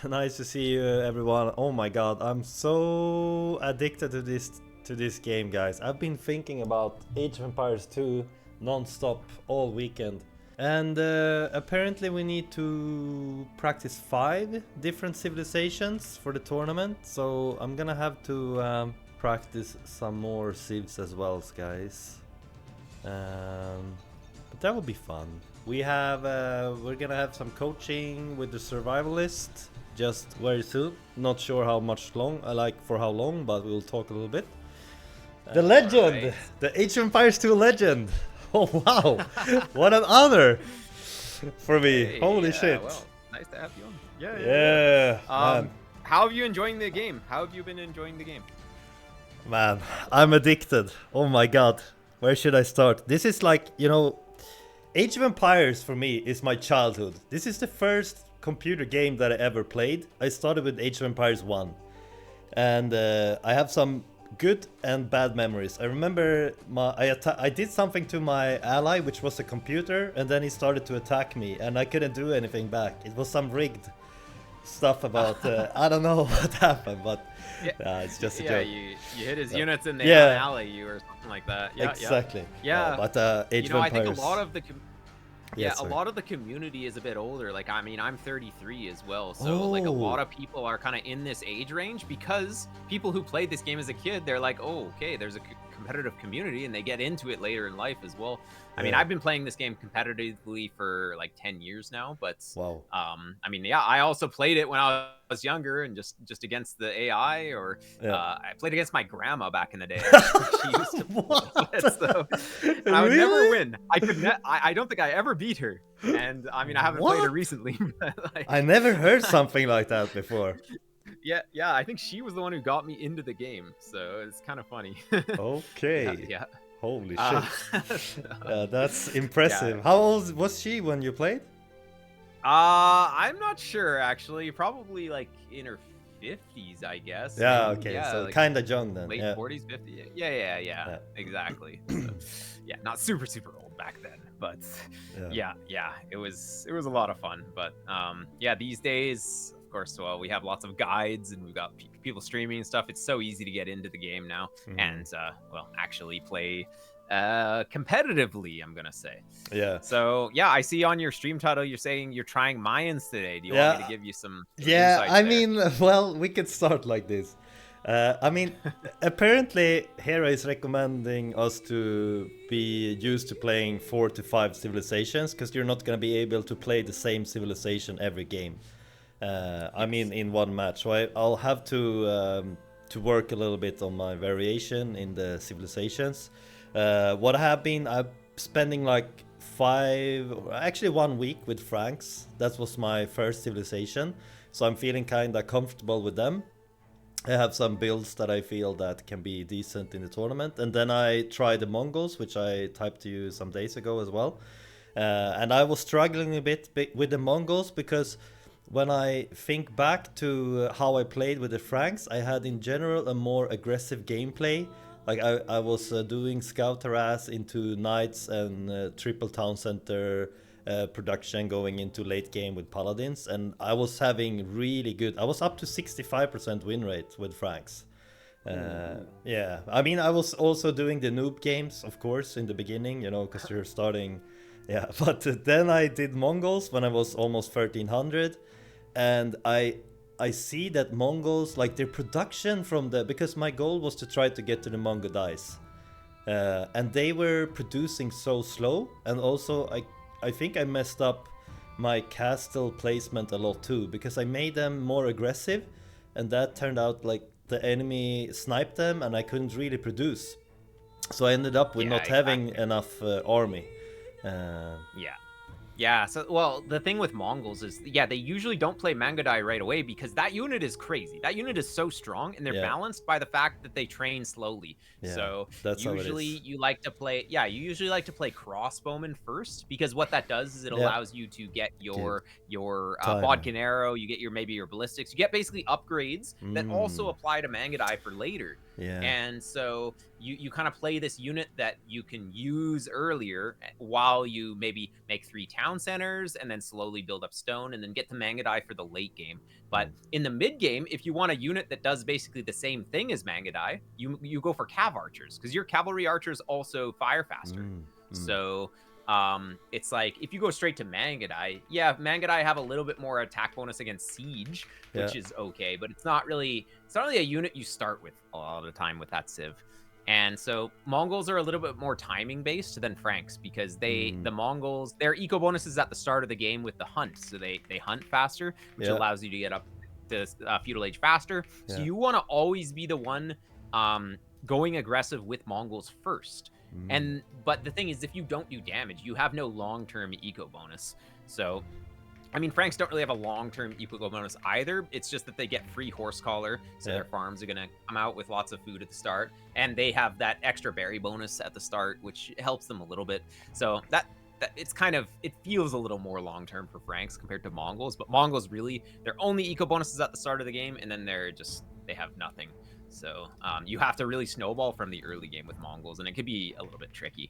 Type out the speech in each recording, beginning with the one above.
Nice to see you, everyone. Oh my god, I'm so addicted to this game, guys. I've been thinking about Age of Empires 2 non-stop all weekend. And apparently we need to practice 5 different civilizations for the tournament. So I'm gonna have to practice some more civs as well, guys. But that will be fun. We're gonna have some coaching with the Survivalist just very soon. Not sure how much long, for how long, but we'll talk a little bit. The legend, right. the Age of Empires 2 legend. Oh wow, what an honor for me! Hey, Holy yeah, shit! well, nice to have you on. Yeah, man. How have you enjoying the game? How have you been enjoying the game? Man, I'm addicted. Oh my god, where should I start? This is like, Age of Empires for me is my childhood. This is the first computer game that I ever played. I started with Age of Empires 1. And I have some good and bad memories. I remember I did something to my ally, which was a computer, and then he started to attack me, and I couldn't do anything back. It was some rigged stuff about, I don't know what happened, but it's just a joke. You hit his units and they alley you or something like that. Yeah, exactly. Yeah. But Age of Empires. I think a lot of the a lot of the community is a bit older. Like, I mean, I'm 33 as well, so like a lot of people are kind of in this age range because people who played this game as a kid, they're like, oh, okay, there's a competitive community, and they get into it later in life as well. I mean, I've been playing this game competitively for like 10 years now, but wow. I mean, I also played it when I was younger and just against the AI, or I played against my grandma back in the day. She used to play it, so, and I would never win. I don't think I ever beat her, and I mean, I haven't played her recently. But, like, I never heard something like that before. Yeah, I think she was the one who got me into the game, so it's kind of funny. Okay. Yeah. Holy shit. That's impressive. Yeah. How old was she when you played? I'm not sure, actually. Probably like in her 50s, I guess. Yeah, okay. Yeah, so like kind of young then. Late 40s, 50s. Yeah. Exactly. So, yeah, not super old back then, but yeah, it was a lot of fun. But yeah, these days, of course, well, we have lots of guides and we've got people streaming and stuff. It's so easy to get into the game now and well, actually play competitively, I'm gonna say. Yeah. So yeah, I see on your stream title you're saying you're trying Mayans today. Do you want me to give you some I mean, well, we could start like this. I mean, apparently Hera is recommending us to be used to playing 4 to 5 civilizations, because you're not going to be able to play the same civilization every game. I mean, in one match. So I'll have to work a little bit on my variation in the civilizations. What I have been, I'm spending like 1 week with Franks. That was my first civilization. So I'm feeling kind of comfortable with them. I have some builds that I feel that can be decent in the tournament. And then I tried the Mongols, which I typed to you some days ago as well. And I was struggling a bit with the Mongols because when I think back to how I played with the Franks, I had in general a more aggressive gameplay. Like I was doing scout harass into knights and triple town center production going into late game with paladins, and I was having really good. I was up to 65% win rate with Franks. Yeah, I mean, I was also doing the noob games, of course, in the beginning, because you're starting. Yeah, but then I did Mongols when I was almost 1300, and I see that Mongols, like their production because my goal was to try to get to the Mongol dice, and they were producing so slow, and also I think I messed up my castle placement a lot too, because I made them more aggressive, and that turned out like the enemy sniped them and I couldn't really produce. So I ended up with not having enough army. Yeah, so, well, the thing with Mongols is, they usually don't play Mangadai right away because that unit is crazy. That unit is so strong, and they're balanced by the fact that they train slowly. So usually you like to play, you usually like to play crossbowmen first, because what that does is it allows you to get your bodkin arrow, you get maybe your ballistics, you get basically upgrades that also apply to Mangadai for later. And so you kind of play this unit that you can use earlier while you maybe make 3 towns town centers and then slowly build up stone and then get to Mangudai for the late game. But in the mid game, if you want a unit that does basically the same thing as Mangudai, you go for cav archers, because your cavalry archers also fire faster. So it's like if you go straight to Mangudai, Mangudai have a little bit more attack bonus against siege, which is okay, but it's not really a unit you start with a lot of the time with that civ. And so Mongols are a little bit more timing based than Franks, because the Mongols, their eco bonuses at the start of the game with the hunt, so they hunt faster, which allows you to get up to feudal age faster. So you want to always be the one going aggressive with Mongols first. But the thing is, if you don't do damage, you have no long-term eco bonus. So I mean, Franks don't really have a long-term eco bonus either. It's just that they get free horse collar, so their farms are gonna come out with lots of food at the start, and they have that extra berry bonus at the start, which helps them a little bit. So that it's kind of, it feels a little more long-term for Franks compared to Mongols. But Mongols really, their only eco bonuses at the start of the game, and then they have nothing. So you have to really snowball from the early game with Mongols, and it could be a little bit tricky.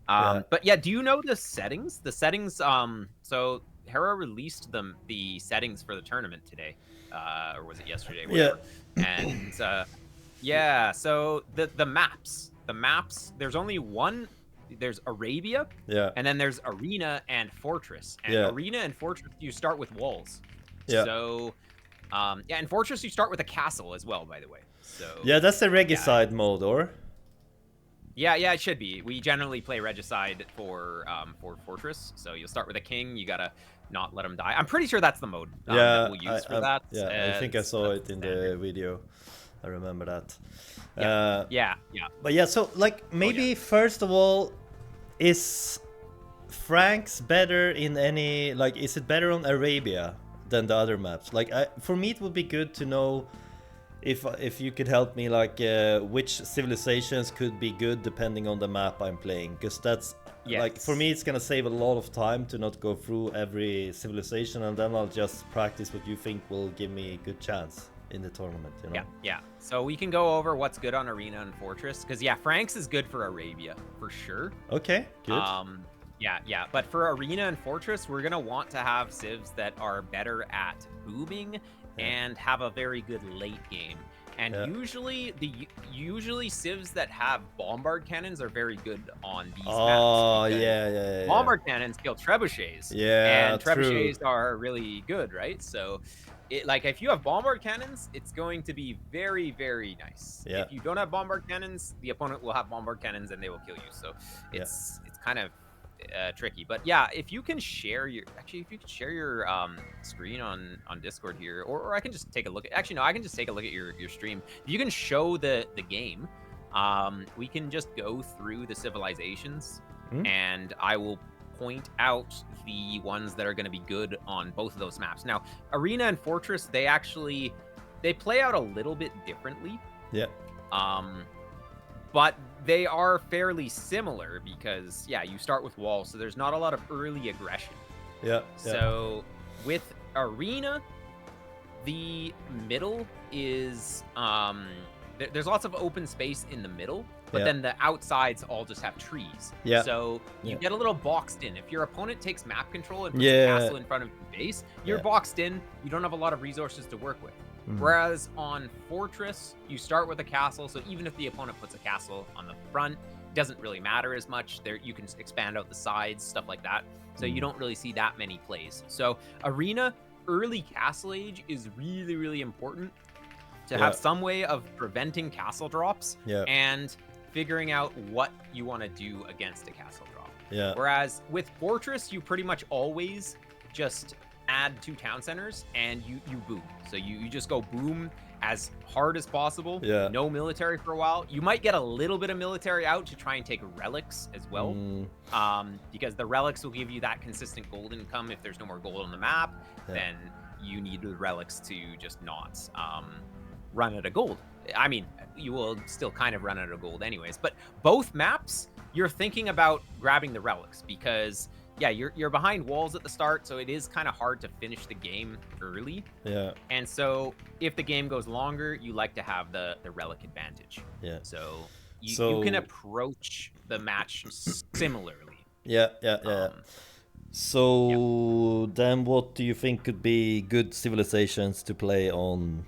But yeah, do you know the settings? The settings, so Hera released the settings for the tournament today, or was it yesterday? Whatever. And so the maps, there's only one. There's Arabia, and then there's Arena and Fortress. And Arena and Fortress, you start with walls. So and Fortress, you start with a castle as well, by the way. So that's the regicide mode, or? Yeah, it should be. We generally play regicide for Fortress. So you'll start with a king. You gotta not let him die. I'm pretty sure that's the mode that we'll use for that. Yeah, I think I saw it in the video. I remember that. Yeah. But yeah, so like maybe first of all, is Franks better in any, like, is it better on Arabia than the other maps? Like, for me, it would be good to know if you could help me, like, which civilizations could be good depending on the map I'm playing, because that's like, for me, it's gonna save a lot of time to not go through every civilization, and then I'll just practice what you think will give me a good chance in the tournament, you know? Yeah. So we can go over what's good on Arena and Fortress, because Franks is good for Arabia for sure. Okay, good. Yeah. But for Arena and Fortress, we're gonna want to have civs that are better at booming and have a very good late game. And usually civs that have bombard cannons are very good on these maps. Yeah. Bombard cannons kill trebuchets. And trebuchets are really good, right? So like, if you have bombard cannons, it's going to be very, very nice. If you don't have bombard cannons, the opponent will have bombard cannons and they will kill you. So it's kind of tricky. But yeah, if you can share your screen on Discord here, or I can just take a look at, I can just take a look at your stream. If you can show the game, we can just go through the civilizations, and I will point out the ones that are going to be good on both of those maps. Now, Arena and Fortress, they play out a little bit differently. But they are fairly similar, because you start with walls, so there's not a lot of early aggression. So with Arena, the middle is there's lots of open space in the middle, but then the outsides all just have trees. So you get a little boxed in. If your opponent takes map control and puts a castle in front of your base, you're boxed in. You don't have a lot of resources to work with. Whereas on Fortress, you start with a castle, so even if the opponent puts a castle on the front, it doesn't really matter as much. There, you can expand out the sides, stuff like that. So you don't really see that many plays. So Arena, early castle age is really, really important to have some way of preventing castle drops and figuring out what you want to do against a castle drop. Whereas with Fortress, you pretty much always just add 2 town centers and you boom. So you just go boom as hard as possible. No military for a while. You might get a little bit of military out to try and take relics as well, because the relics will give you that consistent gold income. If there's no more gold on the map, then you need the relics to just not run out of gold. I mean, you will still kind of run out of gold anyways, but both maps, you're thinking about grabbing the relics, because you're behind walls at the start, so it is kind of hard to finish the game early. And so if the game goes longer, you like to have the relic advantage. So you can approach the match similarly. So then what do you think could be good civilizations to play on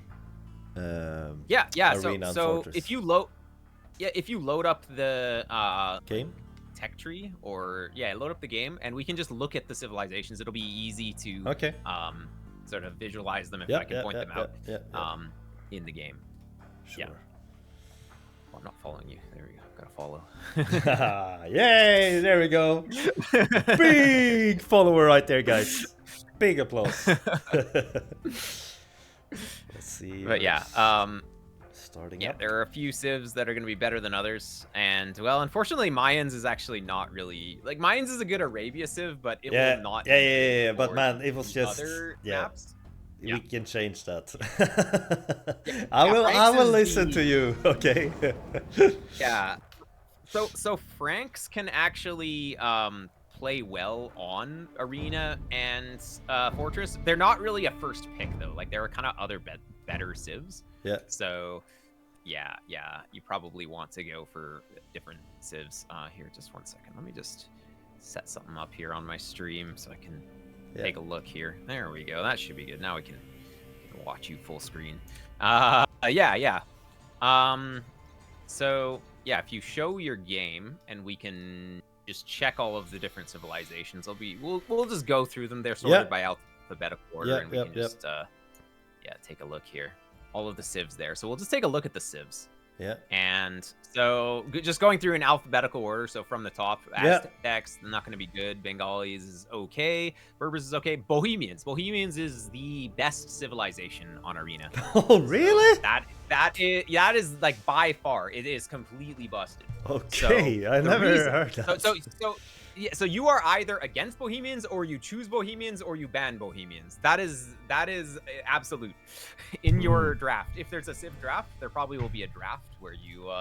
Arena and Fortress? If you load up the game tech tree, or load up the game, and we can just look at the civilizations. It'll be easy to sort of visualize them if I can point them out in the game. Sure. Yeah. I'm not following you. There we go. Gotta follow. Yay! There we go. Big follower right there, guys. Big applause. Let's see. But starting up. There are a few civs that are going to be better than others, and well, unfortunately, Mayans is actually not really like Mayans is a good Arabia civ, but it will not. Yeah. But man, it was just other maps. We can change that. I will listen to you. Okay. Yeah. So Franks can actually play well on Arena and Fortress. They're not really a first pick though. Like there are kind of other better civs. Yeah. So yeah. You probably want to go for different civs. Here, just 1 second. Let me just set something up here on my stream so I can take a look here. There we go. That should be good. Now we can watch you full screen. So yeah, if you show your game and we can just check all of the different civilizations, we'll just go through them. They're sorted by alphabetical order, and we can just take a look here. All of the civs there. So we'll just take a look at the civs. Yeah. And so just going through in alphabetical order. So from the top, Aztecs, not going to be good. Bengalis is okay. Berbers is okay. Bohemians is the best civilization on Arena. Oh, really? So that is like by far, it is completely busted. Okay, I never heard that. So you are either against Bohemians, or you choose Bohemians, or you ban Bohemians. That is absolute in your draft. If there's a Civ draft, there probably will be a draft where you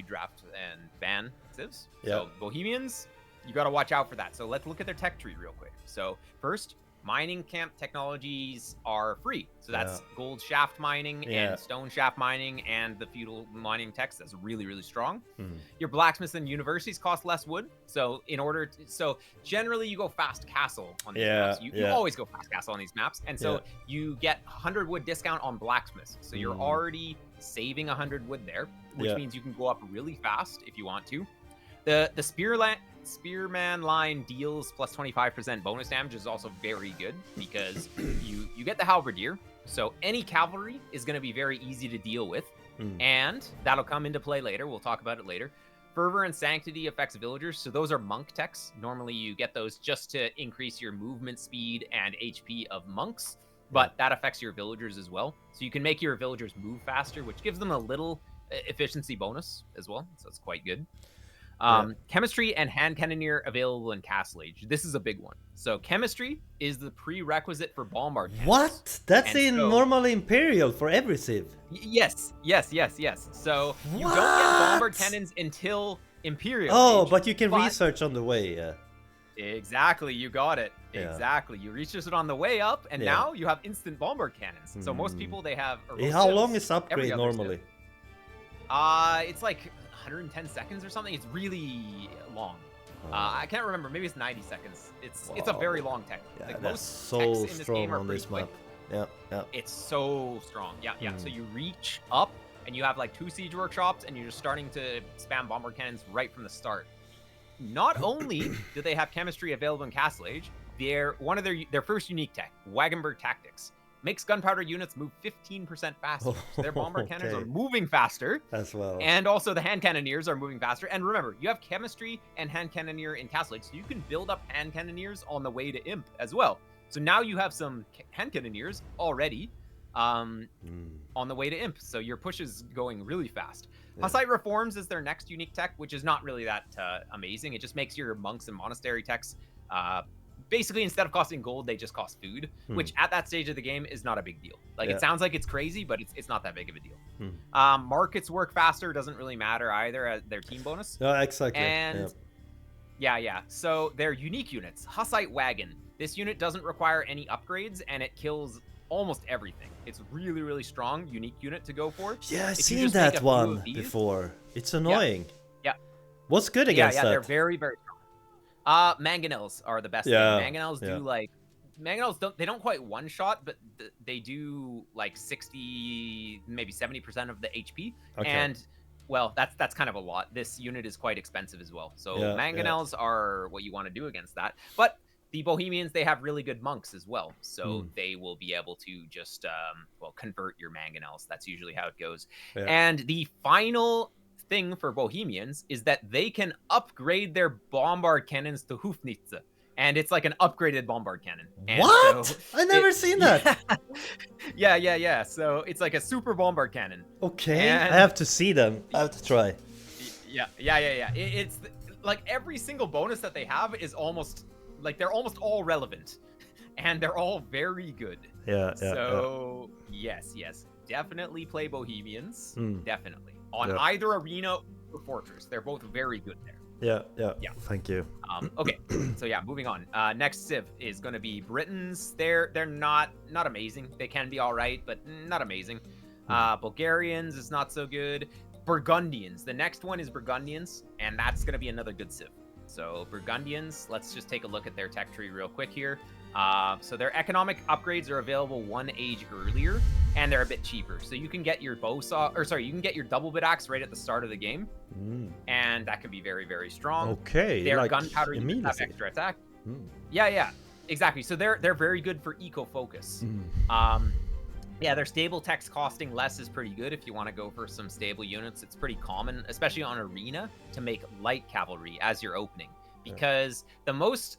draft and ban Civs. So Bohemians, you got to watch out for that. So let's look at their tech tree real quick. So first, mining camp technologies are free. So that's gold shaft mining and stone shaft mining, and the feudal mining techs. That's really, really strong. Your blacksmiths and universities cost less wood. So generally you go fast castle on these maps. You always go fast castle on these maps. And so you get 100 wood discount on blacksmiths. So you're already saving 100 wood there, which means you can go up really fast if you want to. The Spearman line deals plus 25% bonus damage is also very good, because you get the halberdier, so any cavalry is going to be very easy to deal with, and that'll come into play later. We'll talk about it later. Fervor and Sanctity affects villagers, so those are monk techs. Normally you get those just to increase your movement speed and HP of monks, but that affects your villagers as well. So you can make your villagers move faster, which gives them a little efficiency bonus as well, so it's quite good. Chemistry and hand cannoneer available in Castle Age. This is a big one. So chemistry is the prerequisite for bombard cannons. What? That's in normally Imperial for every Civ. Yes. So you don't get bombard cannons until Imperial. Oh, Age, but you can research on the way. Exactly, you got it. Exactly, you research it on the way up, and now you have instant bombard cannons. So most people, they have. How long is upgrade normally? It's like 110 seconds or something. It's really long. I can't remember. Maybe it's 90 seconds. It's a very long tech. Yeah, like that's so strong on this map. Yeah. It's so strong. So you reach up and you have like 2 siege workshops, and you're just starting to spam bombard cannons right from the start. Not only do they have chemistry available in Castle Age, one of their first unique tech, Wagenberg Tactics, makes gunpowder units move 15% faster. So their bombard cannons are moving faster as well. And also the hand cannoneers are moving faster. And remember, you have chemistry and hand cannoneer in Castle Age, so you can build up hand cannoneers on the way to Imp as well. So now you have some hand cannoneers already on the way to Imp. So your push is going really fast. Hussite Reforms is their next unique tech, which is not really that amazing. It just makes your monks and monastery techs basically, instead of costing gold, they just cost food, which at that stage of the game is not a big deal. Like, it sounds like it's crazy, but it's not that big of a deal. Markets work faster, doesn't really matter either as their team bonus. Exactly. And so they're unique units. Hussite Wagon. This unit doesn't require any upgrades, and it kills almost everything. It's really, really strong, unique unit to go for. Yeah, I've seen that one before. It's annoying. Yeah. What's good against that? Yeah, they're very, very strong. Mangonels are the best Yeah, thing. Mangonels do like Mangonels don't quite one shot, but they do like 60, maybe 70% of the HP. Okay. And well, that's kind of a lot. This unit is quite expensive as well. So Mangonels are what you want to do against that. But the Bohemians, they have really good monks as well. So they will be able to just well, convert your Mangonels. That's usually how it goes. And the final thing for Bohemians is that they can upgrade their bombard cannons to Hufnitze. And it's like an upgraded bombard cannon. And what? So I never seen that. Yeah. So it's like a super bombard cannon. Okay, I have to see them. I have to try. Yeah. It's like every single bonus that they have is almost like they're almost all relevant, and they're all very good. So yes, definitely play Bohemians. Definitely on either arena or fortress. They're both very good there. Yeah. Thank you. Okay, so yeah, moving on. Next civ is going to be Britons. They're not amazing. They can be all right, but not amazing. Bulgarians is not so good. Burgundians. The next one is Burgundians, and that's going to be another good civ. So Burgundians, let's just take a look at their tech tree real quick here. So their economic upgrades are available one age earlier, and they're a bit cheaper. So you can get your you can get your double bit axe right at the start of the game, and that can be very, very strong. Okay, their like gunpowder units have extra attack. Yeah, exactly. So they're very good for eco focus. Yeah, their stable techs costing less is pretty good if you want to go for some stable units. It's pretty common, especially on arena, to make light cavalry as your opening, because the most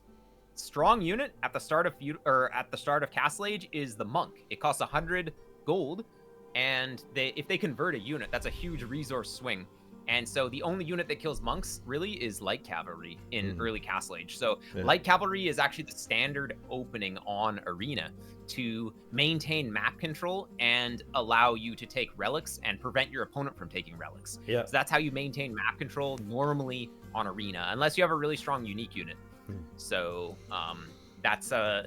strong unit at the start of Castle Age is the monk. It costs 100 gold, and if they convert a unit, that's a huge resource swing. And so the only unit that kills monks really is light cavalry in early Castle Age. So light cavalry is actually the standard opening on arena to maintain map control and allow you to take relics and prevent your opponent from taking relics. So that's how you maintain map control normally on arena, unless you have a really strong unique unit. So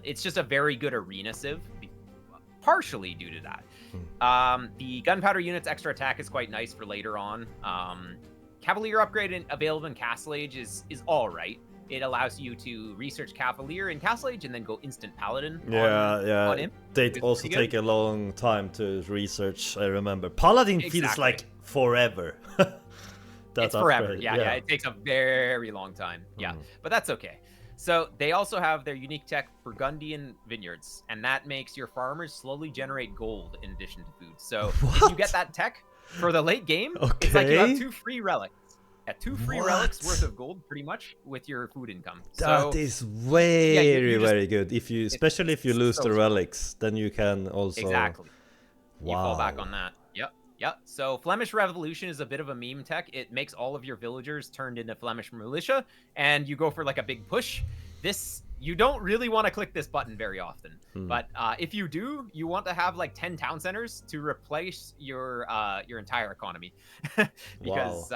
it's just a very good arena civ, partially due to that. The gunpowder unit's extra attack is quite nice for later on. Cavalier upgrade available in Castle Age is all right. It allows you to research Cavalier in Castle Age and then go instant Paladin. On him. They also take a long time to research, I remember. Paladin feels like forever. It's forever. Yeah, it takes a very long time. But that's okay. So they also have their unique tech, Burgundian Vineyards, and that makes your farmers slowly generate gold in addition to food. So if you get that tech for the late game, it's like you have 2 free relics. Yeah, 2 free relics worth of gold, pretty much, with your food income. That is very good. Especially if you lose the relics, then you can also you fall back on that. Yep. So Flemish Revolution is a bit of a meme tech. It makes all of your villagers turned into Flemish militia, and you go for like a big push. You don't really want to click this button very often, but if you do, you want to have like 10 town centers to replace your entire economy, because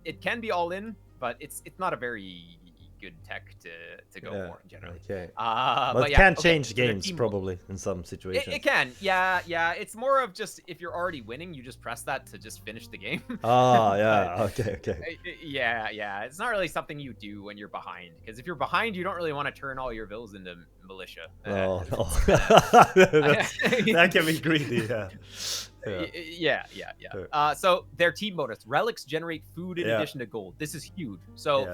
it can be all in, but it's not a very good tech to go for in general. But it can change games probably in some situations. It can, yeah. It's more of just if you're already winning, you just press that to just finish the game. Okay. Yeah. It's not really something you do when you're behind, because if you're behind, you don't really want to turn all your vills into militia. No. That can be greedy. Yeah. So their team bonus relics generate food in addition to gold. This is huge. So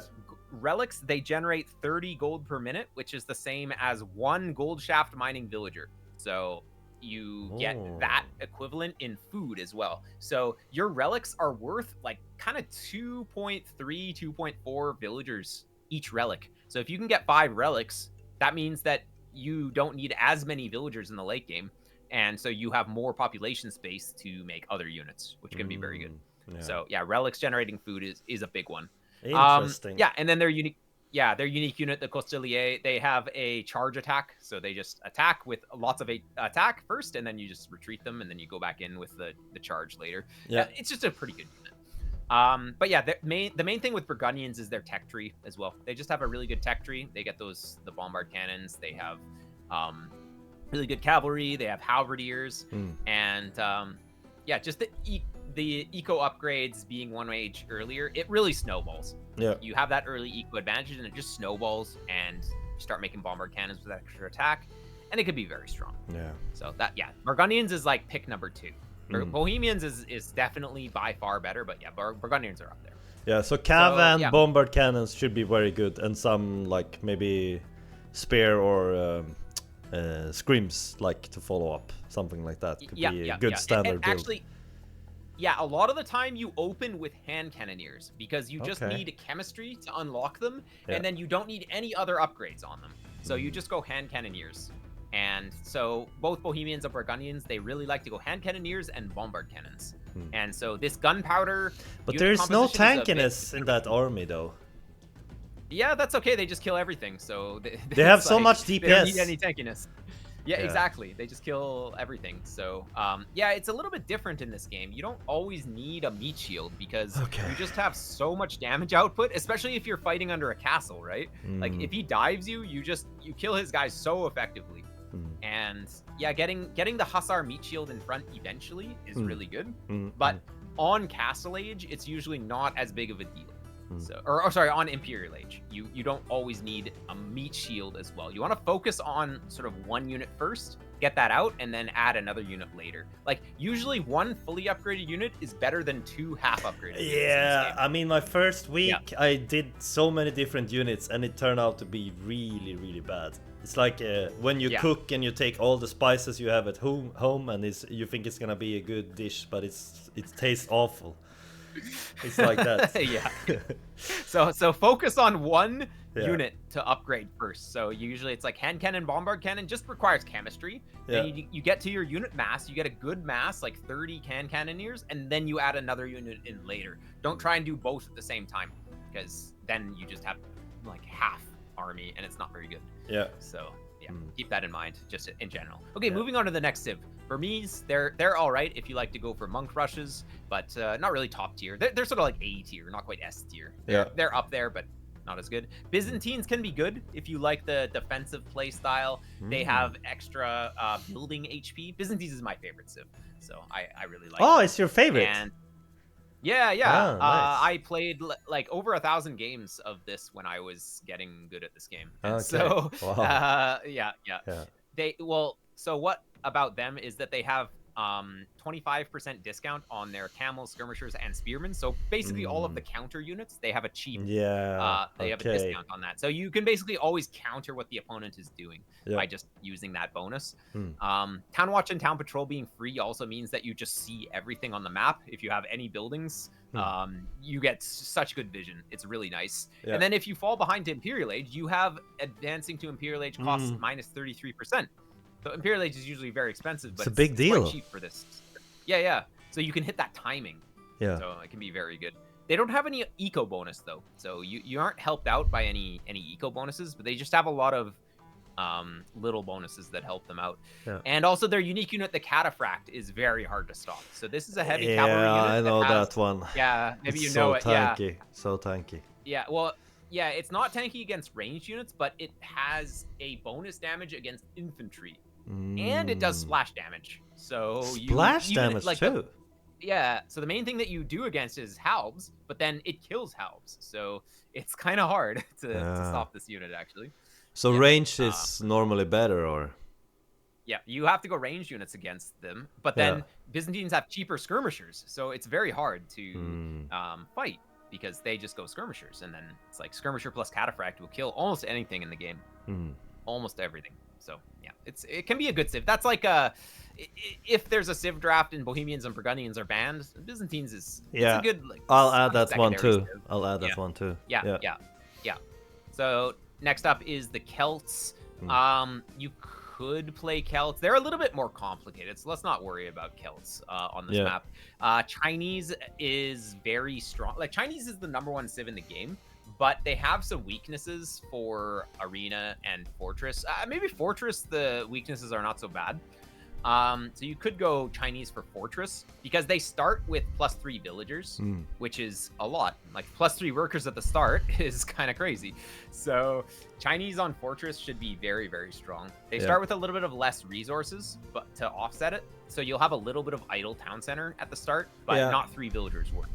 relics, they generate 30 gold per minute, which is the same as 1 gold shaft mining villager. So you get that equivalent in food as well. So your relics are worth like kind of 2.3, 2.4 villagers each relic. So if you can get 5 relics, that means that you don't need as many villagers in the late game. And so you have more population space to make other units, which can be very good. So yeah, relics generating food is a big one. Interesting. And then their unique unit, the Costelier, they have a charge attack. So they just attack with lots of attack first, and then you just retreat them, and then you go back in with the charge later. It's just a pretty good unit. But yeah, the main thing with Burgundians is their tech tree as well. They just have a really good tech tree. They get the bombard cannons. They have really good cavalry. They have halberdiers, and just the eco upgrades being 1 age earlier, it really snowballs. Yeah. You have that early eco advantage, and it just snowballs, and you start making bombard cannons with extra attack, and it could be very strong. Yeah. So Burgundians is like pick number 2. Bohemians is definitely by far better, but yeah, Burgundians are up there. Yeah, so Cav and bombard cannons should be very good, and some like maybe spear or screams like to follow up, something like that could be a good standard build. Actually, a lot of the time you open with hand cannoneers because you just need chemistry to unlock them, and then you don't need any other upgrades on them. So you just go hand cannoneers. And so both Bohemians and Burgundians, they really like to go hand cannoneers and bombard cannons. And so this gunpowder. But there's no tankiness in that army, though. Yeah, that's okay. They just kill everything. So they have so much DPS. They don't need any tankiness. Yeah, exactly. They just kill everything. So, it's a little bit different in this game. You don't always need a meat shield because you just have so much damage output, especially if you're fighting under a castle, right? Like if he dives you, you kill his guys so effectively. And getting the Hussar meat shield in front eventually is really good. But on Castle Age, it's usually not as big of a deal. So, sorry, on Imperial Age, you don't always need a meat shield as well. You want to focus on sort of one unit first, get that out, and then add another unit later. Like usually one fully upgraded unit is better than 2 half upgraded units. Yeah, I mean my first week I did so many different units and it turned out to be really, really bad. It's like when you cook and you take all the spices you have at home and you think it's gonna be a good dish, but it tastes awful. It's like that. So focus on one unit to upgrade first. So usually it's like hand cannon, bombard cannon, just requires chemistry. Then you get to your unit mass, you get a good mass, like 30 cannoneers, and then you add another unit in later. Don't try and do both at the same time, because then you just have like half army and it's not very good. So keep that in mind, just in general. Okay, moving on to the next civ. Burmese, they're all right if you like to go for monk rushes, but not really top tier. They're sort of like A tier, not quite S tier. They're up there, but not as good. Byzantines can be good if you like the defensive play style. They have extra building HP. Byzantines is my favorite civ, so I really like it. Oh, it's your favorite? And nice. I played like over 1,000 games of this when I was getting good at this game. So so what about them is that they have 25% discount on their camels, skirmishers, and spearmen. So basically all of the counter units, they have a cheap they have a discount on that. So you can basically always counter what the opponent is doing by just using that bonus. Town watch and town patrol being free also means that you just see everything on the map. If you have any buildings, you get such good vision. It's really nice. And then if you fall behind to Imperial Age, you have advancing to Imperial Age costs minus 33%. So Imperial Age is usually very expensive, but it's a big deal. Quite cheap for this. So you can hit that timing. So it can be very good. They don't have any eco bonus though, so you aren't helped out by any eco bonuses, but they just have a lot of little bonuses that help them out. And also their unique unit, the Cataphract, is very hard to stop. So this is a heavy cavalry unit. I know that one. Yeah, maybe it's you know so it. Tanky. So tanky. Yeah, well, it's not tanky against ranged units, but it has a bonus damage against infantry. And it does splash damage. So splash damage too. So the main thing that you do against is halbs, but then it kills halbs. So it's kind of hard to stop this unit actually. So range is normally better, or? Yeah, you have to go ranged units against them, but then Byzantines have cheaper skirmishers, so it's very hard to fight because they just go skirmishers, and then it's like skirmisher plus Cataphract will kill almost anything in the game, almost everything. So it can be a good civ. That's like if there's a civ draft and Bohemians and Burgundians are banned, Byzantines is it's a good. Like, I'll add that one too. Yeah. So next up is the Celts. You could play Celts. They're a little bit more complicated, so let's not worry about Celts on this map. Chinese is very strong. Like Chinese is the #1 civ in the game, but they have some weaknesses for Arena and Fortress. Maybe Fortress, the weaknesses are not so bad. So you could go Chinese for Fortress because they start with +3 villagers, which is a lot. Like +3 workers at the start is kind of crazy. So Chinese on Fortress should be very, very strong. They start with a little bit of less resources, but to offset it, so you'll have a little bit of idle town center at the start, but not 3 villagers worth.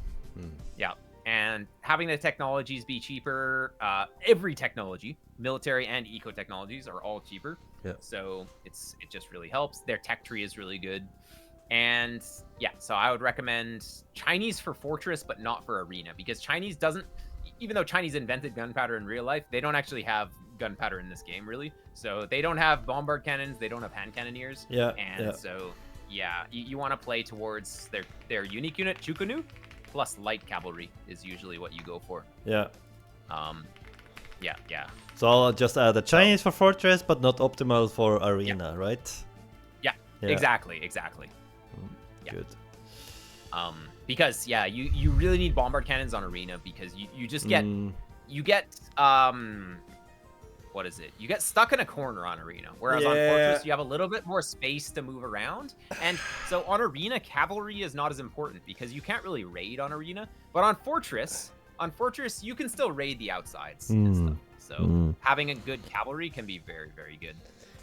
Yeah. And having the technologies be cheaper, every technology, military and eco technologies, are all cheaper. So it just really helps. Their tech tree is really good. And yeah, so I would recommend Chinese for Fortress, but not for Arena, because Chinese doesn't, even though Chinese invented gunpowder in real life, they don't actually have gunpowder in this game, really. So they don't have bombard cannons, they don't have hand cannoneers. So yeah, you want to play towards their unique unit, Chukunu, plus light cavalry is usually what you go for. Yeah. Yeah. So I'll just add the Chinese for Fortress, but not optimal for Arena, right? Yeah, exactly. Good. Because you really need bombard cannons on Arena, because you just get what is it? You get stuck in a corner on Arena, whereas on Fortress you have a little bit more space to move around. And so on Arena, cavalry is not as important because you can't really raid on Arena. But on Fortress, you can still raid the outsides and stuff. So having a good cavalry can be very, very good.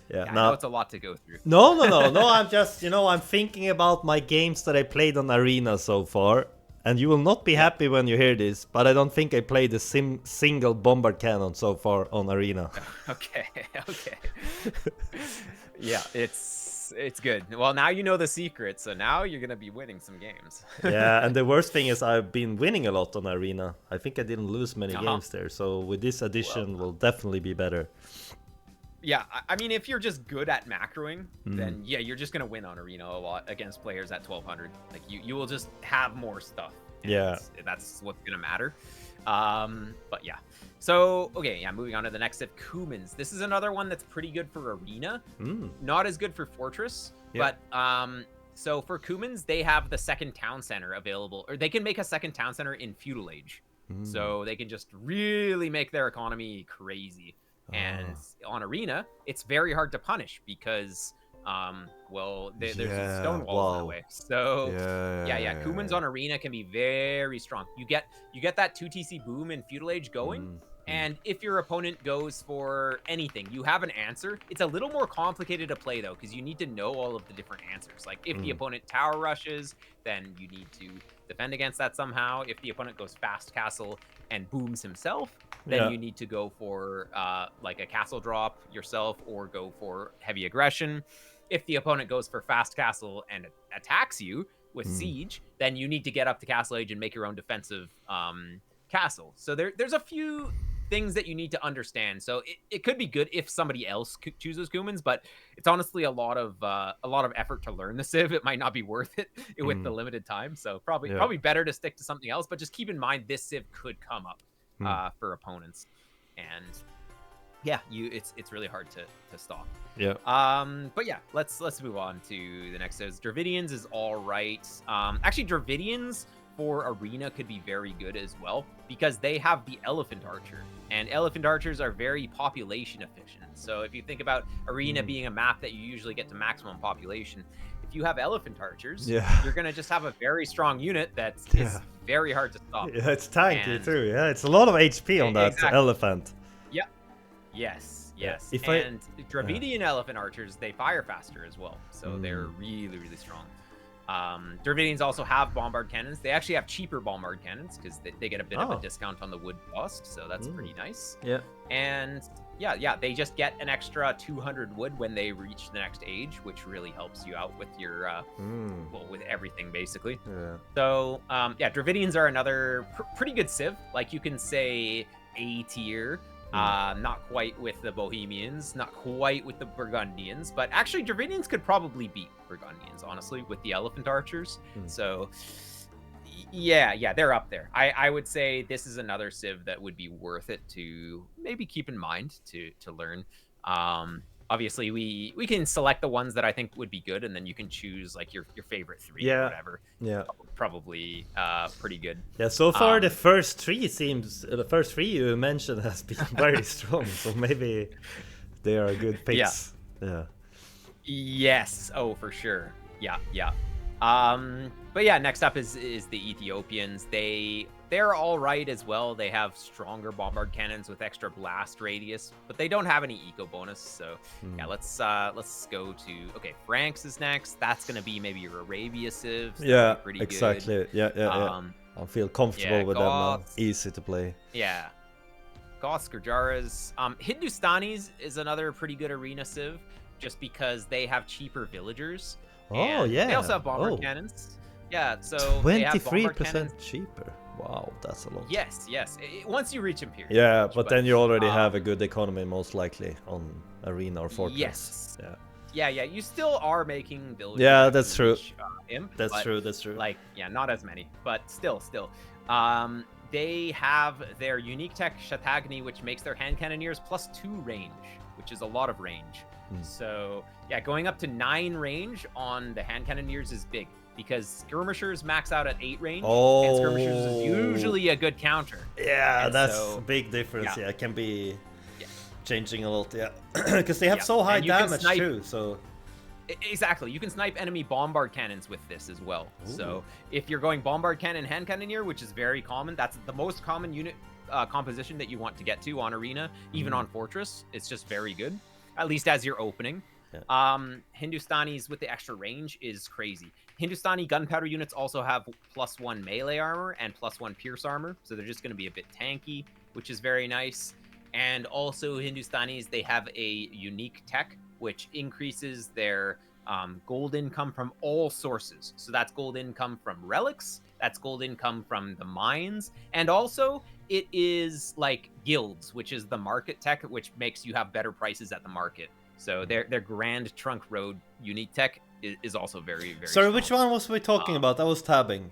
Yeah, I know it's a lot to go through. No. I'm just, I'm thinking about my games that I played on Arena so far. And you will not be happy when you hear this, but I don't think I played a single bombard cannon so far on Arena. Okay. Yeah, it's good. Well, now you know the secret, so now you're gonna be winning some games. Yeah, and the worst thing is I've been winning a lot on Arena. I think I didn't lose many games there, so with this addition, will definitely be better. Yeah, I mean, if you're just good at macroing, then yeah, you're just gonna win on Arena a lot against players at 1200. Like you will just have more stuff. That's what's gonna matter. But yeah. So okay, moving on to the next Civ, Cumans. This is another one that's pretty good for Arena. Not as good for Fortress, but so for Cumans, they have the second town center available, or they can make a second town center in Feudal Age. So they can just really make their economy crazy. And on Arena, it's very hard to punish because, there's a stone wall that way. So, Cumans on Arena can be very strong. You get that 2TC boom in Feudal Age going, and if your opponent goes for anything, you have an answer. It's a little more complicated to play, though, because you need to know all of the different answers. Like, if the opponent tower rushes, then you need to defend against that somehow. If the opponent goes fast castle and booms himself, then you need to go for like a castle drop yourself or go for heavy aggression. If the opponent goes for fast castle and attacks you with siege, then you need to get up to castle age and make your own defensive castle. So there's a few things that you need to understand. So it could be good if somebody else chooses Cumans, but it's honestly a lot of effort to learn the Civ. It might not be worth it with the limited time. So probably better to stick to something else. But just keep in mind this Civ could come up for opponents, and it's really hard to stop. But yeah, let's move on to the next Civ. Dravidians is all right. Actually, Dravidians for Arena could be very good as well because they have the Elephant Archer, and Elephant Archers are very population efficient. So if you think about Arena being a map that you usually get to maximum population, if you have Elephant Archers, you're gonna just have a very strong unit that is very hard to stop. Yeah, it's tanky too. Yeah, it's a lot of HP on that elephant. Yeah. Yes. Dravidian Elephant Archers, they fire faster as well, so they're really, really strong. Dravidians also have bombard cannons. They actually have cheaper bombard cannons because they get a bit of a discount on the wood cost, so that's pretty nice. And they just get an extra 200 wood when they reach the next age, which really helps you out with your with everything basically. So Dravidians are another pretty good Civ. Like you can say A tier. Not quite with the Bohemians, not quite with the Burgundians, but actually Dravidians could probably beat Burgundians, honestly, with the Elephant Archers. So they're up there. I would say this is another Civ that would be worth it to maybe keep in mind to learn. Obviously, we can select the ones that I think would be good, and then you can choose like your favorite three or whatever. Probably pretty good. So far the first three you mentioned has been very strong, so maybe they are good picks. Yes. Oh, for sure. Yeah, yeah. But yeah, next up is the Ethiopians. They're all right as well. They have stronger bombard cannons with extra blast radius, but they don't have any eco bonus. So yeah, let's go to Franks is next. That's gonna be maybe your Arabia Civs. Yeah, pretty exactly. Good. Yeah. I feel comfortable with them now. Easy to play. Yeah. Goths, Gurjaras. Hindustanis is another pretty good arena civ, just because they have cheaper villagers. Oh, yeah. They also have bombard cannons. Yeah, so 23% cheaper. Wow, that's a lot. Yes. Once you reach Imperial. Yeah, but then you already have a good economy, most likely, on Arena or Fortress. Yes. Yeah. Yeah. You still are making villagers. Yeah, that's true. Imp, that's true. Like, yeah, not as many, but still. They have their unique tech Shatagni, which makes their hand cannoneers +2 range, which is a lot of range. So yeah, going up to 9 range on the hand cannoneers is big, because skirmishers max out at 8 range, and skirmishers is usually a good counter. Yeah, and that's a big difference. Yeah, it can be changing a lot. Yeah, because they have so high damage too. So exactly, you can snipe enemy bombard cannons with this as well. So if you're going bombard cannon, hand cannoneer, which is very common, that's the most common unit composition that you want to get to on Arena, even on Fortress. It's just very good, at least as you're opening. Hindustanis with the extra range is crazy. Hindustani gunpowder units also have +1 melee armor and +1 pierce armor, so they're just going to be a bit tanky, which is very nice. And also Hindustanis, they have a unique tech which increases their gold income from all sources. So that's gold income from relics, that's gold income from the mines, and also it is like guilds, which is the market tech, which makes you have better prices at the market. So their Grand Trunk Road unique tech is also very, very Sorry, strong. Which one was we talking about? I was tabbing.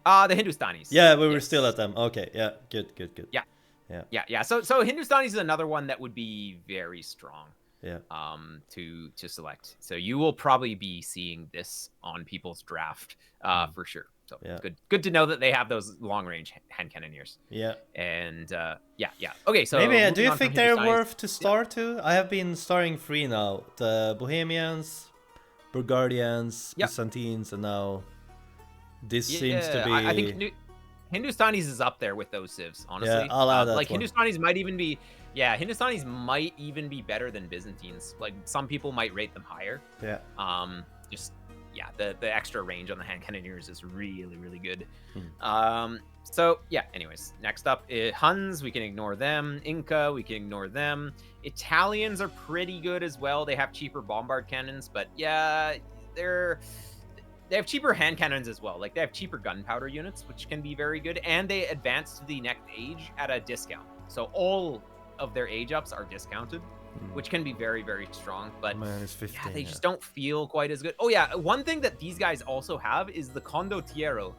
The Hindustanis. Yeah, we were still at them. Okay, yeah, good. Yeah. So Hindustanis is another one that would be very strong. Yeah. To select. So you will probably be seeing this on people's draft, for sure. So good to know that they have those long range hand cannoneers. Yeah. And yeah. Okay, so maybe do you think they're worth to start to? I have been starting 3 now. The Bohemians, Burgundians, Byzantines, and now this seems to be. I think Hindustanis is up there with those civs, honestly. Yeah, I'll add that like one. Hindustanis might even be. Yeah, Hindustanis might even be better than Byzantines. Like, some people might rate them higher. Yeah. The extra range on the hand cannoneers is really, really good. So yeah, anyways, next up, Huns, we can ignore them. Inca, we can ignore them. Italians are pretty good as well. They have cheaper bombard cannons, but yeah, they have cheaper hand cannons as well. Like, they have cheaper gunpowder units, which can be very good, and they advance to the next age at a discount. So all of their age ups are discounted, which can be very, very strong, but they just don't feel quite as good. Oh yeah, one thing that these guys also have is the Condottiero,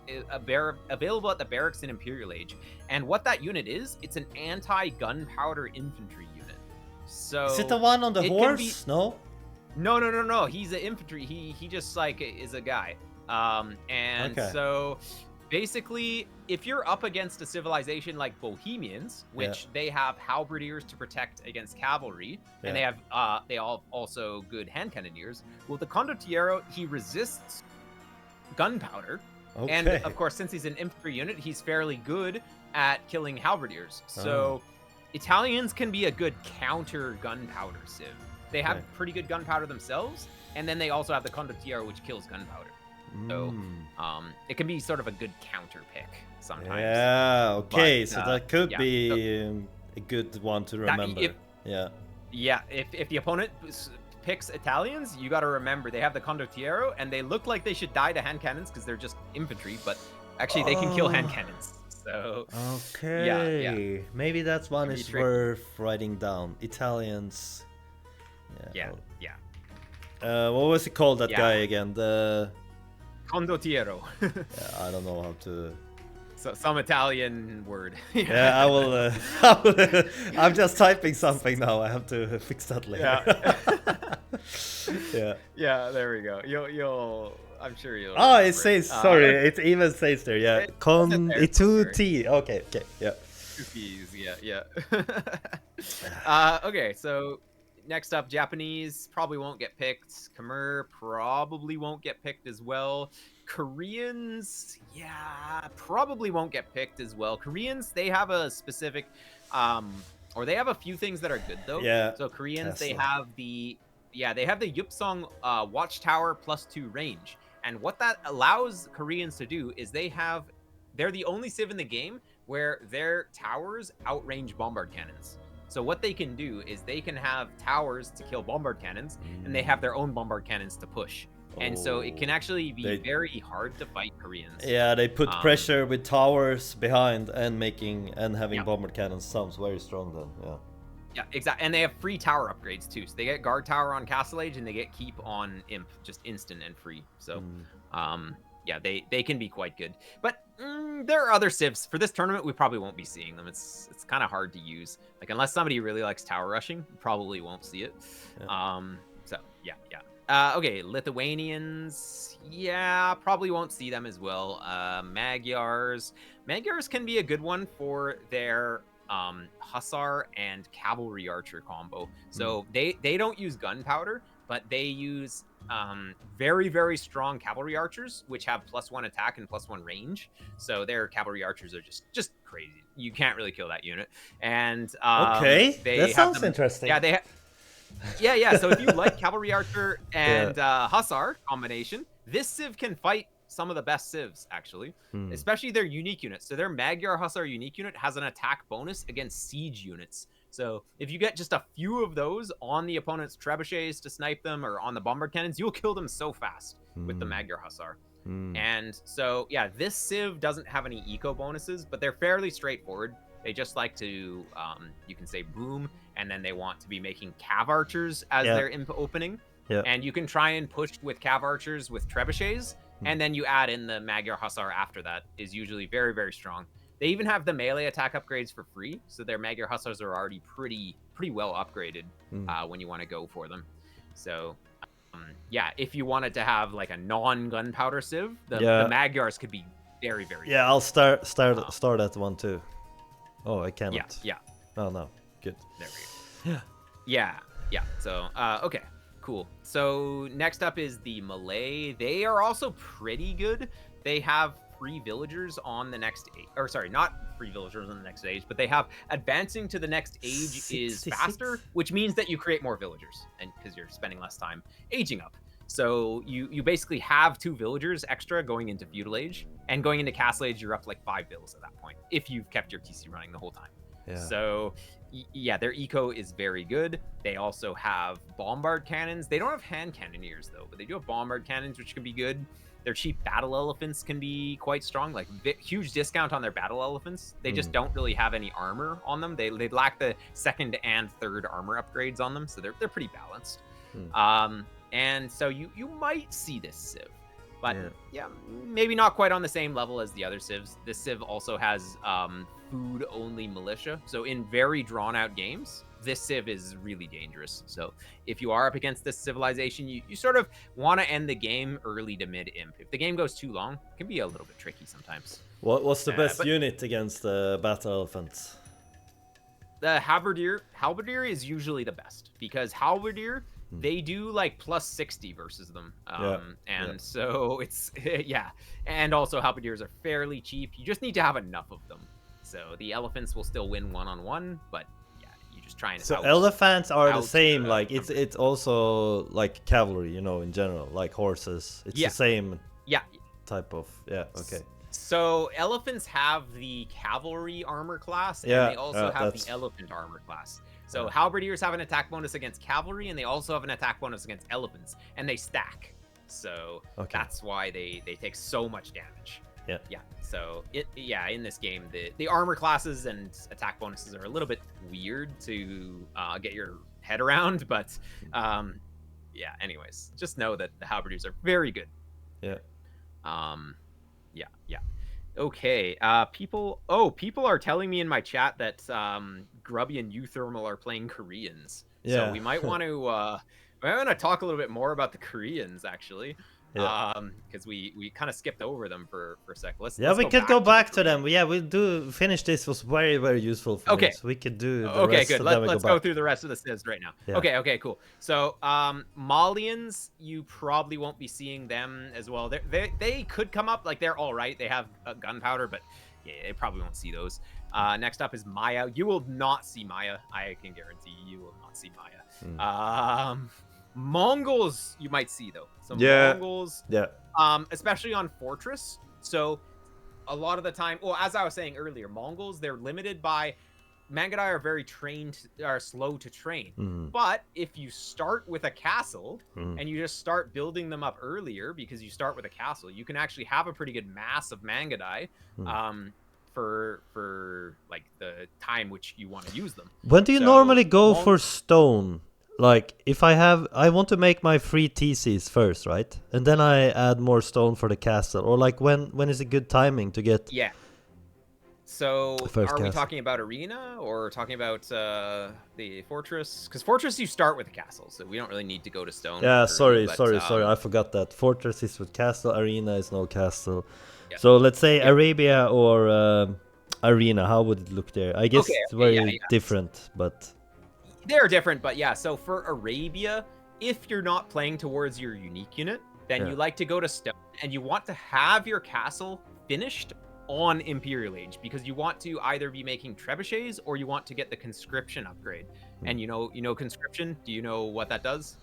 available at the barracks in Imperial Age. And what that unit is, it's an anti-gunpowder infantry unit. So is it the one on the horse? No, he's an infantry. He just like is a guy. So basically, if you're up against a civilization like Bohemians, which they have halberdiers to protect against cavalry, and they all also good hand cannoneers. Well, the Condottiero, he resists gunpowder, and of course, since he's an infantry unit, he's fairly good at killing halberdiers. So Italians can be a good counter gunpowder civ. They have pretty good gunpowder themselves, and then they also have the Condottiero, which kills gunpowder. So it can be sort of a good counter pick sometimes. Yeah, okay, but, so that could be a good one to remember. If the opponent picks Italians, you got to remember they have the Condottiero, and they look like they should die to hand cannons because they're just infantry, but actually they can kill hand cannons. So maybe that's one is worth writing down. Italians. What was it called, that guy again? The Condottiero. I don't know how to. So some Italian word. I will. I'm just typing something now. I have to fix that later. Yeah. There we go. You'll. I'm sure you'll. Oh, it says. Sorry, it even says there. Yeah. Con-2T. Okay. Yeah. 2 T's. Yeah. Okay. So next up, Japanese probably won't get picked. Khmer probably won't get picked as well. Koreans, yeah, probably won't get picked as well. Koreans, they have a specific, or they have a few things that are good though. Yeah. So Koreans, Tesla. they have the Yupsong Watchtower +2 range, and what that allows Koreans to do is they're the only civ in the game where their towers outrange bombard cannons. So what they can do is they can have towers to kill bombard cannons, and they have their own bombard cannons to push. And so it can actually be very hard to fight Koreans. Yeah, they put pressure with towers behind and having bombard cannons sounds very strong then. Yeah. Yeah, exactly. And they have free tower upgrades too. So they get guard tower on Castle Age and they get keep on Imp, just instant and free. So yeah, they can be quite good. But there are other civs. For this tournament, we probably won't be seeing them. It's kind of hard to use. Like, unless somebody really likes tower rushing, you probably won't see it. Yeah. So, yeah. Okay, Lithuanians. Yeah, probably won't see them as well. Magyars. Magyars can be a good one for their Hussar and Cavalry Archer combo. So they don't use gunpowder, but they use very, very strong Cavalry Archers, which have +1 attack and +1 range. So their Cavalry Archers are just crazy. You can't really kill that unit. And okay, that sounds interesting. Yeah, yeah. So if you like Cavalry Archer and Hussar combination, this civ can fight some of the best civs, actually, especially their unique units. So their Magyar Hussar unique unit has an attack bonus against siege units. So if you get just a few of those on the opponent's trebuchets to snipe them, or on the bombard cannons, you'll kill them so fast with the Magyar Hussar. And so, yeah, this civ doesn't have any eco bonuses, but they're fairly straightforward. They just like to, you can say boom, and then they want to be making Cav Archers as their imp opening. Yeah. And you can try and push with Cav Archers with trebuchets, and then you add in the Magyar Hussar after that, is usually very, very strong. They even have the melee attack upgrades for free, so their Magyar Hussars are already pretty well upgraded when you want to go for them. So, yeah, if you wanted to have like a non-gunpowder civ, the Magyars could be very, very good. I'll start that one too. Oh, I cannot. Yeah. Oh, no. Good. There we go. Yeah. So, okay. Cool. So next up is the Malay. They are also pretty good. They have free villagers on the next age, or sorry, not free villagers on the next age, but they have advancing to the next age 66? Is faster, which means that you create more villagers, and because you're spending less time aging up. So you basically have 2 villagers extra going into feudal age, and going into castle age, you're up to like 5 villas at that point if you've kept your TC running the whole time. Yeah. So yeah, their eco is very good. They also have bombard cannons. They don't have hand cannoneers though, but they do have bombard cannons, which can be good. Their cheap battle elephants can be quite strong, like huge discount on their battle elephants. They just don't really have any armor on them. They lack the 2nd and 3rd armor upgrades on them, so they're pretty balanced. And so you might see this civ, but yeah, maybe not quite on the same level as the other civs. This civ also has food only militia, so in very drawn out games, this civ is really dangerous. So if you are up against this civilization, you sort of want to end the game early to mid imp. If the game goes too long, it can be a little bit tricky sometimes. What's the best unit against the battle elephants? The halberdier is usually the best, because halberdier, they do like +60 versus them. So it's and also halberdiers are fairly cheap. You just need to have enough of them. So the elephants will still win one-on-one, but just trying to. So elephants are the same, like it's also like cavalry, in general, like horses. It's the same type of okay. So elephants have the cavalry armor class, and they also have the elephant armor class. So halberdiers have an attack bonus against cavalry, and they also have an attack bonus against elephants, and they stack. So that's why they take so much damage. Yeah. So in this game, the armor classes and attack bonuses are a little bit weird to get your head around, but anyways, just know that the halberdiers are very good. Okay. People are telling me in my chat that Grubby and Uthermal are playing Koreans. So we might want to talk a little bit more about the Koreans, actually. because we kind of skipped over them for a sec. Let's we could go back to them. Yeah, we'll do finish. This was very, very useful for me. So we could do the rest. Good. Let's go through the rest of the Civs right now. Yeah. Okay, cool. So Malians, you probably won't be seeing them as well. They could come up, like they're all right. They have gunpowder, but yeah, you probably won't see those. Next up is Maya. You will not see Maya. I can guarantee you will not see Maya. Mongols you might see though. Some Mongols. Yeah. Especially on Fortress. So a lot of the time, well, as I was saying earlier, Mongols, they're limited by Mangudai are slow to train. But if you start with a castle and you just start building them up earlier because you start with a castle, you can actually have a pretty good mass of Mangudai for like the time which you want to use them. When do you normally go for stone? Like if I want to make my 3 TCs first, right? And then I add more stone for the castle, or like when is a good timing to get? Yeah. So are we talking about arena or talking about the fortress? Because fortress you start with a castle, so we don't really need to go to stone. Yeah, sorry, I forgot that. Fortress is with castle, arena is no castle. Yeah. So let's say Arabia or arena, how would it look there? I guess it's very different, but they're different, but yeah. So for Arabia, if you're not playing towards your unique unit, then you like to go to stone, and you want to have your castle finished on Imperial Age, because you want to either be making trebuchets or you want to get the conscription upgrade. And you know conscription? Do you know what that does?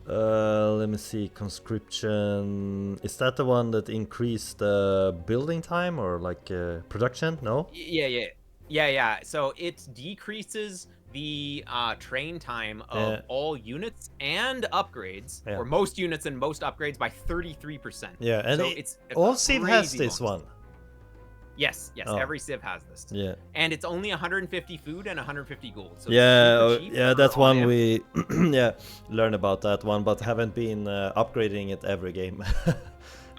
Let me see. Conscription, is that the one that increased building time or like production? No? Yeah. So it decreases the train time of all units and upgrades, or most units and most upgrades, by 33%. Yeah, and so all Civ has this one. Yes, every Civ has this. Yeah. And it's only 150 food and 150 gold. So that's one we learn about that one, but haven't been upgrading it every game.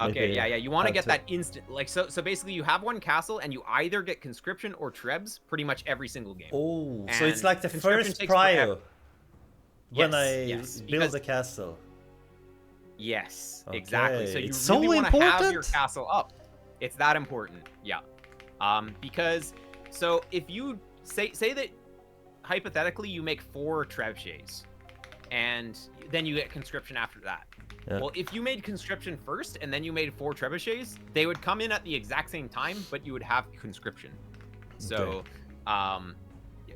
Okay, you want to get that instant, like, so basically you have one castle and you either get conscription or trebs pretty much every single game. Oh, so it's like the first prio when I build a castle. Yes, exactly. So you really want to have your castle up. It's that important, because so if you say that hypothetically you make 4 trebuchets and then you get conscription after that. Well, if you made conscription first and then you made 4 trebuchets, they would come in at the exact same time, but you would have conscription. So,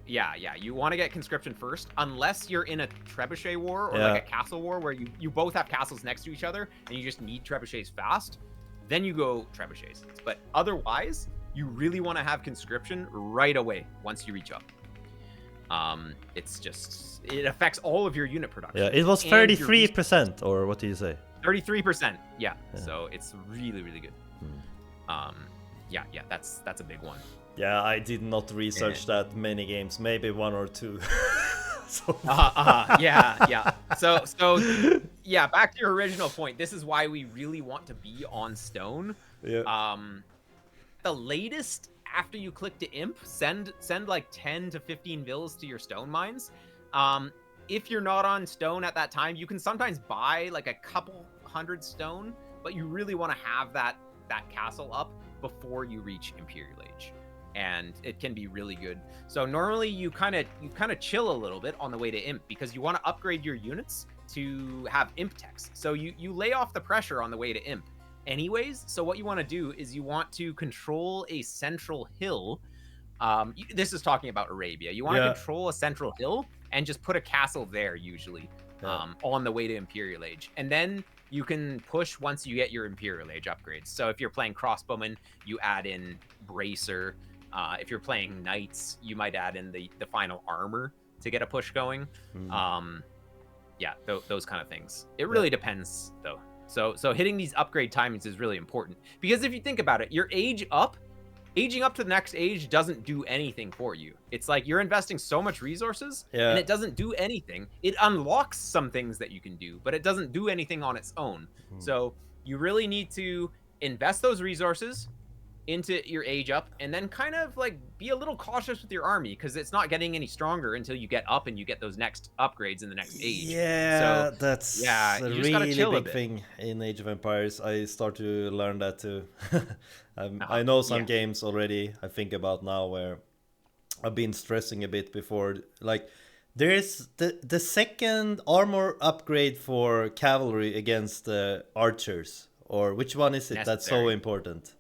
you want to get conscription first, unless you're in a trebuchet war or like a castle war where you both have castles next to each other and you just need trebuchets fast. Then you go trebuchets. But otherwise, you really want to have conscription right away once you reach up. It affects all of your unit production. Yeah, it was 33%, or what do you say? 33%. Yeah. So it's really, really good. That's a big one. Yeah, I did not research that many games, maybe 1 or 2. So back to your original point. This is why we really want to be on stone. The latest after you click to imp, send like 10 to 15 vills to your stone mines. If you're not on stone at that time, you can sometimes buy like a couple 100 stone, but you really want to have that castle up before you reach Imperial Age. And it can be really good. So normally you kind of chill a little bit on the way to imp, because you want to upgrade your units to have imp techs. So you lay off the pressure on the way to imp anyways. So what you want to do is you want to control a central hill. This is talking about Arabia. You want to control a central hill and just put a castle there usually on the way to Imperial Age. And then you can push once you get your Imperial Age upgrades. So if you're playing crossbowmen, you add in bracer. If you're playing knights, you might add in the final armor to get a push going. Those kind of things. It really depends though. So hitting these upgrade timings is really important, because if you think about it, your aging up to the next age doesn't do anything for you. It's like you're investing so much resources and it doesn't do anything. It unlocks some things that you can do, but it doesn't do anything on its own. So you really need to invest those resources, into your age up, and then kind of like be a little cautious with your army because it's not getting any stronger until you get up and you get those next upgrades in the next age. Yeah, So that's yeah, a you just gotta really chill a big bit. thing in Age of Empires. I start to learn that too. I know some games already I think about now where I've been stressing a bit before. Like, there's the second armor upgrade for cavalry against archers. Or which one is it that's so important?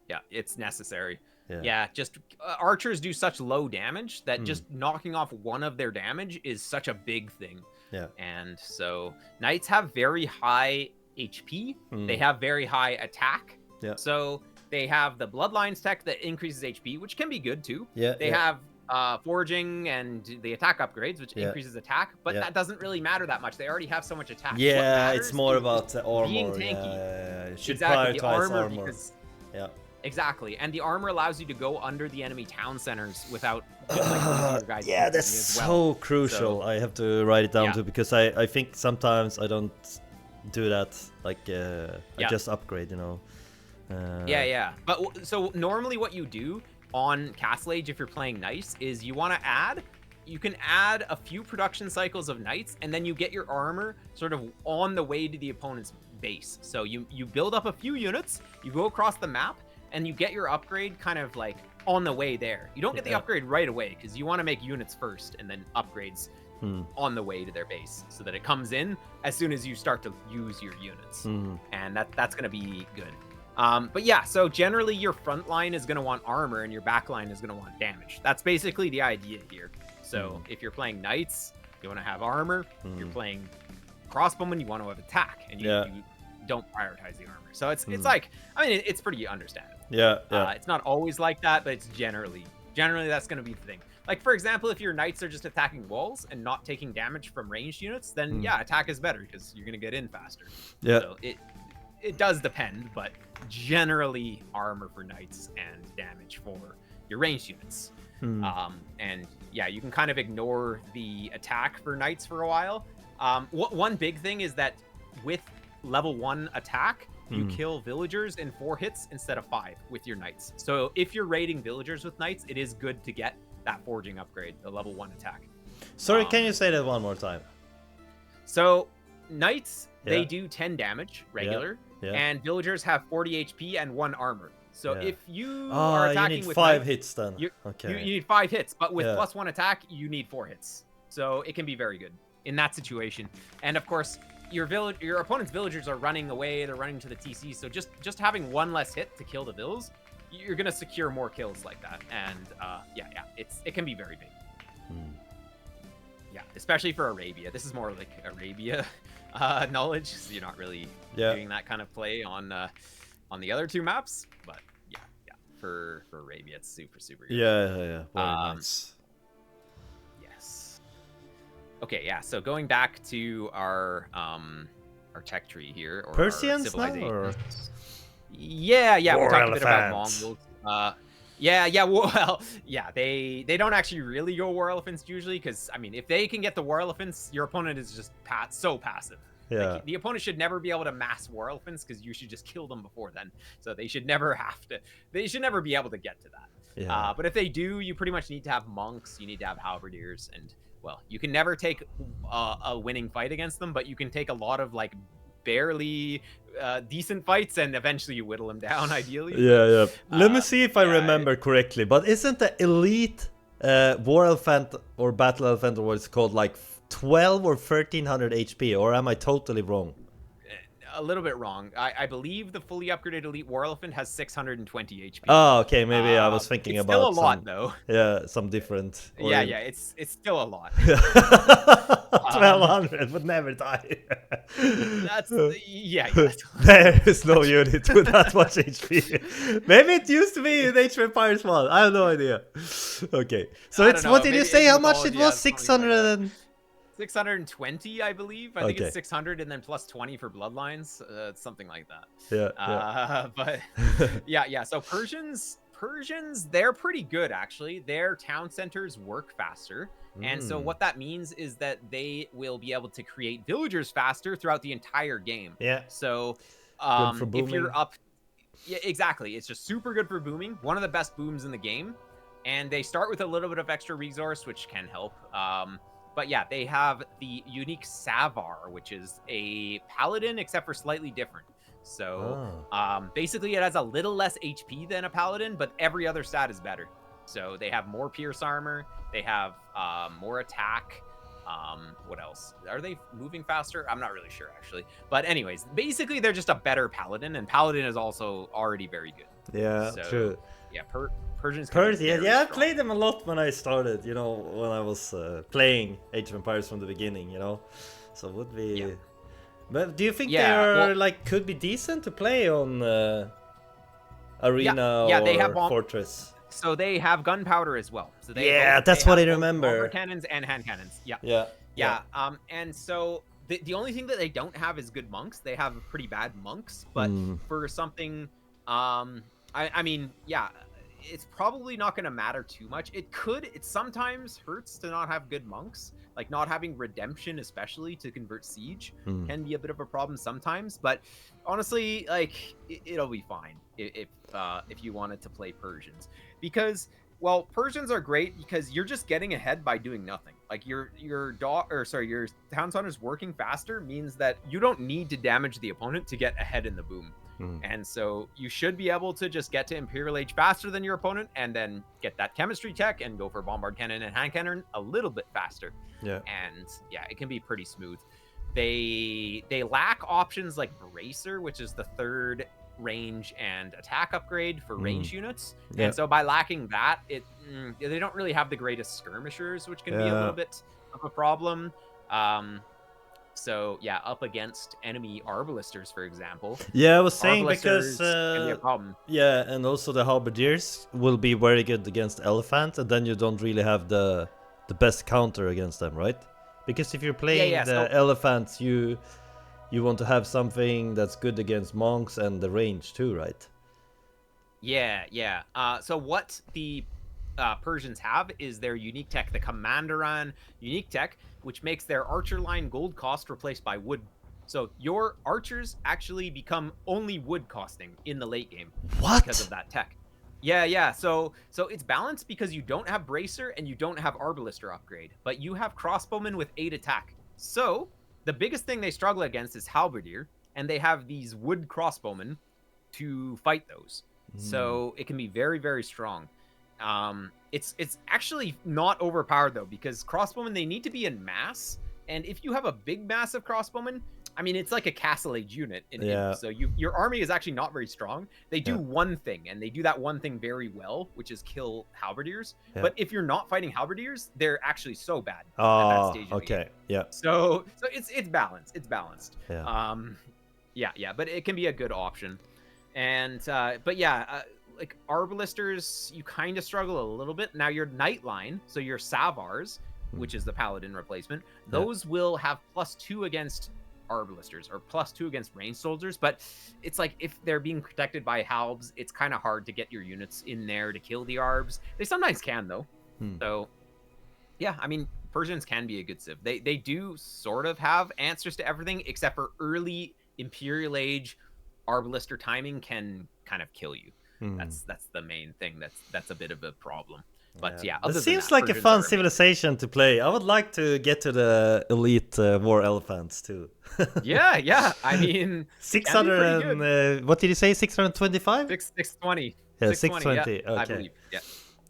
Yeah, it's necessary. Yeah, just archers do such low damage that just knocking off one of their damage is such a big thing. Yeah. And so knights have very high HP. They have very high attack. Yeah. So they have the bloodlines tech that increases HP, which can be good too. Yeah. They have forging and the attack upgrades, which increases attack, but that doesn't really matter that much. They already have so much attack. Yeah, it's more about the armor. Being tanky. Yeah. Should exactly, prioritize the armor. Because, yeah. Exactly, and the armor allows you to go under the enemy town centers without just, like, your guys. Yeah, that's so crucial. So, I have to write it down too, because I think sometimes I don't do that. Like I just upgrade, you know. Yeah. But so normally what you do on Castle Age, if you're playing nice, is you want to add. You can add a few production cycles of knights, and then you get your armor sort of on the way to the opponent's base. So you build up a few units, you go across the map, and you get your upgrade kind of like on the way there. You don't get the upgrade right away because you want to make units first and then upgrades on the way to their base so that it comes in as soon as you start to use your units. And that's going to be good. But yeah, so generally your front line is going to want armor and your back line is going to want damage. That's basically the idea here. So if you're playing knights, you want to have armor. If you're playing crossbowmen, you want to have attack, and you don't prioritize the armor. So it's like, I mean, it's pretty understandable. Yeah. It's not always like that, but it's generally that's going to be the thing. Like, for example, if your knights are just attacking walls and not taking damage from ranged units, then attack is better because you're going to get in faster. Yeah. So it does depend, but generally armor for knights and damage for your ranged units. And yeah, you can kind of ignore the attack for knights for a while. One big thing is that with level 1 attack, you kill villagers in 4 hits instead of 5 with your knights. So if you're raiding villagers with knights, it is good to get that forging upgrade, the level 1 attack. Sorry, can you say that one more time? So knights, they do 10 damage regular, and villagers have 40 HP and 1 armor. So if you are attacking you need with 5 knights, hits then. You need 5 hits, but with plus 1 attack, you need 4 hits. So it can be very good in that situation. And of course, your opponent's villagers are running away, they're running to the TC, so just having 1 less hit to kill the vills, you're gonna secure more kills like that. And it can be very big. Yeah, especially for Arabia. This is more like Arabia knowledge, so you're not really doing that kind of play on the other 2 maps, but for Arabia, it's super good. Yeah. Very nice. Yes. Okay, yeah. So going back to our tech tree here, or Persians our now, or? Yeah. War we talked elephants. a bit about Mongols. Well, they don't actually really go war elephants usually, because I mean, if they can get the war elephants, your opponent is just so passive. Yeah. Like, the opponent should never be able to mass war elephants because you should just kill them before then. So they should never they should never be able to get to that. Yeah. But if they do, you pretty much need to have monks, you need to have halberdiers, and well, you can never take a winning fight against them, but you can take a lot of like barely decent fights, and eventually you whittle them down, ideally. Yeah. Let me see if I remember correctly, but isn't the elite war elephant or battle elephant, or what it's called, like 12 or 1300 HP, or am I totally wrong? A little bit wrong. I believe the fully upgraded elite war elephant has 600 HP. Oh, okay. Maybe I was thinking it's about still a lot, though. Yeah, some different. Yeah. It's still a lot. 1200 would never die. That's There is no unit with that much HP. Maybe it used to be in Age of Empires 1. I have no idea. Okay, so it's what did you say? How much it was? 600 and 620, I believe. I think it's 600 and then plus 20 for bloodlines. Something like that. But yeah. So Persians, they're pretty good, actually. Their town centers work faster. And so what that means is that they will be able to create villagers faster throughout the entire game. Yeah. So Good for if you're up Yeah, exactly. It's just super good for booming. One of the best booms in the game. And they start with a little bit of extra resource, which can help. But yeah, they have the unique Savar, which is a paladin, except for slightly different. So basically, it has a little less HP than a paladin, but every other stat is better. So they have more pierce armor. They have more attack. What else? Are they moving faster? I'm not really sure, actually. But anyways, basically, they're just a better paladin, and paladin is also already very good. Yeah, so, true. Yeah, Persians. Yeah, I played them a lot when I started. You know, when I was playing Age of Empires from the beginning. You know, so it would be. Yeah. But do you think they are like could be decent to play on arena or they have fortress? So they have gunpowder as well. So they that's what I remember. Cannons and hand cannons. Yeah. And so the only thing that they don't have is good monks. They have pretty bad monks, but for something, I mean, yeah, it's probably not going to matter too much. It sometimes hurts to not have good monks. Like not having redemption, especially to convert siege, can be a bit of a problem sometimes. But honestly, like it'll be fine if you wanted to play Persians, because Persians are great because you're just getting ahead by doing nothing. Like your town center's working faster means that you don't need to damage the opponent to get ahead in the boom. And so you should be able to just get to Imperial Age faster than your opponent and then get that chemistry tech and go for bombard cannon and hand cannon a little bit faster. Yeah. And yeah, it can be pretty smooth. They lack options like Bracer, which is the third range and attack upgrade for range units. Yeah. And so by lacking that, they don't really have the greatest skirmishers, which can be a little bit of a problem. So yeah, up against enemy arbalisters, for example. Yeah, I was saying because can be a problem. Yeah, and also the halberdiers will be very good against elephants, and then you don't really have the best counter against them, right? Because if you're playing elephants, you want to have something that's good against monks and the range too, right? Yeah. So what the Persians have is their unique tech, the Commanderan unique tech, which makes their archer line gold cost replaced by wood. So your archers actually become only wood costing in the late game. What? Because of that tech. Yeah. So it's balanced because you don't have Bracer and you don't have Arbalister upgrade, but you have Crossbowmen with 8 attack. So the biggest thing they struggle against is Halberdier, and they have these wood Crossbowmen to fight those. So it can be very, very strong. It's actually not overpowered though, because crossbowmen, they need to be in mass, and if you have a big mass of crossbowmen, I mean, it's like a castle age unit so your army is actually not very strong. They do one thing, and they do that one thing very well, which is kill halberdiers. But if you're not fighting halberdiers, they're actually so bad at that stage of the game. Yeah. So it's balanced. Yeah. But it can be a good option. And like arbalisters, you kind of struggle a little bit. Now your Nightline, so your Savars, which is the paladin replacement, those will have +2 against arbalisters or +2 against ranged soldiers. But it's like if they're being protected by halbs, it's kind of hard to get your units in there to kill the arbs. They sometimes can though. So yeah, I mean, Persians can be a good civ. They do sort of have answers to everything, except for early Imperial Age arbalister timing can kind of kill you. That's the main thing. That's a bit of a problem. But yeah, it seems like a fun civilization to play. I would like to get to the elite war elephants too. yeah. I mean, 600 and what did you say? 625? 620. Yeah, 620. Yeah, okay. I believe.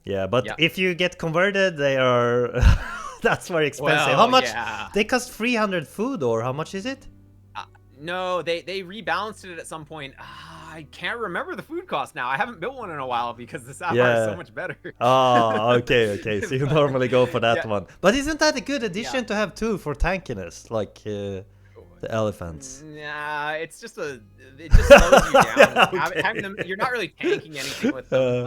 Yeah, but if you get converted, they are that's very expensive. Well, how much? They cost 300 food, or how much is it? No, they rebalanced it at some point. I can't remember the food cost now. I haven't built one in a while because the Sapphire is so much better. Oh, okay. So you normally go for that one. But isn't that a good addition to have too for tankiness, like the elephants? Nah, it just slows you down. Having them, you're not really tanking anything with them.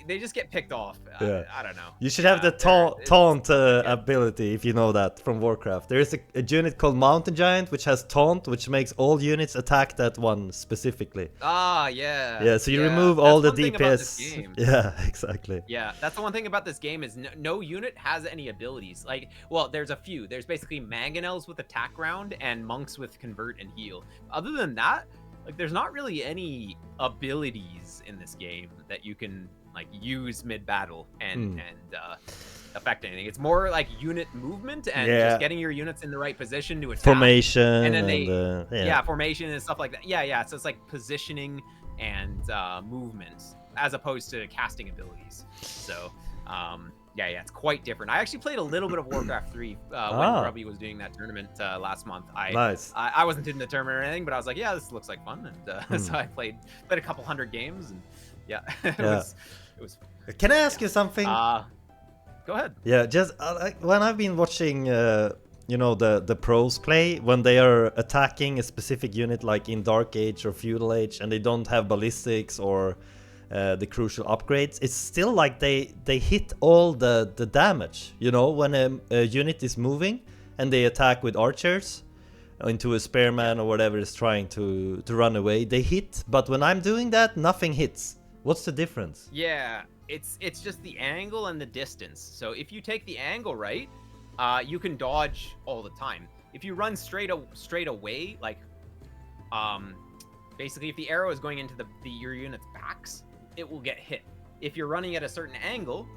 They just get picked off. I don't know. You should have the taunt ability, if you know that from Warcraft. There is a unit called Mountain Giant which has taunt, which makes all units attack that one specifically. Yeah, so you remove all the DPS. Yeah, exactly. Yeah, that's the one thing about this game is no unit has any abilities. Like, well, there's a few. There's basically mangonels with attack round and monks with convert and heal. Other than that, like there's not really any abilities in this game that you can like use mid battle and affect anything. It's more like unit movement and just getting your units in the right position to attack. Formation and then they formation and stuff like that. So it's like positioning and movement as opposed to casting abilities. So it's quite different. I actually played a little bit of Warcraft 3 when Grubby was doing that tournament last month. I wasn't in the tournament or anything, but I was like, this looks like fun, and so I played a couple hundred games, and it was. Can I ask you something? Go ahead. Yeah, just when I've been watching, the pros play, when they are attacking a specific unit, like in Dark Age or Feudal Age, and they don't have ballistics or the crucial upgrades, it's still like they hit all the damage. When a unit is moving and they attack with archers into a spearman or whatever is trying to run away, they hit. But when I'm doing that, nothing hits. What's the difference? Yeah. It's just the angle and the distance. So if you take the angle right, you can dodge all the time. If you run straight away, like basically if the arrow is going into your unit's backs, it will get hit. If you're running at a certain angle,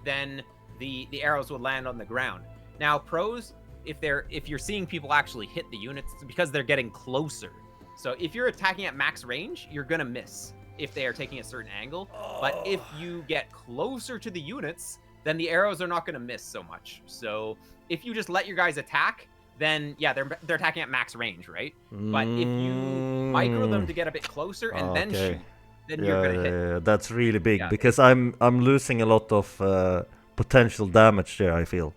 then the arrows will land on the ground. Now pros, if you're seeing people actually hit the units, it's because they're getting closer. So if you're attacking at max range, you're gonna miss if they are taking a certain angle. But if you get closer to the units, then the arrows are not going to miss so much. So if you just let your guys attack, then they're attacking at max range, right? But if you micro them to get a bit closer and then shoot, then you're going to hit. Yeah, that's really big because I'm losing a lot of potential damage there, I feel,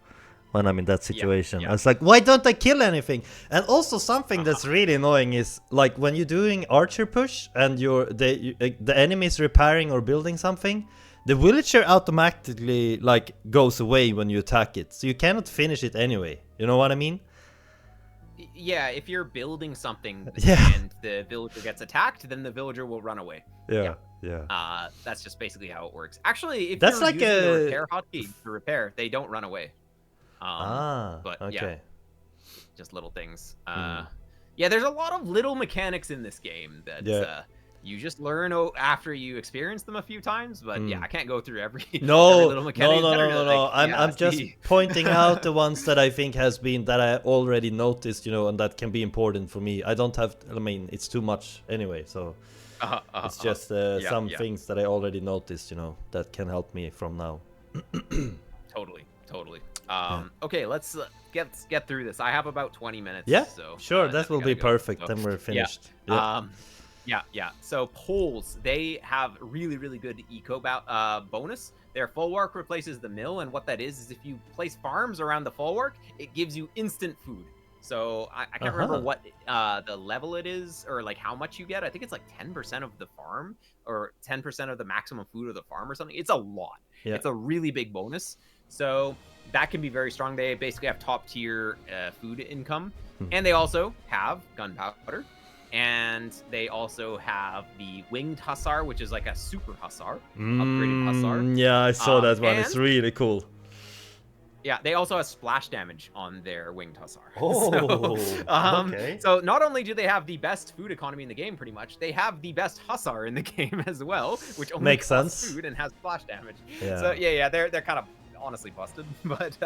when I'm in that situation. I was like, why don't I kill anything? And also something that's really annoying is like when you're doing archer push and the enemy is repairing or building something, the villager automatically like goes away when you attack it, so you cannot finish it anyway. You know what I mean? Yeah, if you're building something and the villager gets attacked, then the villager will run away. Yeah. That's just basically how it works. Actually, if that's you're like using the repair hotkey to repair, they don't run away. But okay. Just little things. There's a lot of little mechanics in this game that you just learn after you experience them a few times. But I can't go through every little mechanic. No. I'm just pointing out the ones that I think that I already noticed, and that can be important for me. I don't have. I mean, it's too much anyway. So it's just some things that I already noticed, that can help me from now. Totally. Okay, let's get through this. I have about 20 minutes. Yeah, so, sure, that will be perfect. Then we're finished. So poles, they have really, really good eco bonus. Their bulwark replaces the mill, and what that is if you place farms around the bulwark, it gives you instant food. So I can't remember what the level it is or like how much you get. I think it's like 10% of the farm or 10% of the maximum food of the farm or something. It's a lot. Yeah. It's a really big bonus. So that can be very strong. They basically have top tier food income. And they also have gunpowder. And they also have the winged hussar, which is like a super hussar, upgraded hussar. Yeah, I saw that one. It's really cool. Yeah, they also have splash damage on their winged hussar. Oh, okay. So not only do they have the best food economy in the game, pretty much, they have the best hussar in the game as well, which only makes costs sense. Food and has splash damage. Yeah. So they're kind of honestly busted, but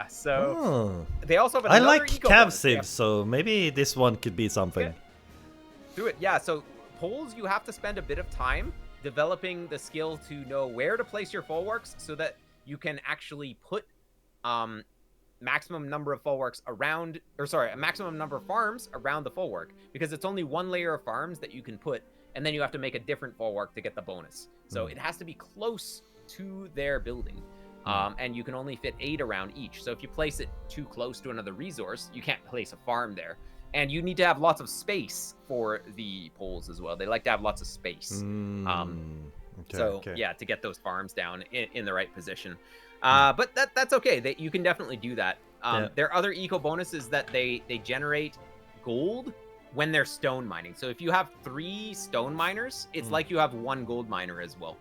so they also have another I like Cav bonus. Civs, so maybe this one could be something. Do it. Yeah, so poles, you have to spend a bit of time developing the skill to know where to place your bulwarks so that you can actually put maximum number of bulwarks around, a maximum number of farms around the bulwark, because it's only one layer of farms that you can put, and then you have to make a different bulwark to get the bonus. So it has to be close to their building. And you can only fit 8 around each. So if you place it too close to another resource, you can't place a farm there. And you need to have lots of space for the poles as well. They like to have lots of space. To get those farms down in the right position. But that's okay. You can definitely do that. Their other eco bonus is that they generate gold when they're stone mining. So if you have 3 stone miners, it's like you have 1 gold miner as well.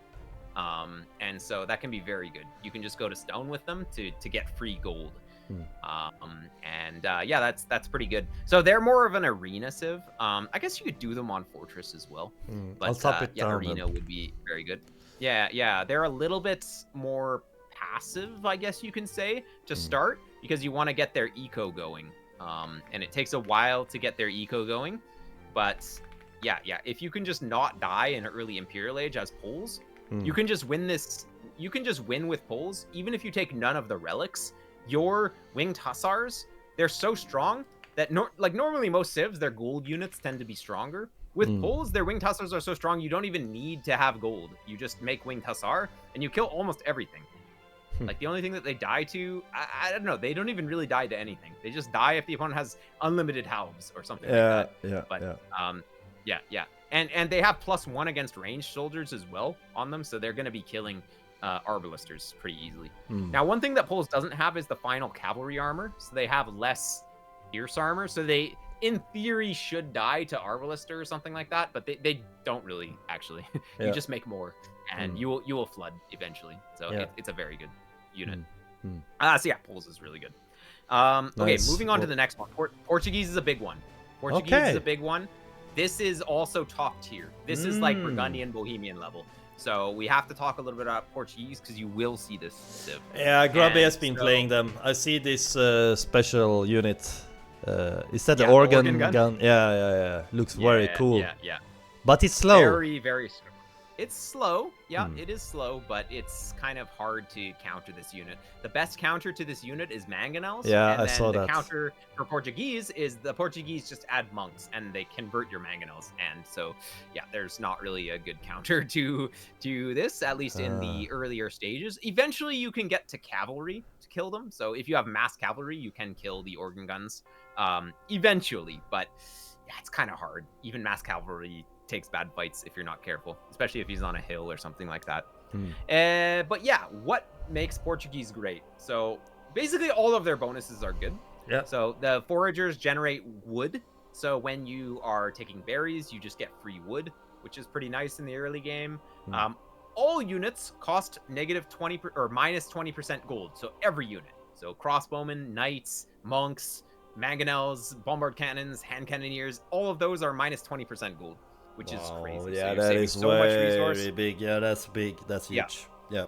And so that can be very good. You can just go to stone with them to get free gold. Yeah, that's pretty good. So they're more of an arena civ. I guess you could do them on Fortress as well, but I'll top it down, arena would be very good. Yeah, they're a little bit more passive, I guess you can say, to start, because you want to get their eco going, and it takes a while to get their eco going. But yeah, if you can just not die in early Imperial Age as Poles, you can just win this. You can just win with Poles, even if you take none of the relics. Your winged hussars, they're so strong that normally most civs, their gold units tend to be stronger. With Poles, their winged hussars are so strong you don't even need to have gold. You just make winged hussar and you kill almost everything. Like the only thing that they die to, I don't know, they don't even really die to anything. They just die if the opponent has unlimited halves or something like that. Yeah. And they have +1 against ranged soldiers as well on them, so they're going to be killing Arbalisters pretty easily. Now, one thing that Poles doesn't have is the final cavalry armor, so they have less fierce armor, so they, in theory, should die to Arbalister or something like that, but they don't really, actually. You just make more, and you will flood eventually, so it's a very good unit. So yeah, Poles is really good. Okay, moving on to the next one. Portuguese is a big one. Portuguese is a big one. This is also top tier. This is like Burgundian Bohemian level. So we have to talk a little bit about Portuguese because you will see this civ. Yeah, Grubby has been playing them. I see this special unit. Is that the organ gun? Yeah. Looks very cool. Yeah. But it's slow. Very, very slow. It's slow. Yeah, it is slow, but it's kind of hard to counter this unit. The best counter to this unit is mangonels. Yeah, I saw that. The counter for Portuguese is the Portuguese just add monks and they convert your mangonels. And so, yeah, there's not really a good counter to this, at least in the earlier stages. Eventually, you can get to cavalry to kill them. So if you have mass cavalry, you can kill the organ guns eventually. But yeah, it's kind of hard. Even mass cavalry takes bad fights if you're not careful, especially if he's on a hill or something like that. But yeah, what makes Portuguese great? So basically all of their bonuses are good. Yeah. So the foragers generate wood. So when you are taking berries, you just get free wood, which is pretty nice in the early game. All units cost -20 or -20% gold. So every unit. So crossbowmen, knights, monks, mangonels, bombard cannons, hand cannoneers, all of those are -20% gold. Which is crazy. Yeah, so that is so much resource. Very big. Yeah, that's big. That's huge. Yeah.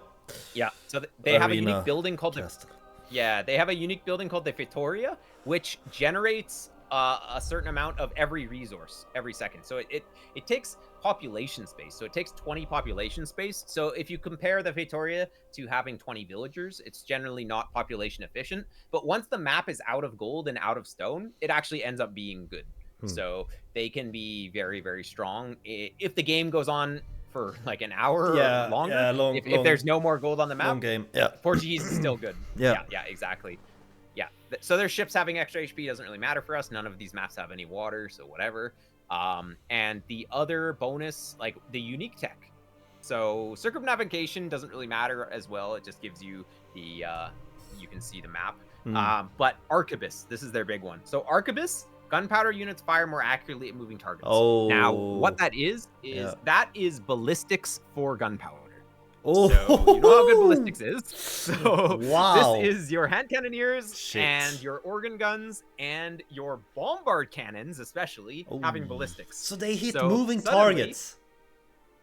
So they have a unique building called they have a unique building called the Vitoria, which generates a certain amount of every resource every second. So it takes population space. So it takes 20 population space. So if you compare the Vitoria to having 20 villagers, it's generally not population efficient. But once the map is out of gold and out of stone, it actually ends up being good. So they can be very, very strong. If the game goes on for like an hour or longer, if there's no more gold on the map, Portuguese is still good. Yeah, exactly. Yeah, so their ships having extra HP doesn't really matter for us. None of these maps have any water, so whatever. And the other bonus, like the unique tech. So circumnavigation doesn't really matter as well. It just gives you the, you can see the map. But Arquebus, this is their big one. So Arquebus, gunpowder units fire more accurately at moving targets. Now, what that is that is ballistics for gunpowder. So, you know how good ballistics is. So, this is your hand cannoneers and your organ guns and your bombard cannons, especially, having ballistics. So they hit moving targets.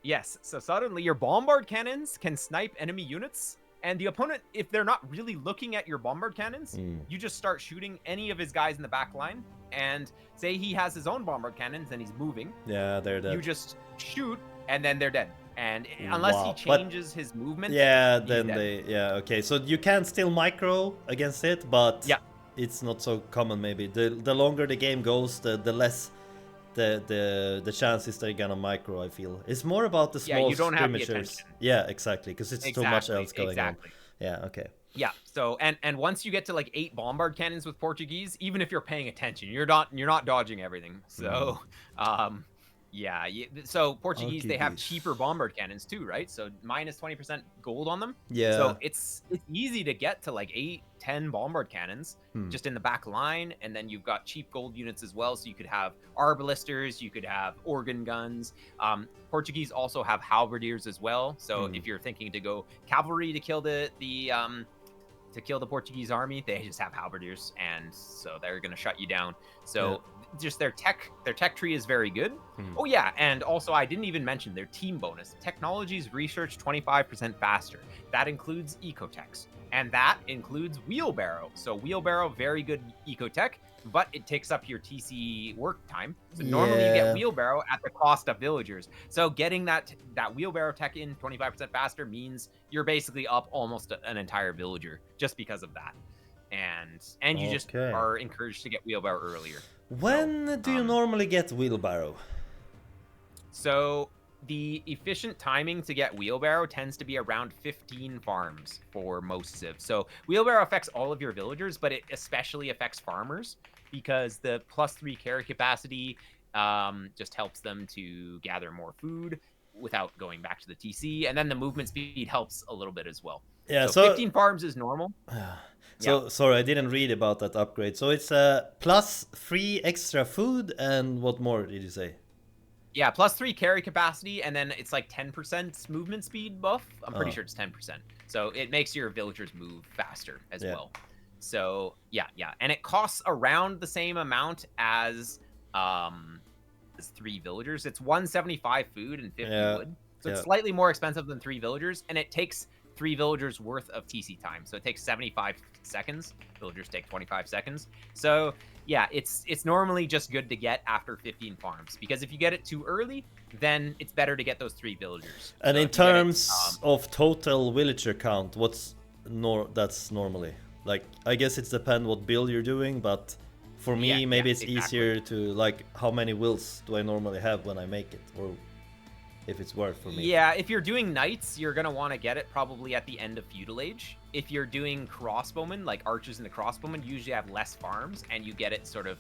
Yes. So suddenly, your bombard cannons can snipe enemy units. And the opponent, if they're not really looking at your bombard cannons, you just start shooting any of his guys in the back line. And say he has his own bombard cannons and he's moving. Yeah, they're dead. You just shoot and then they're dead. And unless he changes his movement, then okay. So you can still micro against it, but it's not so common. Maybe the longer the game goes, the less the chances they're gonna micro. I feel it's more about the small skirmishers. Yeah, exactly, because it's too much else going on. Yeah, okay. Yeah. So and once you get to like 8 bombard cannons with Portuguese, even if you're paying attention, you're not dodging everything. So yeah. So Portuguese, they have cheaper bombard cannons too, right? So -20% gold on them. Yeah. So it's easy to get to like 8-10 bombard cannons just in the back line, and then you've got cheap gold units as well. So you could have arbalisters, you could have organ guns. Portuguese also have halberdiers as well. So if you're thinking to go cavalry to kill the to kill the Portuguese army, they just have halberdiers, and so they're going to shut you down. So just their tech tree is very good. Oh yeah, and also I didn't even mention their team bonus. Technologies research 25% faster. That includes ecotechs, and that includes wheelbarrow. So wheelbarrow, very good ecotech, but it takes up your TC work time. So normally you get wheelbarrow at the cost of villagers. So getting that wheelbarrow tech in 25% faster means you're basically up almost an entire villager just because of that. And you just are encouraged to get wheelbarrow earlier. When do you normally get wheelbarrow? So the efficient timing to get wheelbarrow tends to be around 15 farms for most civs. So wheelbarrow affects all of your villagers, but it especially affects farmers because the +3 carry capacity just helps them to gather more food without going back to the TC, and then the movement speed helps a little bit as well. Yeah, so 15 farms is normal. So sorry, I didn't read about that upgrade. So it's +3 extra food, and what more did you say? Yeah, +3 carry capacity, and then it's like 10% movement speed buff. I'm pretty sure it's 10%. So it makes your villagers move faster as well. So yeah, and it costs around the same amount as 3 villagers. It's 175 food and 50 wood. So it's slightly more expensive than 3 villagers, and it takes 3 villagers worth of TC time. So it takes 75 seconds. Villagers take 25 seconds. So yeah, it's normally just good to get after 15 farms, because if you get it too early, then it's better to get those 3 villagers. And so in terms of total villager count, what's that's normally? Like, I guess it depends what build you're doing, but for me, maybe it's easier to, like, how many wills do I normally have when I make it, or if it's worth for me. Yeah, if you're doing knights, you're going to want to get it probably at the end of feudal age. If you're doing crossbowmen, like archers and the crossbowmen, you usually have less farms, and you get it sort of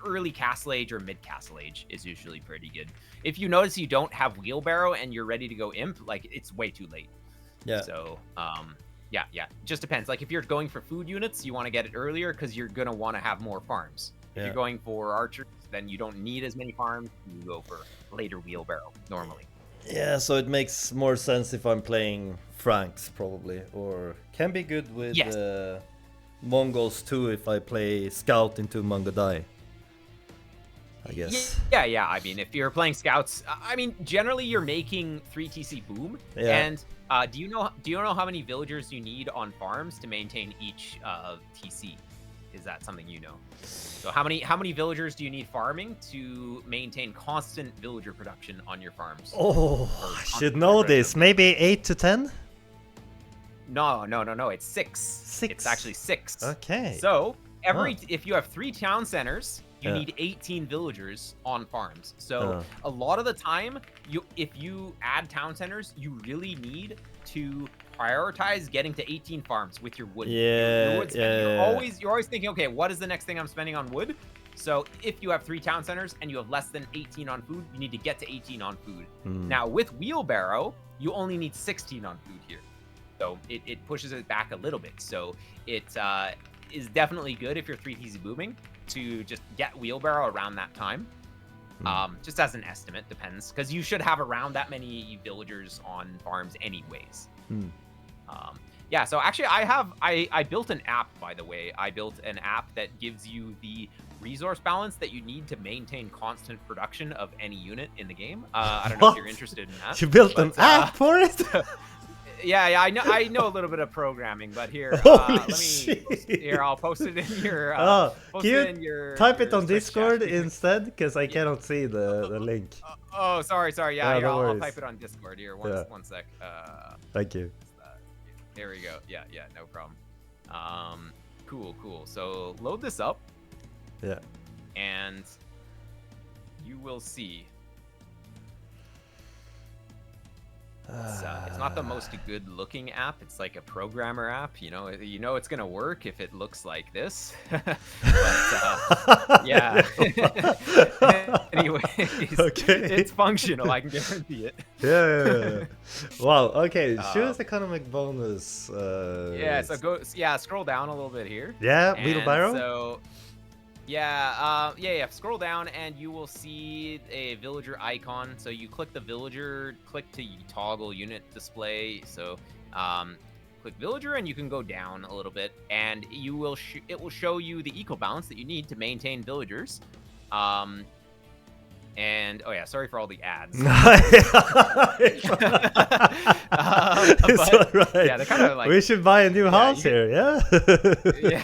early castle age or mid castle age is usually pretty good. If you notice you don't have wheelbarrow and you're ready to go imp, like, it's way too late. Yeah. So, yeah. Just depends. Like, if you're going for food units, you want to get it earlier because you're going to want to have more farms. If you're going for archers, then you don't need as many farms. You go for later wheelbarrow normally. Yeah, so it makes more sense if I'm playing Franks probably, or can be good with Mongols too if I play Scout into Mangadai, I guess. Yeah. I mean, if you're playing Scouts, I mean, generally you're making 3 TC boom. And do you know how many villagers you need on farms to maintain each TC? Is that something you know? So how many villagers do you need farming to maintain constant villager production on your farms? Oh, I should know this. Maybe 8 to 10? No. It's 6. 6. It's actually 6. Okay. So if you have 3 town centers, you need 18 villagers on farms. So a lot of the time, if you add town centers, you really need to prioritize getting to 18 farms with your wood. Your wood spending. You're always thinking, okay, what is the next thing I'm spending on wood? So if you have 3 town centers and you have less than 18 on food, you need to get to 18 on food. Now with wheelbarrow, you only need 16 on food here. So it pushes it back a little bit. So it is definitely good if you're 3 TC booming to just get wheelbarrow around that time. Just as an estimate, depends, because you should have around that many villagers on farms anyways. Yeah, so actually I built an app, by the way. I built an app that gives you the resource balance that you need to maintain constant production of any unit in the game. I don't know if you're interested in that. You built an app for it? Yeah, I know a little bit of programming, but here, I'll post it in your. Type it on Discord instead, because I cannot see the link. Sorry. Yeah, I'll type it on Discord here. One sec. Thank you. There we go. Yeah, no problem. Cool. So load this up. Yeah. And you will see. It's not the most good-looking app. It's like a programmer app. You know it's gonna work if it looks like this. But yeah. Anyways, it's functional. I can guarantee it. Yeah. Wow. Okay. Choose economic bonus. So scroll down a little bit here. Yeah. Wheelbarrow. So. Scroll down and you will see a villager icon. So you click the villager, click to toggle unit display. So click villager, and you can go down a little bit, and you will it will show you the eco balance that you need to maintain villagers. And oh yeah, sorry for all the ads. It's all right. Yeah, they're kind of like, we should buy a new house here. Yeah. Yeah.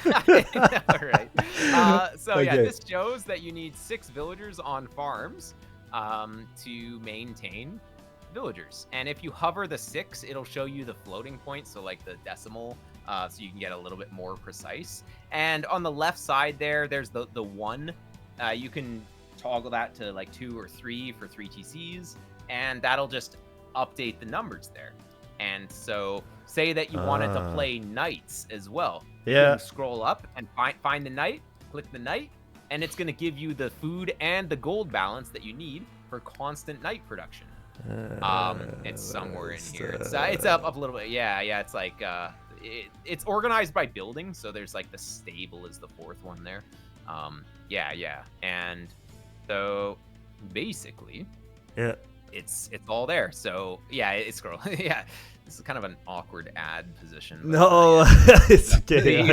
All right. So okay. yeah, this shows that you need 6 villagers on farms to maintain villagers. And if you hover the 6, it'll show you the floating point, so like the decimal, so you can get a little bit more precise. And on the left side there's the 1. You can toggle that to like 2 or 3 for 3 TCs, and that'll just update the numbers there. And so say that you wanted to play knights as well. You can scroll up and find the knight, click the knight, and it's going to give you the food and the gold balance that you need for constant knight production. It's somewhere in here. It's up a little bit. Yeah, it's like it's organized by building, so there's like the stable is the 4th one there. Yeah. And so basically, it's all there. So yeah, it's scroll. Yeah, this is kind of an awkward ad position. No, it's okay.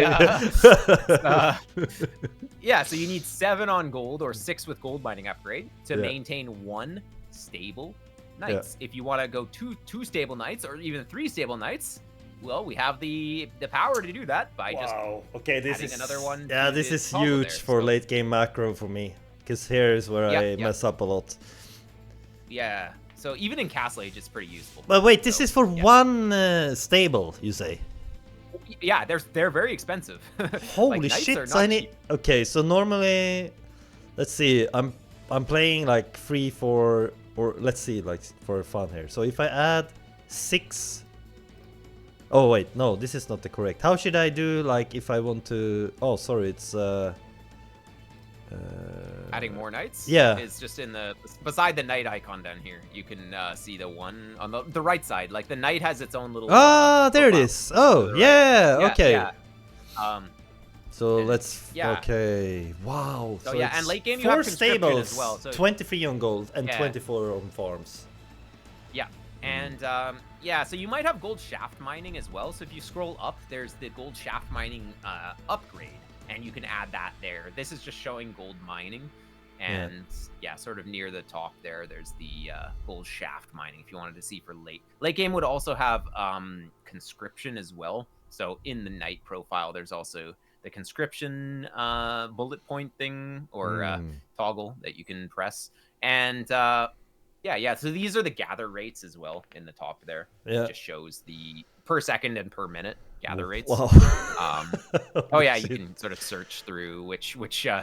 Yeah, so you need 7 on gold or 6 with gold mining upgrade to maintain 1 stable knights. If you want to go two stable knights or even 3 stable knights, well, we have the power to do that by just adding another one. Yeah, this is huge for late game macro for me, because here is where I mess up a lot. Yeah, so even in Castle Age, it's pretty useful. But wait, this is for 1 stable, you say? Yeah, they're very expensive. Holy shit! I need. Okay, so normally, let's see, I'm playing like 3, 4, or let's see, like for fun here. So if I add 6. Oh wait, no, this is not the correct. How should I do, like, if I want to... Oh, sorry, it's... adding more knights? Yeah. It's just in the... Beside the knight icon down here, you can see the one on the right side. Like, the knight has its own little... Ah, there it is. Oh, right. Yeah, okay. Yeah. So let's... Okay. Wow. So yeah, and late game you have conscription stables, as well. So 23 on gold and 24 on farms. Yeah. And yeah, so you might have gold shaft mining as well. So if you scroll up, there's the gold shaft mining upgrade, and you can add that there. This is just showing gold mining, and yeah, sort of near the top there's the gold shaft mining. If you wanted to see for late game, would also have conscription as well. So in the knight profile, there's also the conscription bullet point thing or toggle that you can press, and yeah. So these are the gather rates as well in the top there. Yeah. It just shows the per second and per minute gather rates. Wow. Oh yeah, you can sort of search through which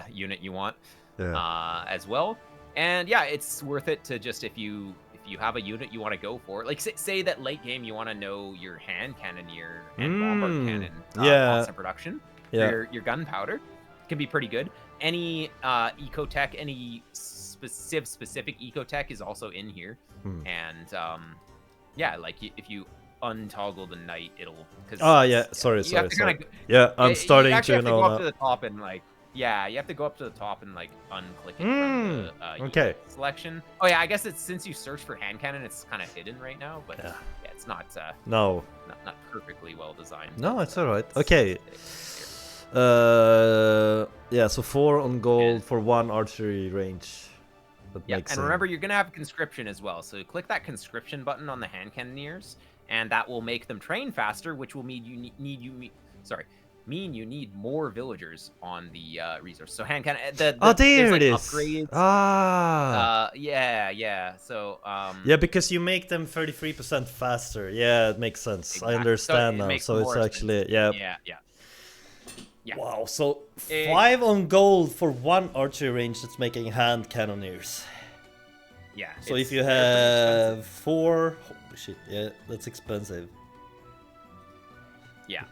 unit you want as well. And yeah, it's worth it to just if you have a unit you want to go for, like say that late game you want to know your hand cannoneer and bombard cannon constant production. Your gunpowder can be pretty good. Any ecotech, any Civs specific ecotech is also in here, and yeah, like if you untoggle the knight, it'll. Sorry. I'm starting you to have to know. go up to the top and like, you have to go up to the top and like unclick it from the selection. Oh yeah, I guess it's since you search for hand cannon, it's kind of hidden right now, but it's not. No. Not perfectly well designed. No, it's all right. Okay. Yeah, so 4 on gold for 1 archery range. And remember, you're gonna have conscription as well. So click that conscription button on the hand cannoneers, and that will make them train faster, which will mean you need more villagers on the resource. So hand cannon. There it is. Upgrades. Yeah. So yeah, because you make them 33% faster. Yeah, it makes sense. Exactly. I understand now. So it's actually Yeah. Wow, so 5 on gold for 1 archery range that's making hand cannoneers. Yeah. So if you have 4, holy shit, yeah, that's expensive. Yeah.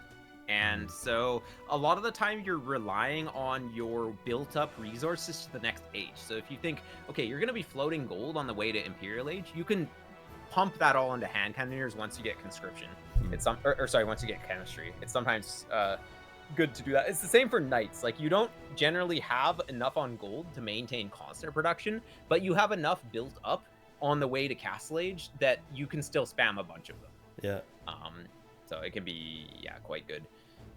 And so a lot of the time you're relying on your built-up resources to the next age. So if you think, okay, you're going to be floating gold on the way to Imperial Age, you can pump that all into hand cannoneers once you get conscription. Once you get chemistry. It's sometimes good to do that. It's the same for knights. Like, you don't generally have enough on gold to maintain constant production, but you have enough built up on the way to Castle Age that you can still spam a bunch of them. Yeah. So it can be, yeah, quite good.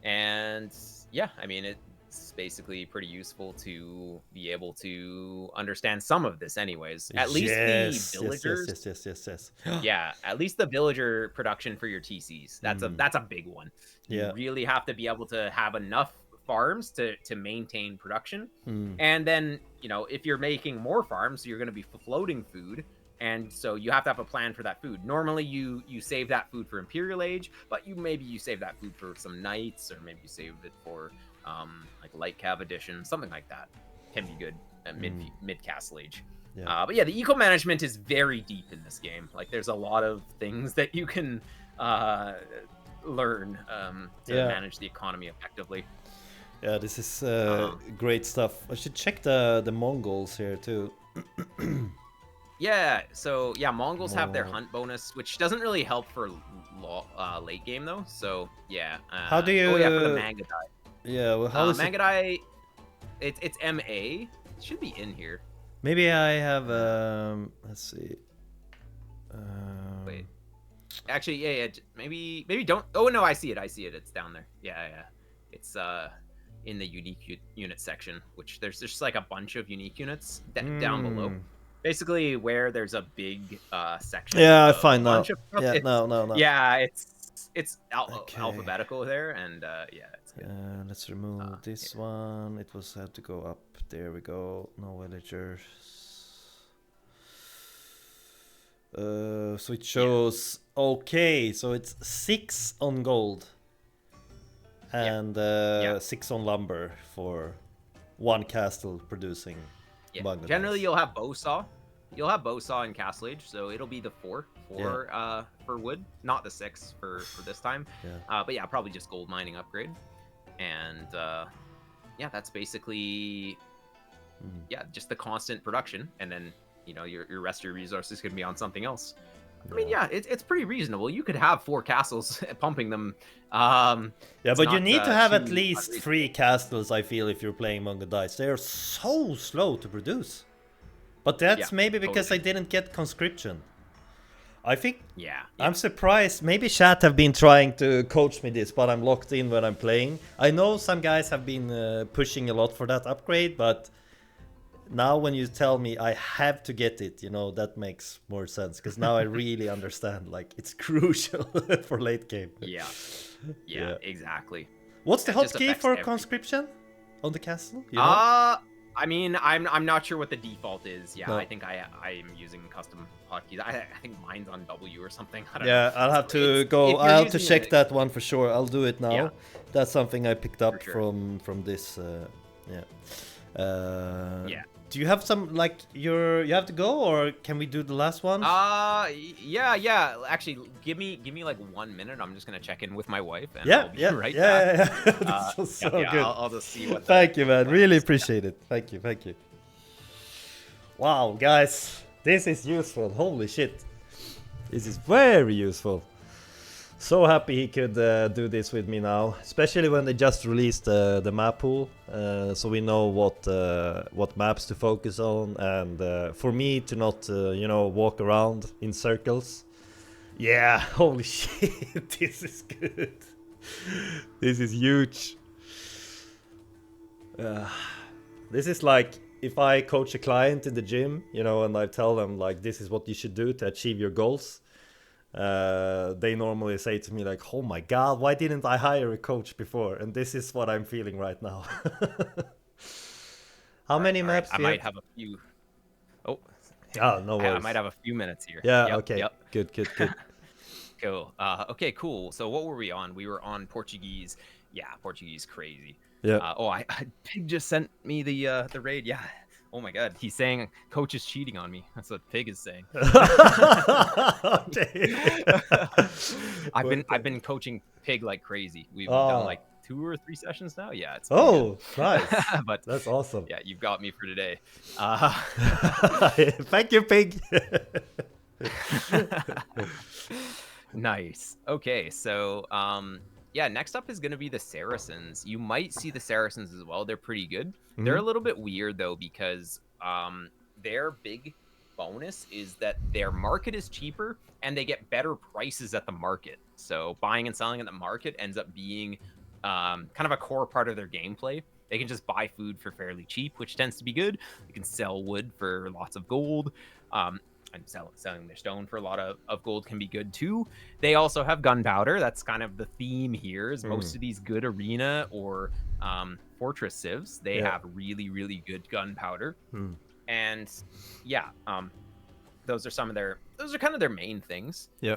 And yeah, I mean, it's basically pretty useful to be able to understand some of this anyways. At least the villagers. Yes. Yeah, at least the villager production for your TCs. That's a big one. You really have to be able to have enough farms to maintain production. And then, you know, if you're making more farms, you're going to be floating food. And so you have to have a plan for that food. Normally you save that food for Imperial Age, but maybe you save that food for some Knights, or maybe you save it for like Light Cav Edition, something like that. Can be good at mid Castle Age. Yeah. But yeah, the eco management is very deep in this game. Like, there's a lot of things that you can learn to manage the economy effectively. Yeah, this is great stuff. I should check the Mongols here too. Yeah, so yeah, Mongols have their hunt bonus, which doesn't really help for late game though. So yeah. How do you? Oh yeah, for the Mangadai. Yeah, well, how is Mangadai? It's MA. It should be in here. Maybe I have. Let's see. Wait. Actually, yeah. Maybe don't. Oh no, I see it. It's down there. Yeah. It's in the unique unit section, which there's just like a bunch of unique units down below. Basically, where there's a big section. Yeah, I find that. Yeah, no. Yeah, it's alphabetical there, and yeah, it's good. Let's remove this one. It was had to go up. There we go. No villagers. So it shows okay. So it's 6 on gold, and 6 on lumber for one castle producing. Yeah. Generally, you'll have bowsaw. You'll have bowsaw in Castle Age, so it'll be the 4 for wood, not the 6 for this time. Yeah. But yeah, probably just gold mining upgrade, and yeah, that's basically just the constant production, and then you know your rest of your resources could be on something else. I mean, yeah, it's pretty reasonable. You could have 4 castles pumping them. Yeah, but you need to have at least 3 castles, I feel, if you're playing Manga Dice. They are so slow to produce. But that's maybe because I didn't get conscription. I think... Yeah. I'm surprised. Maybe chat have been trying to coach me this, but I'm locked in when I'm playing. I know some guys have been pushing a lot for that upgrade, but... Now when you tell me I have to get it, you know, that makes more sense. Because now I really understand, like, it's crucial for late game. Yeah, exactly. What's the hotkey for conscription on the castle? You know? I mean, I'm not sure what the default is. Yeah, no. I think I am using custom hotkeys. I think mine's on W or something. I don't know. I'll have to go. I'll have to check that one for sure. I'll do it now. Yeah. That's something I picked up from this. Yeah. Do you have some, like, you have to go, or can we do the last one? Yeah. Actually, give me like 1 minute. I'm just gonna check in with my wife, and I'll be right back. This was so good. I'll just see what. Thank you, man. Really appreciate it. Thank you. Wow, guys, this is useful. Holy shit, this is very useful. So happy he could do this with me now, especially when they just released the map pool, so we know what maps to focus on, and for me to not walk around in circles. Yeah, holy shit, this is good. This is huge. This is like if I coach a client in the gym, and I tell them like this is what you should do to achieve your goals. They normally say to me like, oh my god, why didn't I hire a coach before? And this is what I'm feeling right now. How many maps do you might have a few. No worries. I might have a few minutes here. Yeah, okay. Good. Cool. Okay, cool. So what were we on? We were on Portuguese. Yeah, Portuguese crazy. Yeah. Pig just sent me the raid. Yeah. Oh my god, he's saying coach is cheating on me. That's what Pig is saying. I've been coaching Pig like crazy. We've done like 2 or 3 sessions now. Yeah, it's nice. But that's awesome. Yeah, you've got me for today. Thank you, Pig. Nice. Okay, so yeah, next up is going to be the Saracens. You might see the Saracens as well. They're pretty good. Mm-hmm. They're a little bit weird, though, because their big bonus is that their market is cheaper and they get better prices at the market. So buying and selling at the market ends up being kind of a core part of their gameplay. They can just buy food for fairly cheap, which tends to be good. They can sell wood for lots of gold. And selling their stone for a lot of gold can be good too. They also have gunpowder. That's kind of the theme here, is most of these good arena or fortress civs, they have really, really good gunpowder. And yeah, those are kind of their main things. They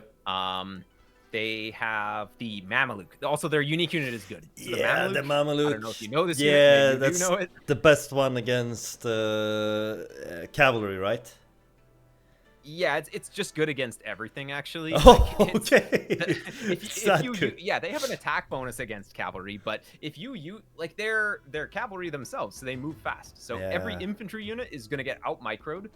have the Mameluke. Also, their unique unit is good. So the Mameluke. I don't know if you know this unit. Yeah, that's you know it. The best one against cavalry, right? Yeah, it's just good against everything, actually. Oh, okay. They have an attack bonus against cavalry, but if you like, they're cavalry themselves, so they move fast. So every infantry unit is going to get out microed.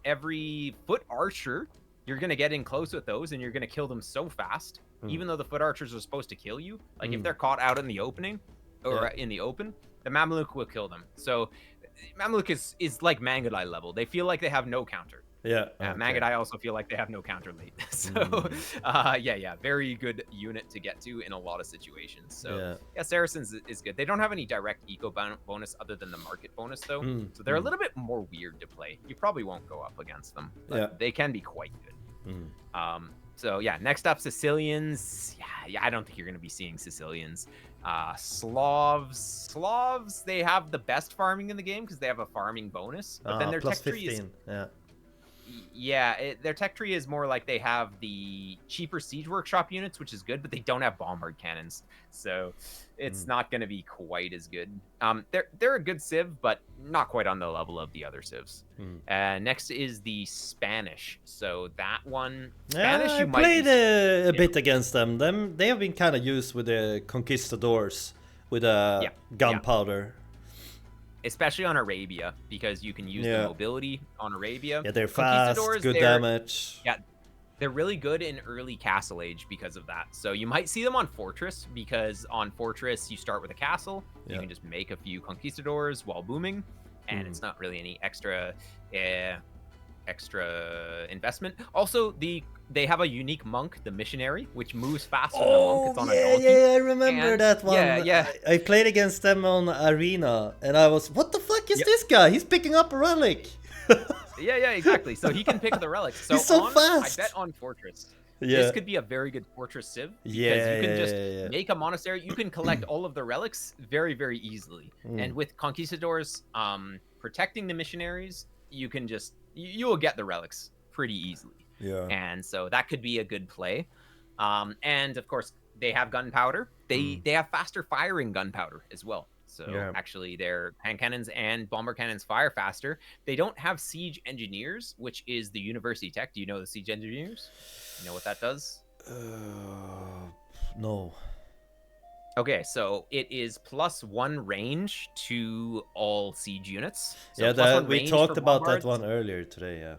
Every foot archer, you're going to get in close with those, and you're going to kill them so fast. Even though the foot archers are supposed to kill you, like if they're caught out in the opening or in the open, the Mameluke will kill them. So Mameluke is like Mangadai level. They feel like they have no counter. Mangadai also feel like they have no counter late. So very good unit to get to in a lot of situations. So Saracens is good. They don't have any direct eco bonus other than the market bonus though. So they're a little bit more weird to play. You probably won't go up against them, but they can be quite good. So yeah, next up, Sicilians. I don't think you're going to be seeing Sicilians. Slavs, they have the best farming in the game because they have a farming bonus, but then their tech tree is their tech tree is more like they have the cheaper siege workshop units, which is good, but they don't have bombard cannons, so it's not going to be quite as good. They're a good civ, but not quite on the level of the other civs. Next is the Spanish. So that one, Spanish, I played a bit against them. They have been kind of used with the conquistadors with gunpowder. Especially on Arabia, because you can use the mobility on Arabia. Yeah, they're fast, good damage. Yeah, they're really good in early Castle Age because of that. So you might see them on Fortress, because on Fortress you start with a castle. You can just make a few conquistadors while booming, and it's not really any extra investment. Also, they have a unique monk, the missionary, which moves faster than the monk. It's on a donkey. I remember that one. I played against them on Arena, and I was, what the fuck is this guy? He's picking up a relic. Exactly. So he can pick the relics. So he's so fast. I bet on Fortress. This could be a very good Fortress civ, because you can just make a monastery. You can collect all of the relics very, very easily. And with conquistadors protecting the missionaries, you can just you will get the relics pretty easily. And so that could be a good play. And of course, they have gunpowder. They have faster firing gunpowder as well. So actually, their hand cannons and bomber cannons fire faster. They don't have siege engineers, which is the university tech. Do you know the siege engineers? You know what that does? No. Okay, so it is +1 range to all siege units. So we talked about that one earlier today.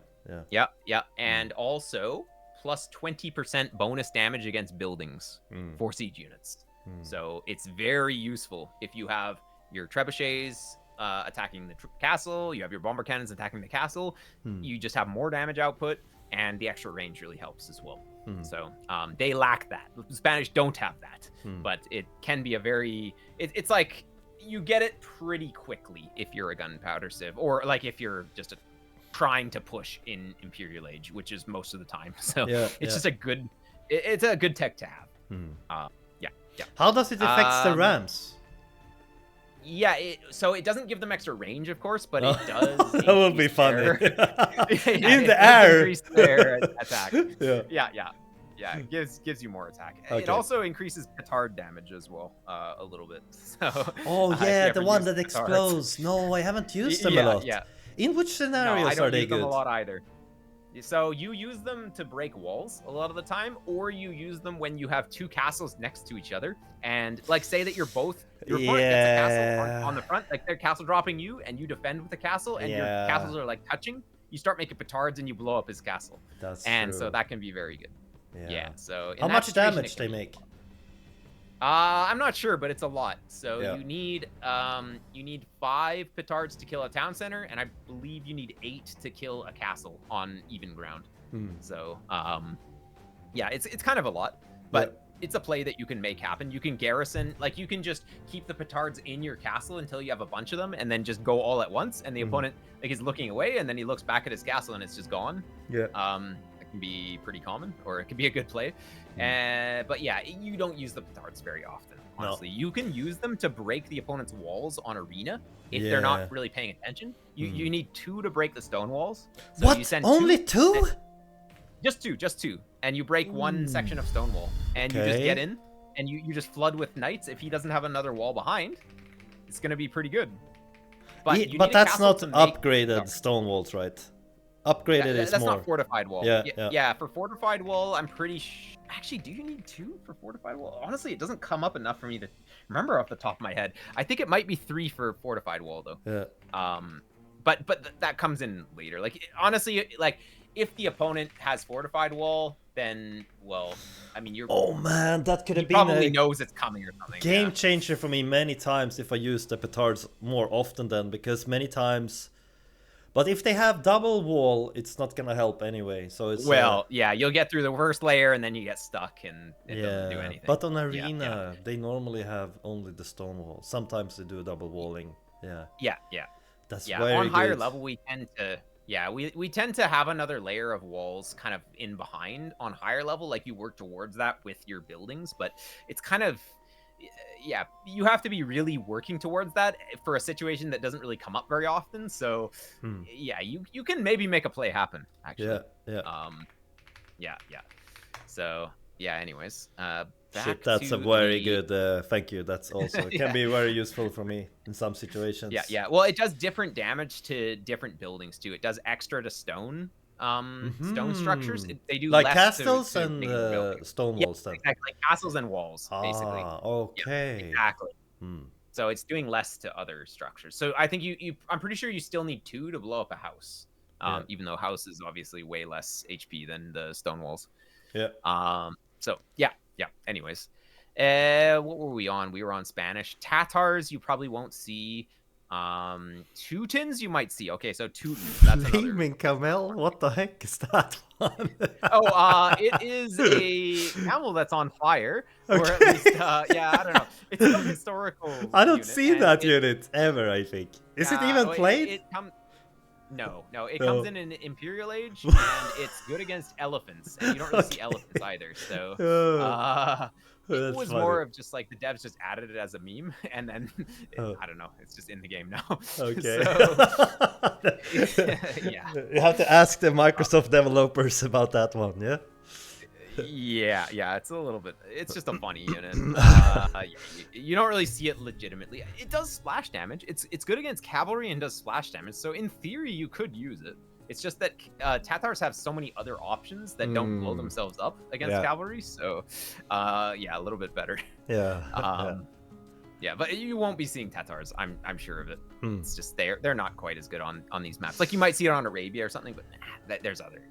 And also +20% bonus damage against buildings for siege units. So it's very useful if you have your trebuchets attacking the castle, you have your bomber cannons attacking the castle, you just have more damage output, and the extra range really helps as well. So they lack that. The Spanish don't have that, but it can be a very... It's like you get it pretty quickly if you're a gunpowder civ, or like if you're just trying to push in Imperial Age, which is most of the time. So it's just a good... It's a good tech to have. How does it affect the Rams? So it doesn't give them extra range, of course, but it does. That would be funny. In the air. Increase their attack. It gives you more attack. Okay. It also increases petard damage as well, a little bit. So, the one that explodes. No, I haven't used them a lot. In which scenarios are they good? I don't use them a lot either. So you use them to break walls a lot of the time, or you use them when you have two castles next to each other, and like say that your opponent gets a castle on the front, like they're castle dropping you, and you defend with the castle, and your castles are like touching. You start making petards and you blow up his castle. That's true. So that can be very good. So how much damage they make? I'm not sure, but it's a lot. So you need 5 petards to kill a town center, and I believe you need 8 to kill a castle on even ground. So yeah, it's kind of a lot, but it's a play that you can make happen. You can garrison, like you can just keep the petards in your castle until you have a bunch of them, and then just go all at once. And the opponent like is looking away, and then he looks back at his castle, and it's just gone. It can be pretty common, or it can be a good play. But yeah, you don't use the petards very often. Honestly, you can use them to break the opponent's walls on arena if they're not really paying attention. You need 2 to break the stone walls. So what? You send only 2? Just two, and you break 1 section of stone wall, and you just get in, and you just flood with knights. If he doesn't have another wall behind, it's gonna be pretty good. But that's not upgraded stone walls, right? Upgraded is that's more. not fortified wall. Yeah, for fortified wall, I'm pretty actually, do you need 2 for fortified wall? Honestly, it doesn't come up enough for me to remember off the top of my head. I think it might be 3 for fortified wall though. But that comes in later. Like honestly, like if the opponent has fortified wall, then well, I mean you're. Oh man, that could have been probably knows it's coming or something. Game changer for me many times if I use the petards more often then, because many times. But if they have double wall, it's not gonna help anyway. So it's yeah, you'll get through the first layer and then you get stuck and it doesn't do anything. But on arena, they normally have only the stone wall. Sometimes they do double walling. Yeah. That's very on higher good. level we tend to we tend to have another layer of walls kind of in behind on higher level, like you work towards that with your buildings, but it's kind of you have to be really working towards that for a situation that doesn't really come up very often. So you can maybe make a play happen actually. Yeah. So anyways, that's a very good thank you. That's also can be very useful for me in some situations. Well, it does different damage to different buildings too. It does extra to stone structures. They do like less castles to and stone walls then. Exactly, like castles and walls basically. Okay. Exactly. So it's doing less to other structures. So I think I'm pretty sure you still need 2 to blow up a house. Even though house is obviously way less HP than the stone walls. So anyways, what were we on? We were on Spanish. Tatars you probably won't see. Teutons you might see. Okay, so Teutons, that's Flaming camel? What the heck is that one? It is a camel that's on fire. Or at least I don't know. It's a historical I don't see that unit ever, I think. Is it even played? No, it comes in Imperial Age, and it's good against elephants, and you don't really see elephants either. So it was more of just like the devs just added it as a meme, and then I don't know, it's just in the game now. Okay. So, you have to ask the Microsoft developers about that one, yeah? Yeah, it's a little bit. It's just a funny unit. You don't really see it legitimately. It does splash damage. It's good against cavalry and does splash damage. So in theory, you could use it. It's just that Tatars have so many other options that don't blow themselves up against cavalry. So, a little bit better. But you won't be seeing Tatars. I'm sure of it. It's just they're not quite as good on these maps. Like you might see it on Arabia or something, but there's other.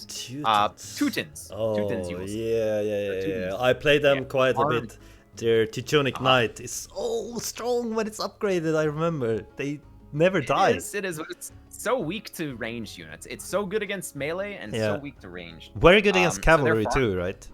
Teutons. Teutons you will see. I play them quite a bit. Their Teutonic Knight is so strong when it's upgraded. I remember they never die. It is. It's so weak to ranged units. It's so good against melee and so weak to ranged. Very good against cavalry too, right?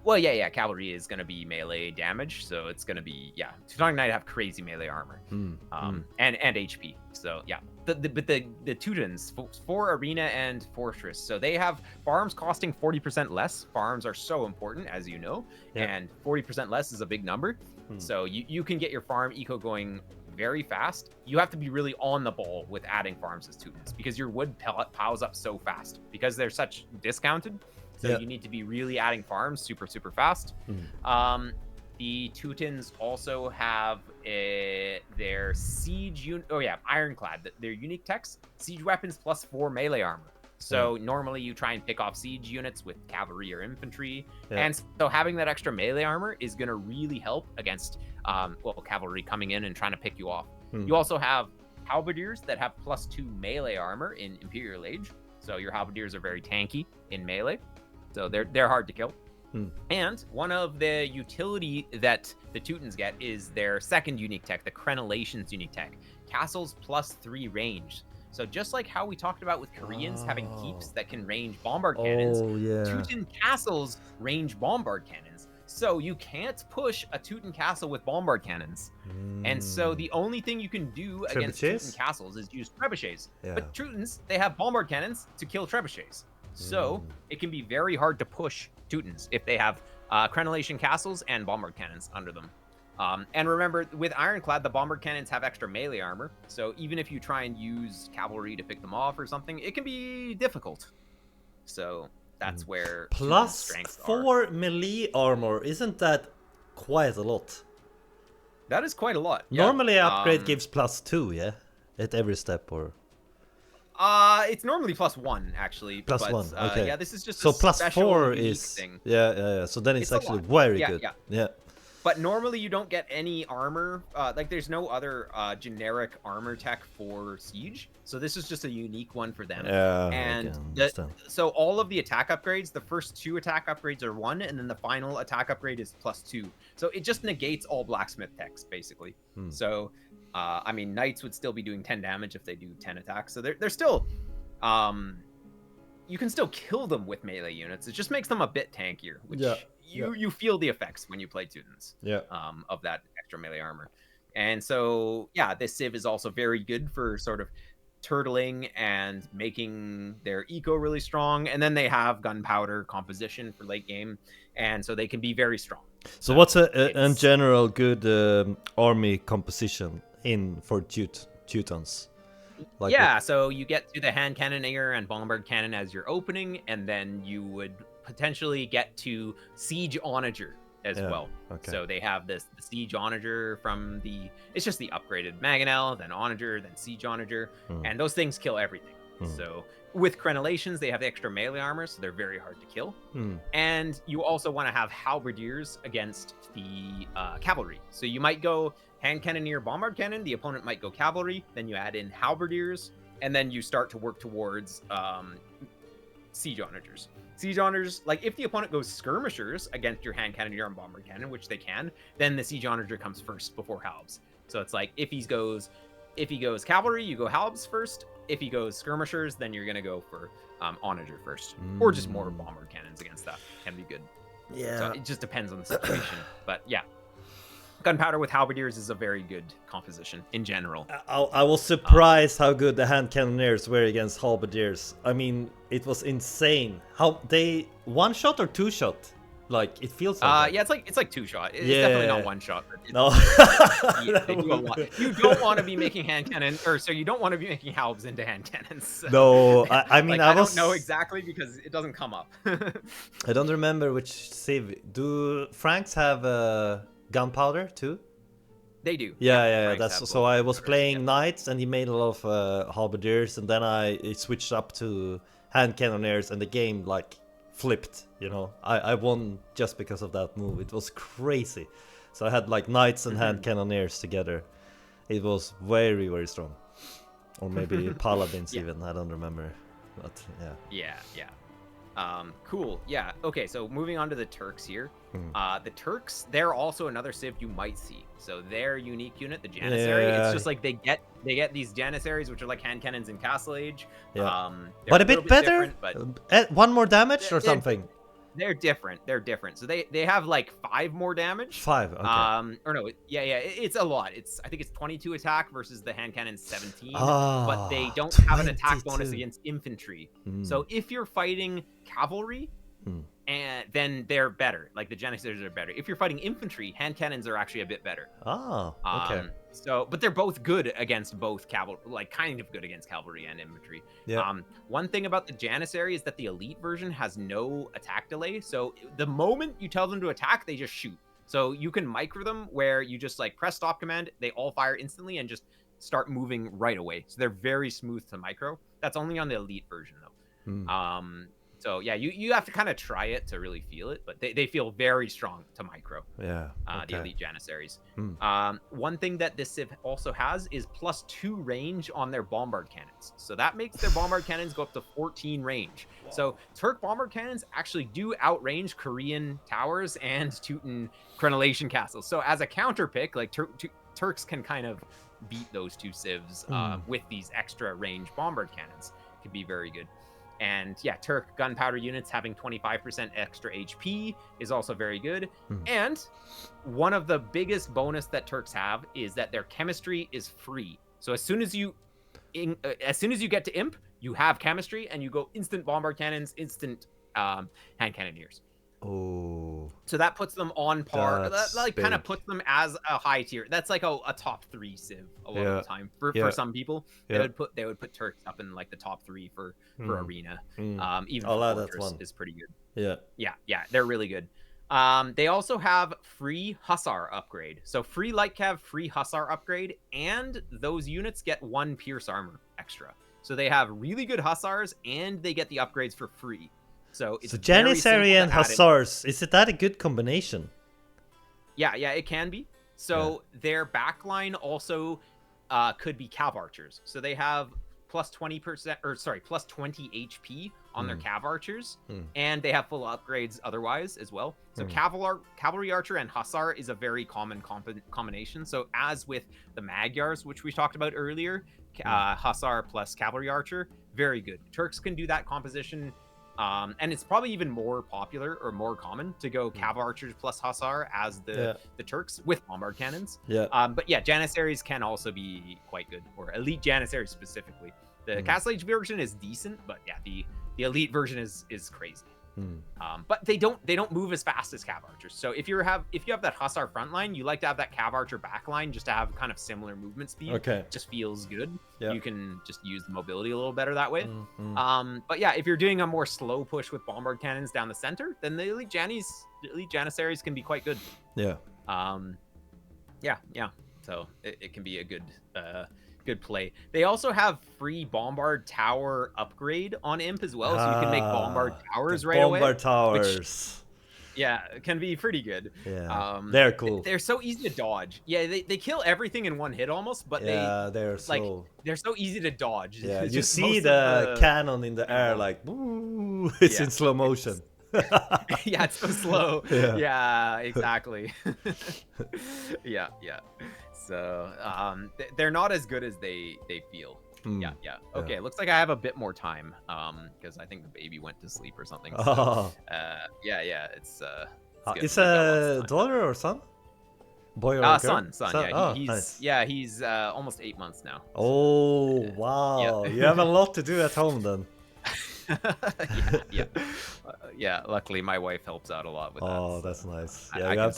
Well, cavalry is going to be melee damage, so it's going to be, Teutonic Knight have crazy melee armor, and HP, so but the Teutons, for arena and fortress, so they have farms costing 40% less. Farms are so important, as you know, and 40% less is a big number, so you can get your farm eco going very fast. You have to be really on the ball with adding farms as Teutons, because your wood piles up so fast, because they're such discounted. So you need to be really adding farms super fast. The Teutons also have their siege unit. Ironclad. Their unique text: siege weapons plus 4 melee armor. So normally you try and pick off siege units with cavalry or infantry, and so having that extra melee armor is going to really help against cavalry coming in and trying to pick you off. You also have halberdiers that have +2 melee armor in Imperial Age. So your halberdiers are very tanky in melee. So they're hard to kill. And one of the utility that the Teutons get is their second unique tech, the Crenellation's unique tech, Castles +3 range. So just like how we talked about with Koreans having keeps that can range bombard cannons, Teuton castles range bombard cannons. So you can't push a Teuton castle with bombard cannons. And so the only thing you can do against Teuton castles is use trebuchets. But Teutons, they have bombard cannons to kill trebuchets. So it can be very hard to push Teutons if they have Crenellation castles and bombard cannons under them. And remember, with Ironclad, the bombard cannons have extra melee armor. So even if you try and use cavalry to pick them off or something, it can be difficult. So that's where +4 melee armor. Isn't that quite a lot? That is quite a lot. Normally, upgrade gives +2, yeah, at every step, or. It's normally +1 actually. +1. Okay. Yeah, this is just so a +4 is thing. Yeah. So then it's actually very good. Yeah. But normally you don't get any armor. Like there's no other generic armor tech for Siege. So this is just a unique one for them. Yeah. And so all of the attack upgrades, the first 2 attack upgrades are 1, and then the final attack upgrade is +2. So it just negates all blacksmith techs basically. So I mean, knights would still be doing 10 damage if they do 10 attacks. So they're still, you can still kill them with melee units. It just makes them a bit tankier, which you feel the effects when you play Teutons of that extra melee armor. And so, yeah, this Civ is also very good for sort of turtling and making their eco really strong. And then they have gunpowder composition for late game. And so they can be very strong. So what's in general good army composition for Teutons? Like so you get to the hand cannoneer and bombard cannon as your opening, and then you would potentially get to siege onager as well. Okay. So they have the siege onager from it's just the upgraded mangonel, then onager, then siege onager, and those things kill everything. So with crenellations, they have the extra melee armor, so they're very hard to kill. And you also want to have halberdiers against the cavalry. So you might go hand cannoneer, bombard cannon, the opponent might go cavalry, then you add in halberdiers, and then you start to work towards siege onagers. Siege onagers, like if the opponent goes skirmishers against your hand cannoneer and bombard cannon, which they can, then the siege onager comes first before halbs. So it's like if he goes cavalry, you go halbs first. If he goes skirmishers, then you're gonna go for onager first, or just more bombard cannons against that can be good. Yeah. So it just depends on the situation, but yeah. Gunpowder with halberdiers is a very good composition in general. I was surprised how good the hand cannoneers were against halberdiers. I mean, it was insane. How they 1-shot or 2-shot? Like it feels like yeah, it's like 2-shot. It's definitely not 1-shot. No. They do a lot. You don't want to be making hand cannon, you don't want to be making halbs into hand cannons. No, I mean I don't know exactly because it doesn't come up. I don't remember which Civ. Do Franks have gunpowder too? They do. Yeah. That's so. I was playing knights, and he made a lot of halberdiers, and then I switched up to hand cannoneers, and the game like flipped. You know, I won just because of that move. It was crazy. So I had like knights and hand cannoneers together. It was very, very strong. Or maybe paladins even. I don't remember. But yeah. Yeah. Cool. Yeah. Okay. So moving on to the Turks here. The Turks, they're also another Civ you might see. So their unique unit, the Janissary, it's just like they get these Janissaries, which are like hand cannons in Castle Age. Yeah. But a bit better. But one more damage or something. They're different. So they have like 5 more damage. 5. Okay. Or no. Yeah. It's a lot. I think it's 22 attack versus the hand cannon's 17. But they don't have an attack bonus against infantry. So if you're fighting cavalry, and then they're better. Like the Janissaries are better. If you're fighting infantry, hand cannons are actually a bit better. Oh, okay. But they're both good against both cavalry, like kind of good against cavalry and infantry. Yeah. One thing about the Janissary is that the elite version has no attack delay. So the moment you tell them to attack, they just shoot. So you can micro them where you just like press stop command, they all fire instantly and just start moving right away. So they're very smooth to micro. That's only on the elite version though. So yeah, you have to kind of try it to really feel it, but they feel very strong to micro. Yeah. The elite Janissaries. Hmm. One thing that this Civ also has is +2 range on their bombard cannons. So that makes their bombard cannons go up to 14 range. So Turk bombard cannons actually do outrange Korean towers and Teuton crenellation castles. So as a counter pick, like Turks can kind of beat those two Civs with these extra range bombard cannons. Could be very good. And yeah, Turk gunpowder units having 25% extra HP is also very good. And one of the biggest bonus that Turks have is that their chemistry is free. So as soon as you get to Imp, you have chemistry and you go instant bombard cannons, instant hand cannoneers. Oh. So that puts them on par. That like kind of puts them as a high tier. That's like a top 3 Civ a lot of the time for some people. They would put Turks up in like the top 3 for arena. Even Fortress is pretty good. Yeah, they're really good. They also have free Hussar upgrade. So free light cav, free Hussar upgrade, and those units get 1 pierce armor extra. So they have really good Hussars and they get the upgrades for free. So it's Janissary and Hussars, is it that a good combination? Yeah, it can be. So their backline also could be Cav Archers. So they have +20% +20 HP on their Cav Archers, and they have full upgrades otherwise as well. So Cavalry Archer and Hussar is a very common combination. So as with the Magyars, which we talked about earlier, Hussar plus Cavalry Archer, very good. Turks can do that composition. And it's probably even more popular or more common to go Cav Archers plus Hussar as the Turks with bombard cannons. But yeah, Janissaries can also be quite good, or elite Janissaries specifically. The Castle Age version is decent, but yeah, the elite version is crazy. But they don't move as fast as Cav Archers. So if you have that Hussar front line, you like to have that Cav Archer back line just to have kind of similar movement speed. Okay. It just feels good. You can just use the mobility a little better that way. But yeah, if you're doing a more slow push with bombard cannons down the center, then the elite Janissaries can be quite good. Yeah. So it can be a good play. They also have free bombard tower upgrade on Imp as well, so you can make bombard towers right away. Bombard towers. It can be pretty good. Yeah, they're cool. They're so easy to dodge. Yeah, they kill everything in one hit almost, but they're so easy to dodge. Yeah, you see the cannon in the air like, woo, it's in slow motion. Yeah, it's so slow. Yeah, exactly. Yeah. So they're not as good as they feel. Yeah. Okay, looks like I have a bit more time because I think the baby went to sleep or something. So, it's it's a daughter or son? Boy or girl? Son. Yeah, he's almost 8 months now. Oh, so, wow. You have a lot to do at home then. Yeah, luckily my wife helps out a lot with that. Oh, that's nice. Yeah, you have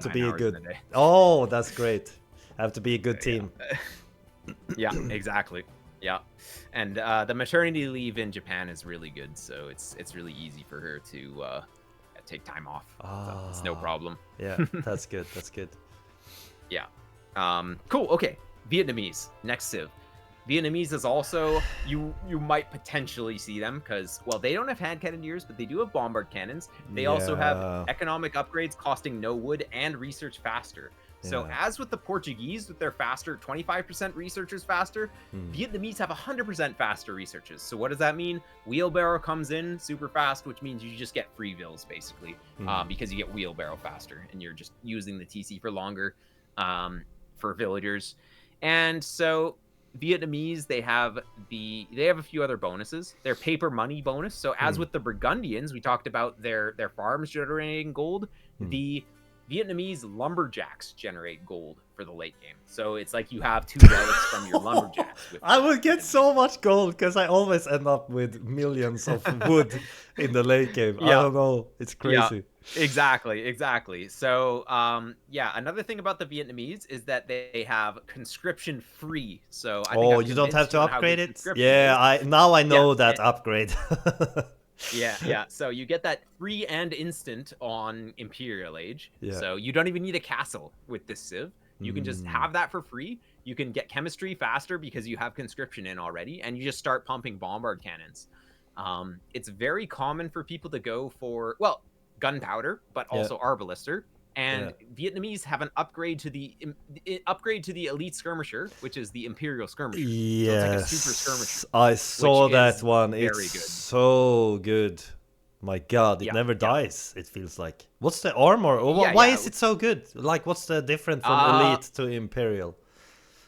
to be a good. Oh, that's great. Have to be a good team. Yeah, exactly. Yeah, and the maternity leave in Japan is really good, so it's really easy for her to take time off. So it's no problem. Yeah, that's good. That's good. Yeah. Cool. Okay. Vietnamese next Civ. Vietnamese is also you might potentially see them because they don't have hand cannoneers, but they do have bombard cannons. They also have economic upgrades costing no wood and research faster. So as with the Portuguese with their faster 25% researchers faster, Vietnamese have 100% faster researchers. So what does that mean? Wheelbarrow comes in super fast, which means you just get free vills basically because you get wheelbarrow faster and you're just using the TC for longer for villagers. And so Vietnamese, they have a few other bonuses. Their paper money bonus. So as with the Burgundians, we talked about their farms generating gold. The Vietnamese lumberjacks generate gold for the late game. So it's like you have 2 relics from your lumberjacks. I would get so much gold because I always end up with millions of wood in the late game. I don't know. It's crazy. Yeah, exactly. So, another thing about the Vietnamese is that they have conscription free. So I think you don't have to upgrade it? Yeah, I know that upgrade. Yeah. So you get that free and instant on Imperial Age. So you don't even need a castle with this Civ. You can just have that for free. You can get chemistry faster because you have conscription in already, and you just start pumping bombard cannons. It's very common for people to go for, well, gunpowder, but also arbalister. And Vietnamese have an upgrade to the elite skirmisher, which is the Imperial skirmisher. Yes, so it's like a super skirmisher. I saw that one. It's good. So good. My God, it never dies. It feels like. What's the armor? Why is it so good? Like, what's the difference from elite to Imperial?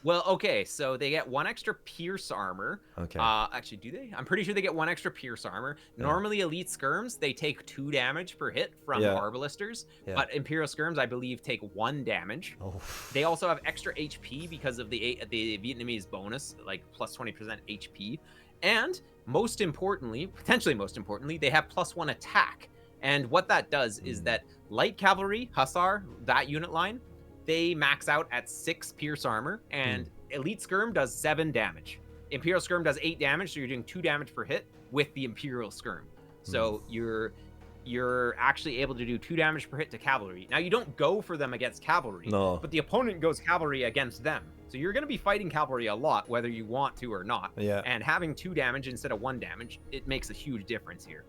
Well, okay, so they get 1 extra pierce armor. Okay. Actually, do they? I'm pretty sure they get 1 extra pierce armor. Normally, elite skirms, they take 2 damage per hit from arbalisters, but Imperial skirms, I believe, take 1 damage. Oh. They also have extra HP because of the Vietnamese bonus, like plus 20% HP. And most importantly, potentially most importantly, they have +1 attack. And what that does is that light cavalry, hussar, that unit line, they max out at 6 pierce armor, and elite skirm does 7 damage. Imperial skirm does 8 damage, so you're doing 2 damage per hit with the Imperial skirm. So you're actually able to do 2 damage per hit to cavalry. Now, you don't go for them against cavalry, but the opponent goes cavalry against them. So you're going to be fighting cavalry a lot, whether you want to or not. Yeah. And having 2 damage instead of 1 damage, it makes a huge difference here.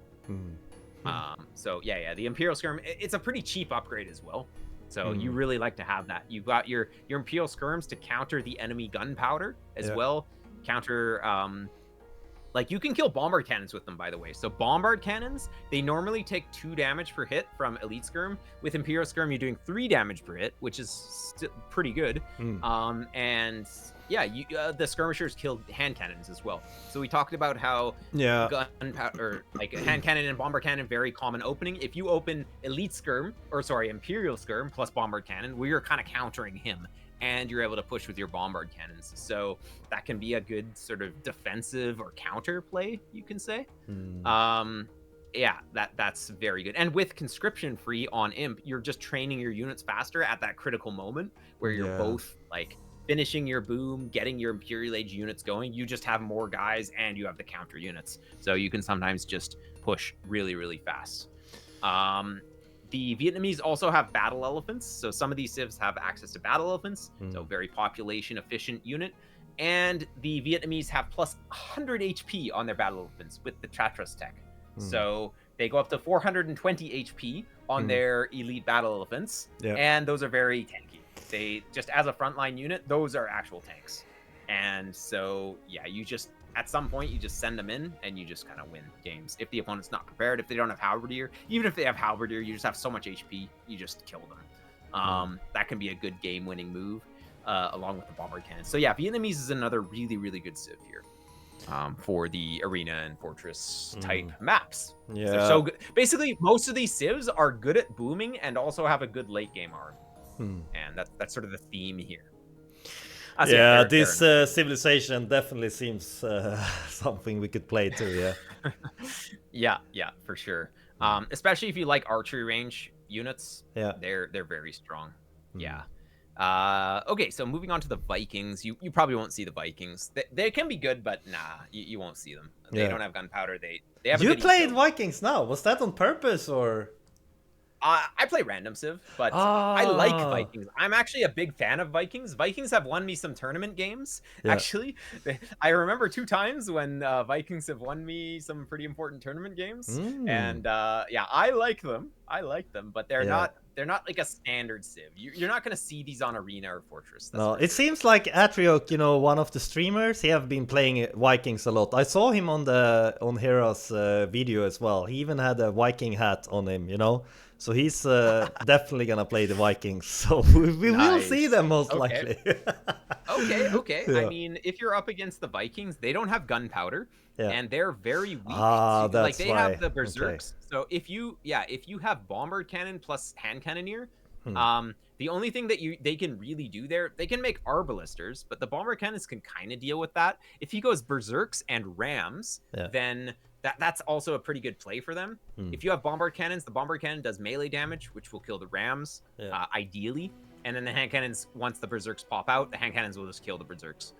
So yeah, the Imperial skirm, it's a pretty cheap upgrade as well. So you really like to have that. You've got your Imperial skirms to counter the enemy gunpowder as well. Counter, like, you can kill bombard cannons with them, by the way. So bombard cannons, they normally take 2 damage per hit from elite skirm. With Imperial skirm, you're doing 3 damage per hit, which is still pretty good. And yeah, the skirmishers killed hand cannons as well. So we talked about how gunpowder, like hand cannon and bombard cannon, very common opening. If you open elite skirm, or sorry, Imperial skirm plus bombard cannon, we are kind of countering him, and you're able to push with your bombard cannons. So that can be a good sort of defensive or counter play, you can say. Yeah, that's very good. And with conscription free on Imp, you're just training your units faster at that critical moment where you're both like finishing your boom, getting your Imperial Age units going. You just have more guys and you have the counter units. So you can sometimes just push really, really fast. The Vietnamese also have battle elephants. So some of these civs have access to battle elephants. So very population efficient unit. And the Vietnamese have plus 100 HP on their battle elephants with the Chatras tech. So they go up to 420 HP on their elite battle elephants. And those are very tanky. They just, as a frontline unit, those are actual tanks. And so, yeah, you just, at some point, you just send them in and you just kind of win games. If the opponent's not prepared, if they don't have halberdier, even if they have halberdier, you just have so much HP, you just kill them. That can be a good game-winning move, along with the bombard cannon. So yeah, Vietnamese is another really, really good civ here. For the arena and fortress type maps. They're so good. Basically, most of these civs are good at booming and also have a good late game arm. And that's sort of the theme here. This civilization definitely seems something we could play too. Yeah, for sure. Especially if you like archery range units. They're very strong. Okay, so moving on to the Vikings. You probably won't see the Vikings. They can be good, but nah, you won't see them. They don't have gunpowder. They have. You played Vikings now? Was that on purpose or? I play random civ, but I like Vikings. I'm actually a big fan of Vikings. Vikings have won me some tournament games. Actually, I remember 2 times when Vikings have won me some pretty important tournament games. And yeah, I like them. But they're not like a standard civ. You're not going to see these on Arena or Fortress. No, it seems like Atriok, one of the streamers, he have been playing Vikings a lot. I saw him on Hera's video as well. He even had a Viking hat on him, So he's definitely gonna play the Vikings. So we will see them most likely. Okay. I mean, if you're up against the Vikings, they don't have gunpowder, and they're very weak. That's they have the berserks. So if you have bombard cannon plus hand cannoneer, the only thing that they can really do there, they can make arbalisters, but the bombard cannons can kind of deal with that. If he goes berserks and rams, then that's also a pretty good play for them. If you have bombard cannons, the bombard cannon does melee damage, which will kill the rams, ideally. And then the hand cannons, once the berserks pop out, the hand cannons will just kill the berserks.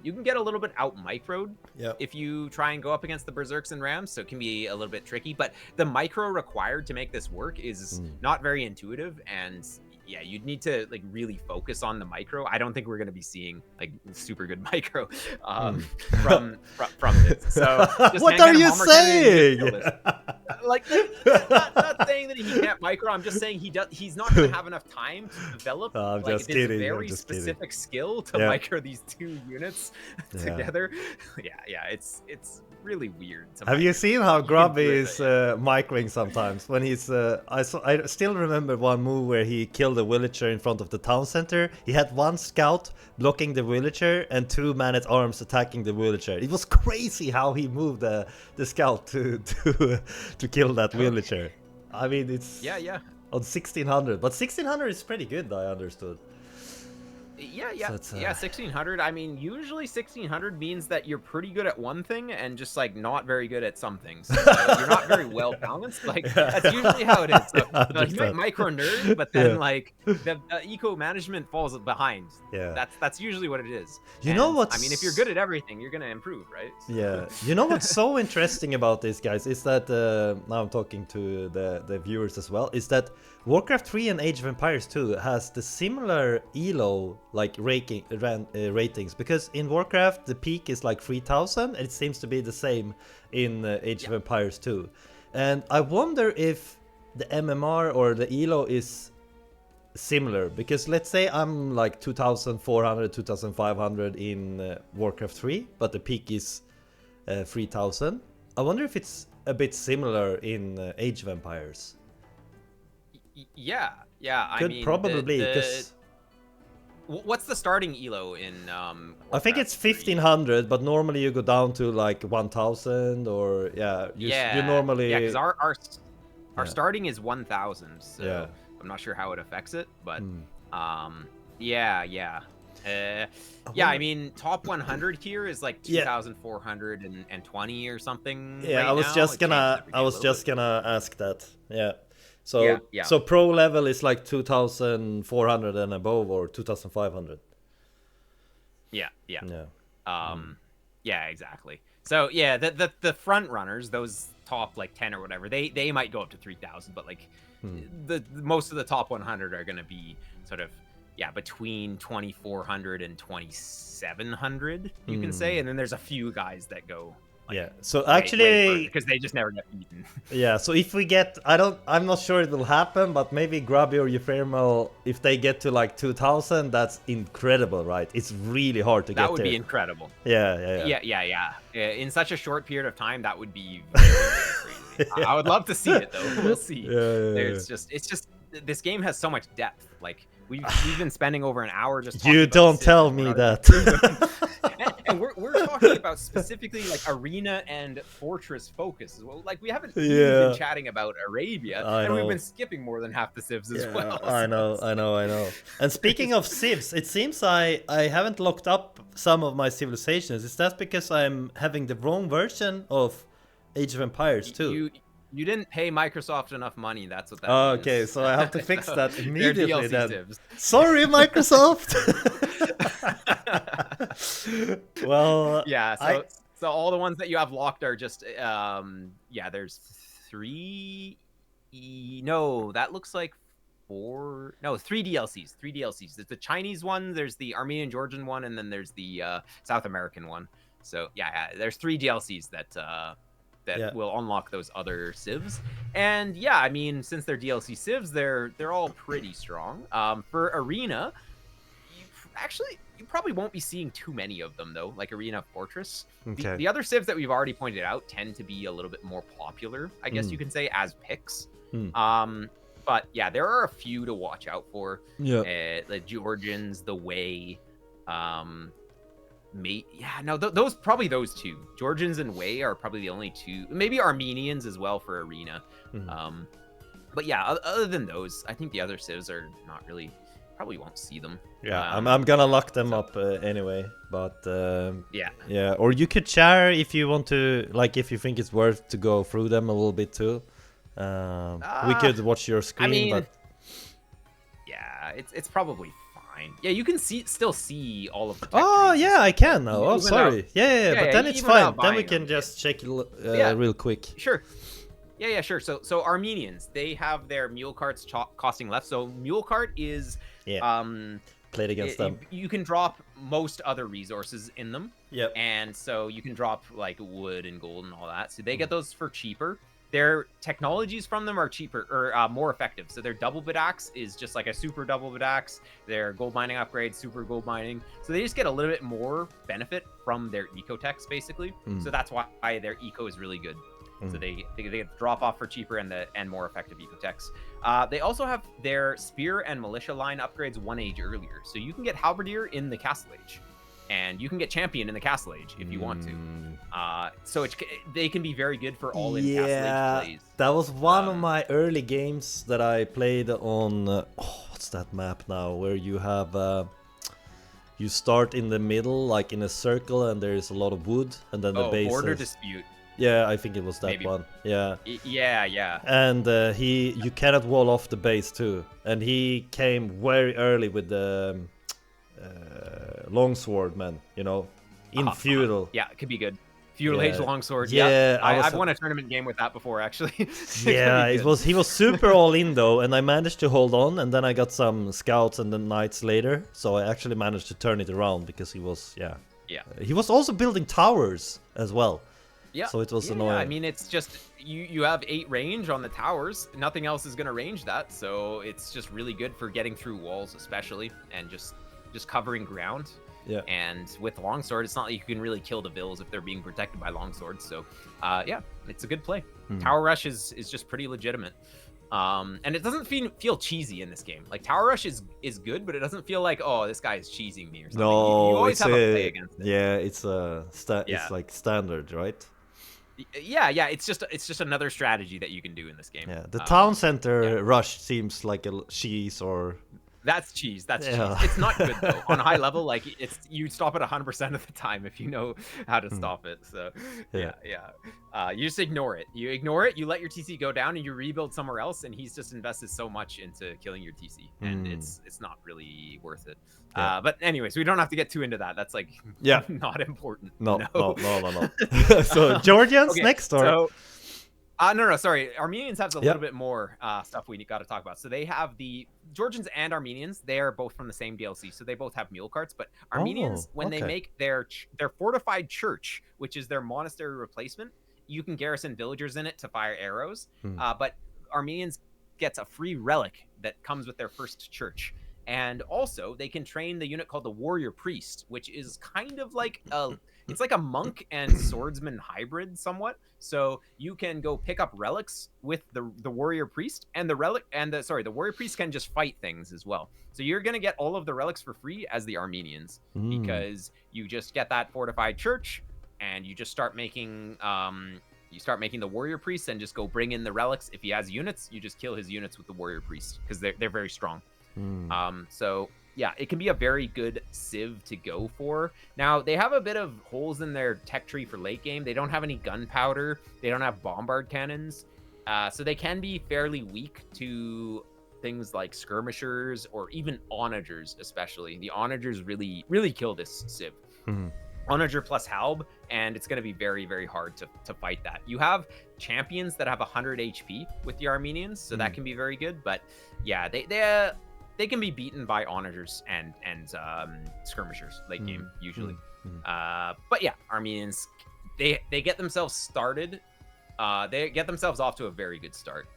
You can get a little bit out microed if you try and go up against the berserks and rams, so it can be a little bit tricky. But the micro required to make this work is not very intuitive, and yeah, you'd need to like really focus on the micro. I don't think we're going to be seeing like super good micro from this. So just what are you saying? Like not saying that he can't micro. I'm just saying he's not going to have enough time to develop like this very specific skill to micro these 2 units together. Yeah, it's really weird. Have you seen how Grubby is microing sometimes when he's I still remember one move where he killed a villager in front of the town center. He had 1 scout blocking the villager and 2 man-at-arms attacking the villager. It was crazy how he moved the scout to kill that villager. I mean, it's on 1600, but 1600 is pretty good, I understood. Yeah, 1600. I mean, usually 1600 means that you're pretty good at one thing and just like not very good at some things. You're not very well balanced. Like that's usually how it is. So, you might micro nerd, but then like the eco management falls behind. Yeah, that's usually what it is. You know what? I mean, if you're good at everything, you're gonna improve, right? Yeah. You know what's so interesting about this, guys, is that now I'm talking to the viewers as well. Is that Warcraft 3 and Age of Empires 2 has the similar elo like ratings, because in Warcraft the peak is like 3000 and it seems to be the same in Age of Empires 2. And I wonder if the MMR or the elo is similar, because let's say I'm like 2400 2500 in Warcraft 3 but the peak is 3000. I wonder if it's a bit similar in Age of Empires. Yeah. I mean, probably because what's the starting elo in I think it's 1500, but normally you go down to like 1000 or you normally because our starting is 1000, so I'm not sure how it affects it, but I mean, top 100 here is like 2420 or something. Yeah, right I was now. just gonna ask that. Yeah. So so pro level is like 2400 and above, or 2500. Yeah, exactly. So yeah, the front runners, those top like 10 or whatever, they might go up to 3000, but like the most of the top 100 are going to be sort of between 2400 and 2700, you can say, and then there's a few guys that go so actually because they just never get beaten. So if we get, I'm not sure it will happen, but maybe Grubby or Euphemal, if they get to like 2000, that's incredible, right? It's really hard to get there. That would be incredible. Yeah. In such a short period of time, that would be very, very crazy. I would love to see it though. We'll see. It's just this game has so much depth. Like we've been spending over an hour just talking about don't tell me that. And we're talking about specifically like arena and fortress focus as well. Like we haven't even been chatting about Arabia, and we've been skipping more than half the Civs as well. I know. And speaking of Civs, it seems I haven't looked up some of my civilizations. Is that because I'm having the wrong version of Age of Empires too? You didn't pay Microsoft enough money. That's what that means. Okay, so I have to fix that immediately then. Civs. Sorry, Microsoft. Well, so all the ones that you have locked are just there's 3. No, that looks like 4. No, 3 DLCs. 3 DLCs. There's the Chinese one, there's the Armenian Georgian one, and then there's the South American one. So there's 3 DLCs that will unlock those other Civs. And I mean, since they're DLC Civs, they're all pretty strong. For Arena, you probably won't be seeing too many of them though, like Arena Fortress. Okay. The other Civs that we've already pointed out tend to be a little bit more popular, I guess you can say, as picks. But there are a few to watch out for. The Georgians, the Wei, those probably those 2. Georgians and Wei are probably the only 2. Maybe Armenians as well for Arena. But other than those, I think the other Civs are not really, probably won't see them. I'm gonna lock them up anyway, but or you could share if you want to, like if you think it's worth to go through them a little bit too. We could watch your screen. I mean, but it's probably fine. You can still see all of the tech trees. I can now. Sorry. But then it's fine. Then we can just check real quick. Sure. Yeah, sure. So Armenians, they have their mule carts costing less. So mule cart is, played against them. You can drop most other resources in them. Yep. And so you can drop like wood and gold and all that. So they get those for cheaper. Their technologies from them are cheaper or more effective. So their double bit axe is just like a super double bit axe. Their gold mining upgrade, super gold mining. So they just get a little bit more benefit from their eco-techs, basically. So that's why their eco is really good. So they get drop off for cheaper and more effective eco-techs. They also have their spear and militia line upgrades 1 age earlier. So you can get halberdier in the castle age. And you can get champion in the castle age if you want to. So they can be very good for all in castle age plays. That was one of my early games that I played on. What's that map now? Where you have you start in the middle, like in a circle, and there is a lot of wood, and then the base. Border dispute. Yeah, I think it was that one. Yeah. Yeah. And you cannot wall off the base too, and he came very early with the. Longsword man, in feudal. Yeah, it could be good. Feudal age longsword. Yeah, I've won a tournament game with that before, actually. Yeah, he was super all in though, and I managed to hold on, and then I got some scouts and then knights later, so I actually managed to turn it around because he was he was also building towers as well. Yeah. So it was annoying. I mean, it's just you have 8 range on the towers. Nothing else is going to range that, so it's just really good for getting through walls, especially, and just covering ground. Yeah. And with longsword, it's not like you can really kill the vills if they're being protected by longswords. So, it's a good play. Tower rush is just pretty legitimate. And it doesn't feel cheesy in this game. Like Tower rush is good, but it doesn't feel like, oh, this guy is cheesing me or something. No, you always have a play against it. Yeah, it's it's like standard, right? Yeah. It's just another strategy that you can do in this game. Yeah, the town center rush seems like a cheese or. That's cheese. Cheese. It's not good though. On a high level, like you stop it 100% of the time if you know how to stop it. So yeah. You just ignore it. You let your TC go down, and you rebuild somewhere else. And he's just invested so much into killing your TC, and it's not really worth it. Yeah. But anyways, we don't have to get too into that. That's like not important. No. So Georgians next, or? So, no, sorry. Armenians have a little bit more stuff we got to talk about. So they have the Georgians and Armenians. They are both from the same DLC, so they both have mule carts. But Armenians, when they make their fortified church, which is their monastery replacement, you can garrison villagers in it to fire arrows. But Armenians gets a free relic that comes with their first church. And also, they can train the unit called the Warrior Priest, which is kind of like it's like a monk and swordsman hybrid somewhat. So you can go pick up relics with the Warrior Priest, and the Warrior Priest can just fight things as well. So you're gonna get all of the relics for free as the Armenians, because you just get that fortified church, and you just start making the Warrior Priest and just go bring in the relics. If he has units, you just kill his units with the Warrior Priest because they're very strong. So yeah, it can be a very good civ to go for. Now, they have a bit of holes in their tech tree for late game. They don't have any gunpowder. They don't have bombard cannons. So they can be fairly weak to things like skirmishers or even onagers, especially. The onagers really, really kill this civ. Onager plus halb, and it's going to be very, very hard to fight that. You have champions that have 100 HP with the Armenians, so that can be very good. But yeah, they can be beaten by onagers and skirmishers late game usually. But yeah, Armenians, they get themselves started. They get themselves off to a very good start,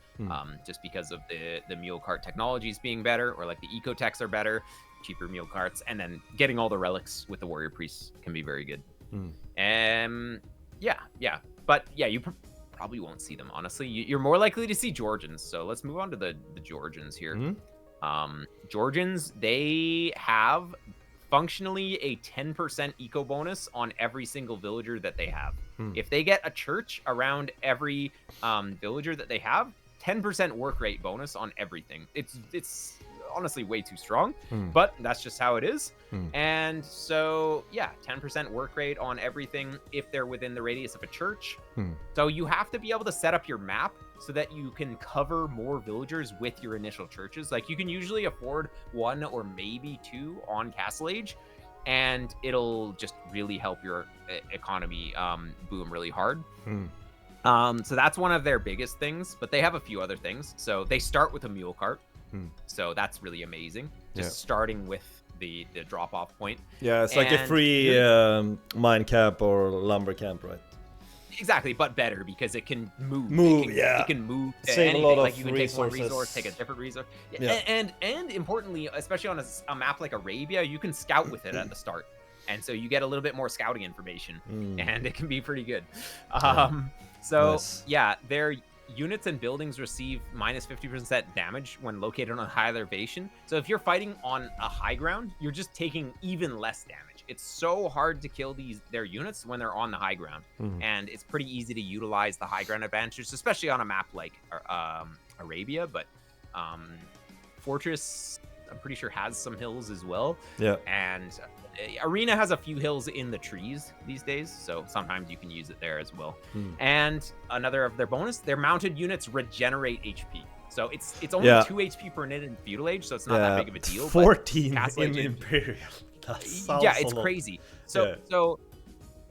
just because of the mule cart technologies being better, or like the eco techs are better, cheaper mule carts, and then getting all the relics with the warrior priests can be very good. But yeah, you probably won't see them, honestly. You're more likely to see Georgians. So let's move on to the Georgians here. Georgians, they have functionally a 10% eco bonus on every single villager that they have. If they get a church around every villager that they have, 10% work rate bonus on everything. It's honestly way too strong, but that's just how it is. And so yeah, 10% work rate on everything if they're within the radius of a church. So you have to be able to set up your map so that you can cover more villagers with your initial churches. Like, you can usually afford 1 or maybe 2 on Castle Age, and it'll just really help your economy boom really hard. So that's one of their biggest things, but they have a few other things. So they start with a mule cart. So that's really amazing. Just starting with the drop-off point. Yeah, it's like a free mine camp or lumber camp, right? Exactly, but better because it can move. It can move to save anything. A lot of like you can resources. take one resource, take a different resource. And importantly, especially on a map like Arabia, you can scout with it at the start. And so you get a little bit more scouting information, and it can be pretty good. So nice. Yeah, their units and buildings receive minus 50% damage when located on a high elevation. So if you're fighting on a high ground, you're just taking even less damage. It's so hard to kill their units when they're on the high ground, and it's pretty easy to utilize the high ground advantages, especially on a map like Arabia. But Fortress, I'm pretty sure, has some hills as well. Yeah, and Arena has a few hills in the trees these days, so sometimes you can use it there as well. And another of their bonus, their mounted units regenerate HP. So it's only 2 HP per unit in Feudal Age, so it's not that big of a deal. 14 in Imperial. Yeah, it's crazy. So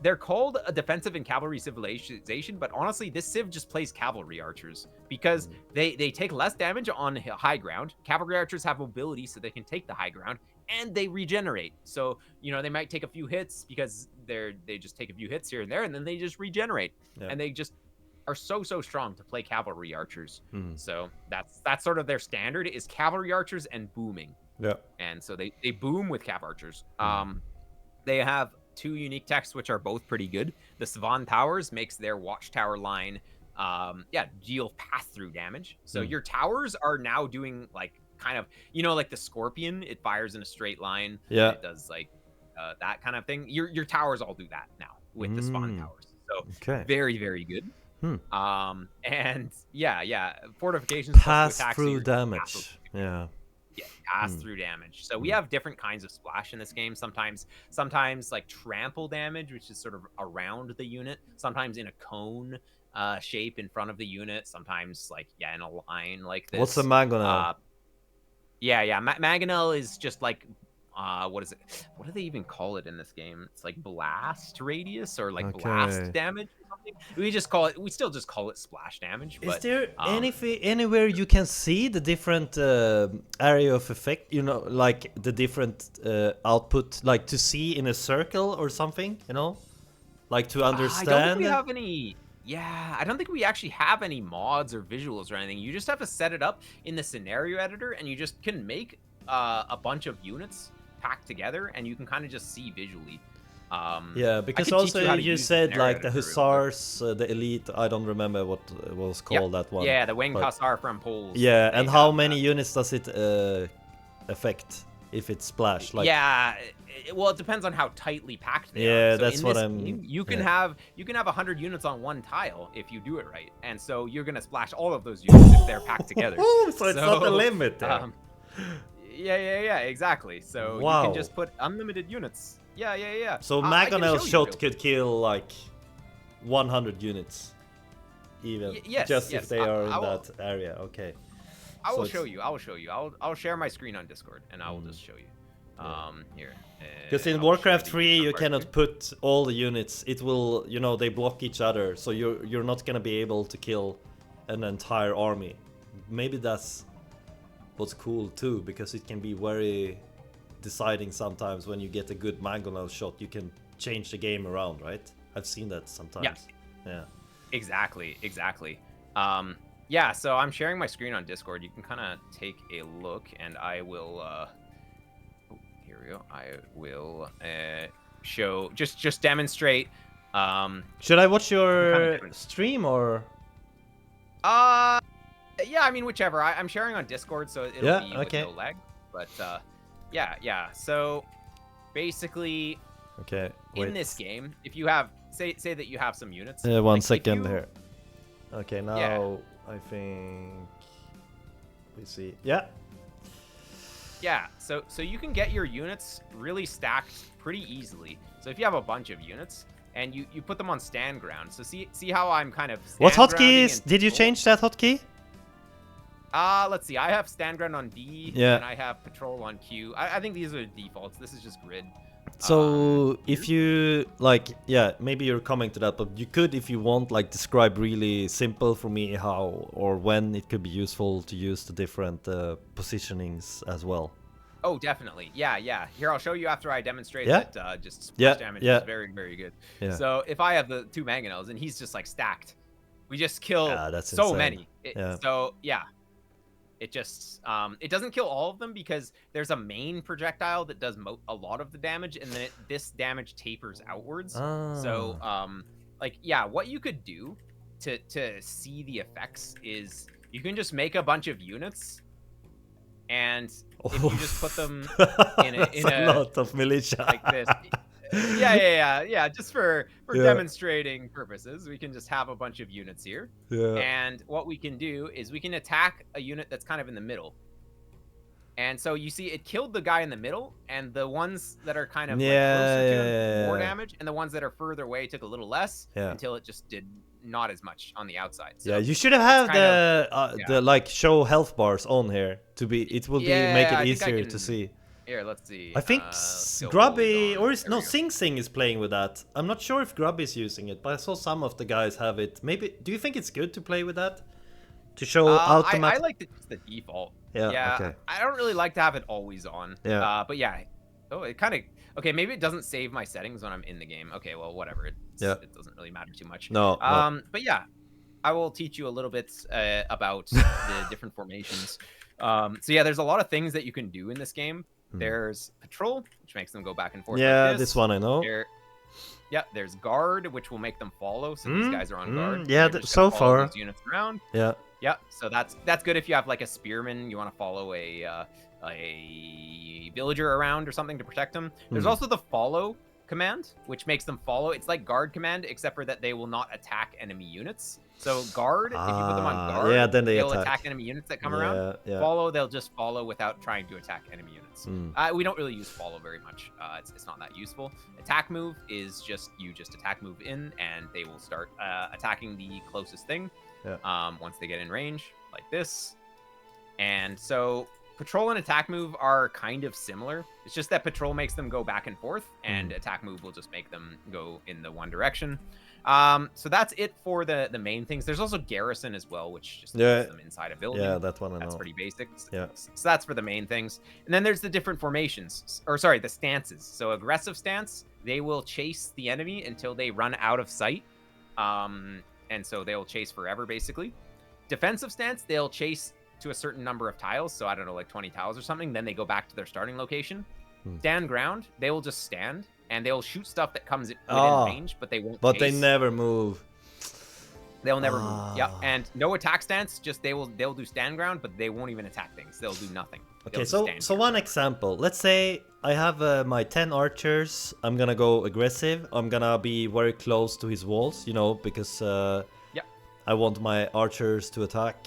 they're called a defensive and cavalry civilization, but honestly, this civ just plays cavalry archers because they take less damage on high ground. Cavalry archers have mobility, so they can take the high ground, and they regenerate. So, they might take a few hits because they just take a few hits here and there, and then they just regenerate. And they just are so strong to play cavalry archers. So that's sort of their standard is cavalry archers and booming. Yeah. And so they boom with cav archers. They have 2 unique techs which are both pretty good. The Savan Towers makes their watchtower line deal pass-through damage. So your towers are now doing like kind of, like the Scorpion, it fires in a straight line. Yeah. It does like that kind of thing. Your towers all do that now with the Spawn Towers. So very, very good. And fortifications pass through damage. Pass through damage. So we have different kinds of splash in this game. Sometimes like trample damage, which is sort of around the unit. Sometimes in a cone shape in front of the unit. Sometimes like in a line like this. What's a Mangonel? Mangonel is just like what is it? What do they even call it in this game? It's like blast radius or like blast damage or something. We still just call it splash damage. Is there anywhere you can see the different area of effect? Like the different output, like to see in a circle or something? Like to understand. I don't think we have any. Yeah, I don't think we actually have any mods or visuals or anything. You just have to set it up in the scenario editor, and you just can make a bunch of units packed together, and you can kind of just see visually. Because also you said like the Hussars, the elite, I don't remember what was called that one. Yeah, the winged Hussar from Poles. Yeah, and how many units does it affect if it's splash? Like, well, it depends on how tightly packed they are. Yeah, so that's what I'm. You can have 100 units on one tile if you do it right, and so you're gonna splash all of those units if they're packed together. So it's not the limit there. Exactly. So you can just put unlimited units. Yeah. So Mangonel shot could kill like 100 units, even if they are in that area. Okay. I will show you. I'll share my screen on Discord, and I will just show you. Here. Because in Warcraft 3 you cannot put all the units. It will, they block each other, so you're not gonna be able to kill an entire army. Maybe that's what's cool too, because it can be very deciding sometimes when you get a good Mangonel shot. You can change the game around, right? I've seen that sometimes. Yeah. Exactly. So I'm sharing my screen on Discord. You can kind of take a look, and I will here we go. I will show just demonstrate. Should I watch your stream or? Yeah, I mean whichever. I'm sharing on Discord, so it'll be with no lag. But so basically, in this game, if you have say that you have some units. One second here. Okay, now I think we see. Yeah, so you can get your units really stacked pretty easily. So if you have a bunch of units and you put them on stand ground. So see how I'm kind of what hotkeys? Did you change that hotkey? Let's see. I have stand ground on D, and I have patrol on Q. I think these are the defaults. This is just grid. So if you like, yeah, maybe you're coming to that, but you could, if you want, like describe really simple for me how or when it could be useful to use the different positionings as well. Oh, definitely. Yeah, yeah. Here, I'll show you after I demonstrate that just splash damage is very, very good. Yeah. So if I have the 2 mangonels and he's just like stacked, we just kill that's so insane. many. So yeah, it just it doesn't kill all of them because there's a main projectile that does a lot of the damage, and then this damage tapers outwards. So like yeah, what you could do to see the effects is you can just make a bunch of units, and if you just put them in a lot of militia like this. Yeah. Just for demonstrating purposes, we can just have a bunch of units here. Yeah. And what we can do is we can attack a unit that's kind of in the middle. And so you see it killed the guy in the middle, and the ones that are kind of like closer to him, more damage, and the ones that are further away took a little less until it just did not as much on the outside. So you should have the like show health bars on here to be. It will make it easier to see. Here, let's see. I think Grubby Sing Sing is playing with that. I'm not sure if Grubby is using it, but I saw some of the guys have it. Maybe. Do you think it's good to play with that? To show automatic. I like the default. Yeah. Okay. I don't really like to have it always on. Yeah. But yeah. Oh, it kind of. Okay, maybe it doesn't save my settings when I'm in the game. Okay, well, whatever. It doesn't really matter too much. No. But yeah, I will teach you a little bit about the different formations. So yeah, there's a lot of things that you can do in this game. There's patrol, which makes them go back and forth. Yeah, like this one I know. There's guard, which will make them follow. So these guys are on guard. Yeah, so far. These units around. Yeah. Yeah. So that's good if you have like a spearman. You want to follow a villager around or something to protect them. There's also the follow command, which makes them follow. It's like guard command, except for that they will not attack enemy units. So guard, if you put them on guard, then they'll attack enemy units that come around. Follow, they'll just follow without trying to attack enemy units. We don't really use follow very much. It's not that useful. Attack move is just attack move in, and they will start attacking the closest thing once they get in range, like this. And so patrol and attack move are kind of similar. It's just that patrol makes them go back and forth, and attack move will just make them go in the one direction. So that's it for the main things. There's also garrison as well, which just puts them inside a building. Yeah, that one I know. That's pretty basic. Yeah. So that's for the main things. And then there's the different formations, or sorry, the stances. So aggressive stance, they will chase the enemy until they run out of sight. And so they'll chase forever, basically. Defensive stance, they'll chase to a certain number of tiles, so I don't know, like 20 tiles or something, then they go back to their starting location. Stand ground, they will just stand, and they'll shoot stuff that comes within range, but they won't chase. They never move. They'll never move. Yeah, and no attack stance, just they'll do stand ground, but they won't even attack things. They'll do nothing. Okay, so one example. Let's say I have my 10 archers. I'm gonna go aggressive. I'm gonna be very close to his walls, because I want my archers to attack.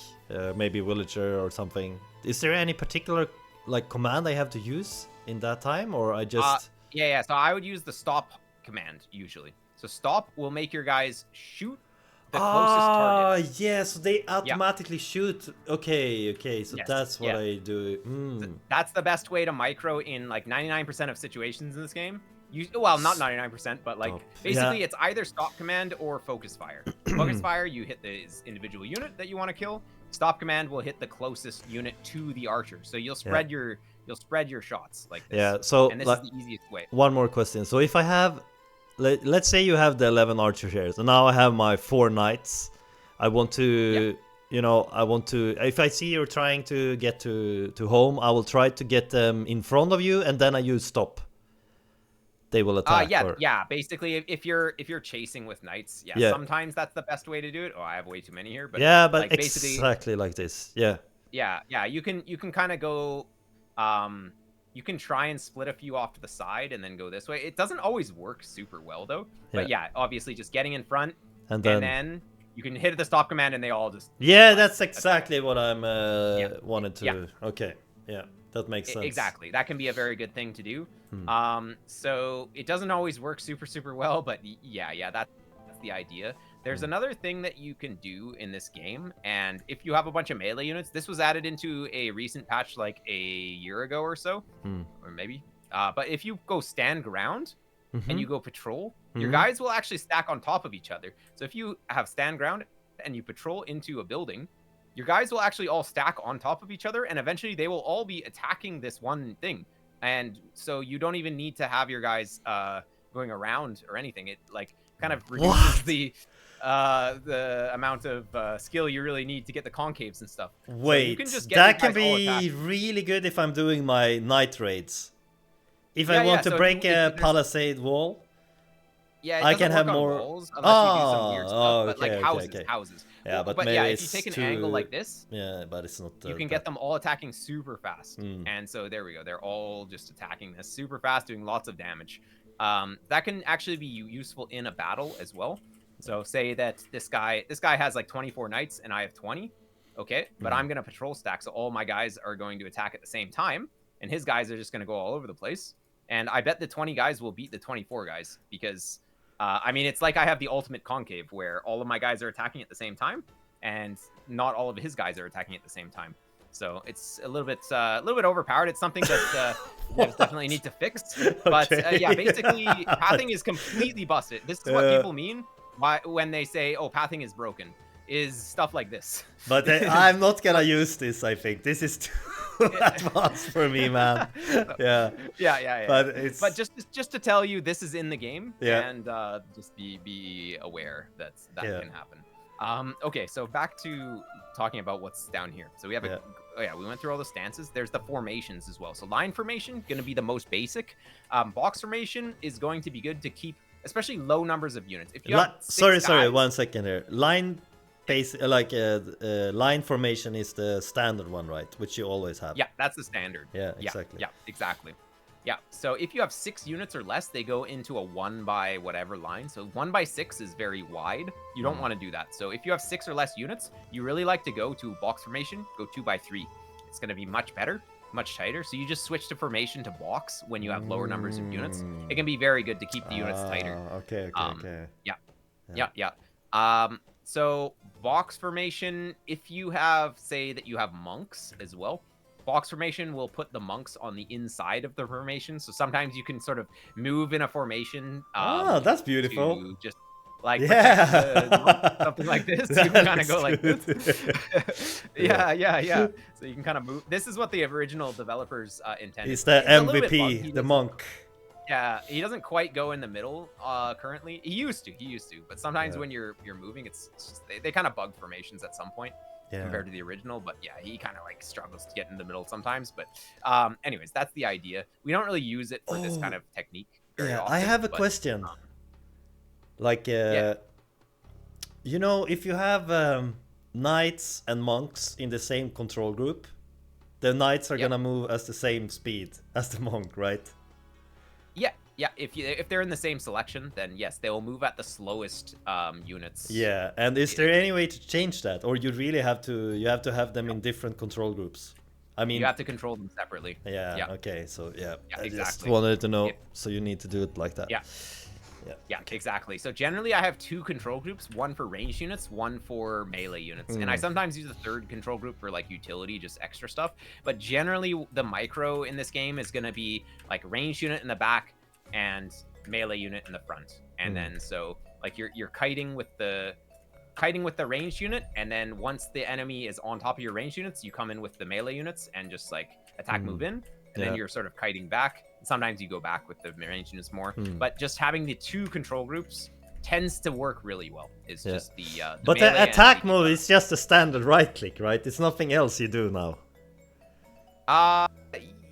Maybe villager or something. Is there any particular like command I have to use in that time, or I just so I would use the stop command usually. So stop will make your guys shoot the closest target. So they automatically shoot. Okay, so that's what I do. So that's the best way to micro in like 99% of situations in this game. Well, not 99%, but like basically it's either stop command or focus fire. Focus fire, you hit the individual unit that you want to kill. Stop command will hit the closest unit to the archer. So you'll spread your shots like this. Yeah, so and this is the easiest way. One more question. So if I have, let's say you have the 11 archer here, and now I have my 4 knights. I want to, if I see you're trying to get to home, I will try to get them in front of you, and then I use stop. They will attack. Basically, if you're chasing with knights, sometimes that's the best way to do it. Oh, I have way too many here, but but like exactly like this. Yeah. You can kind of go. You can try and split a few off to the side and then go this way. It doesn't always work super well though. But obviously, just getting in front and then you can hit the stop command and they all just. Yeah, that's exactly what I'm wanted to. Yeah. Okay. Yeah. That makes sense. Exactly. That can be a very good thing to do. So it doesn't always work super well, but that's the idea. There's another thing that you can do in this game, and if you have a bunch of melee units, this was added into a recent patch like a year ago or so, or maybe. But if you go stand ground and you go patrol, your guys will actually stack on top of each other. So if you have stand ground and you patrol into a building, your guys will actually all stack on top of each other, and eventually they will all be attacking this one thing. And so you don't even need to have your guys going around or anything. It like kind of reduces the amount of skill you really need to get the concaves and stuff. Wait, so you can just get that can be really good if I'm doing my night raids. If I want to break a palisade wall, I can have more walls unless you do some weird stuff, but like houses. Yeah, but yeah, if you take an angle like this, yeah, but it's not. You can get them all attacking super fast, and so there we go. They're all just attacking this super fast, doing lots of damage. That can actually be useful in a battle as well. So say that this guy has like 24 knights and I have 20, okay, but I'm gonna patrol stack, so all my guys are going to attack at the same time, and his guys are just gonna go all over the place. And I bet the 20 guys will beat the 24 guys because. I mean, it's like I have the ultimate concave where all of my guys are attacking at the same time, and not all of his guys are attacking at the same time. So it's a little bit overpowered. It's something that definitely need to fix. But yeah, basically, pathing is completely busted. This is what people mean when they say, "Oh, pathing is broken." Is stuff like this. But I'm not gonna use this. I think this is too advanced for me, man. Yeah. But just to tell you, this is in the game, and just be aware that can happen. Okay, so back to talking about what's down here. So we have we went through all the stances. There's the formations as well. So line formation gonna be the most basic. Box formation is going to be good to keep, especially low numbers of units. If you have sorry, 1 second here. Line formation is the standard one, right? Which you always have. Yeah, that's the standard. Yeah, exactly. Yeah, exactly. Yeah, so if you have 6 units or less, they go into a 1 by whatever line. So 1 by 6 is very wide. You don't want to do that. So if you have 6 or less units, you really like to go to box formation, go 2 by 3. It's going to be much better, much tighter. So you just switch to formation to box when you have lower numbers of units. It can be very good to keep the units tighter. Okay. Yeah. So box formation, if you have, say that you have monks as well, box formation will put the monks on the inside of the formation. So sometimes you can sort of move in a formation. That's beautiful. Just like something like this. You can kind of go like this. Yeah. So you can kind of move. This is what the original developers intended. He's the MVP, the monk. Yeah, he doesn't quite go in the middle currently. He used to, but sometimes when you're moving, it's just, they kind of bug formations at some point compared to the original. But yeah, he kind of like struggles to get in the middle sometimes. But anyways, that's the idea. We don't really use it for this kind of technique very often. I have a question. You know, if you have knights and monks in the same control group, the knights are gonna move at the same speed as the monk, right? Yeah, if they're in the same selection, then yes, they will move at the slowest units. Yeah, and is there any way to change that, or you really have to have them in different control groups? I mean, you have to control them separately. Yeah. Okay. So I exactly. just wanted to know. So you need to do it like that. Yeah, exactly. So generally, I have 2 control groups: one for ranged units, one for melee units, and I sometimes use a 3rd control group for like utility, just extra stuff. But generally, the micro in this game is going to be like ranged unit in the back and melee unit in the front, and then so like you're kiting with the ranged unit, and then once the enemy is on top of your ranged units, you come in with the melee units and just like attack move in, and then you're sort of kiting back. Sometimes you go back with the ranged units more, but just having the 2 control groups tends to work really well. It's just the but the attack move is just a standard right click, right? It's nothing else you do now.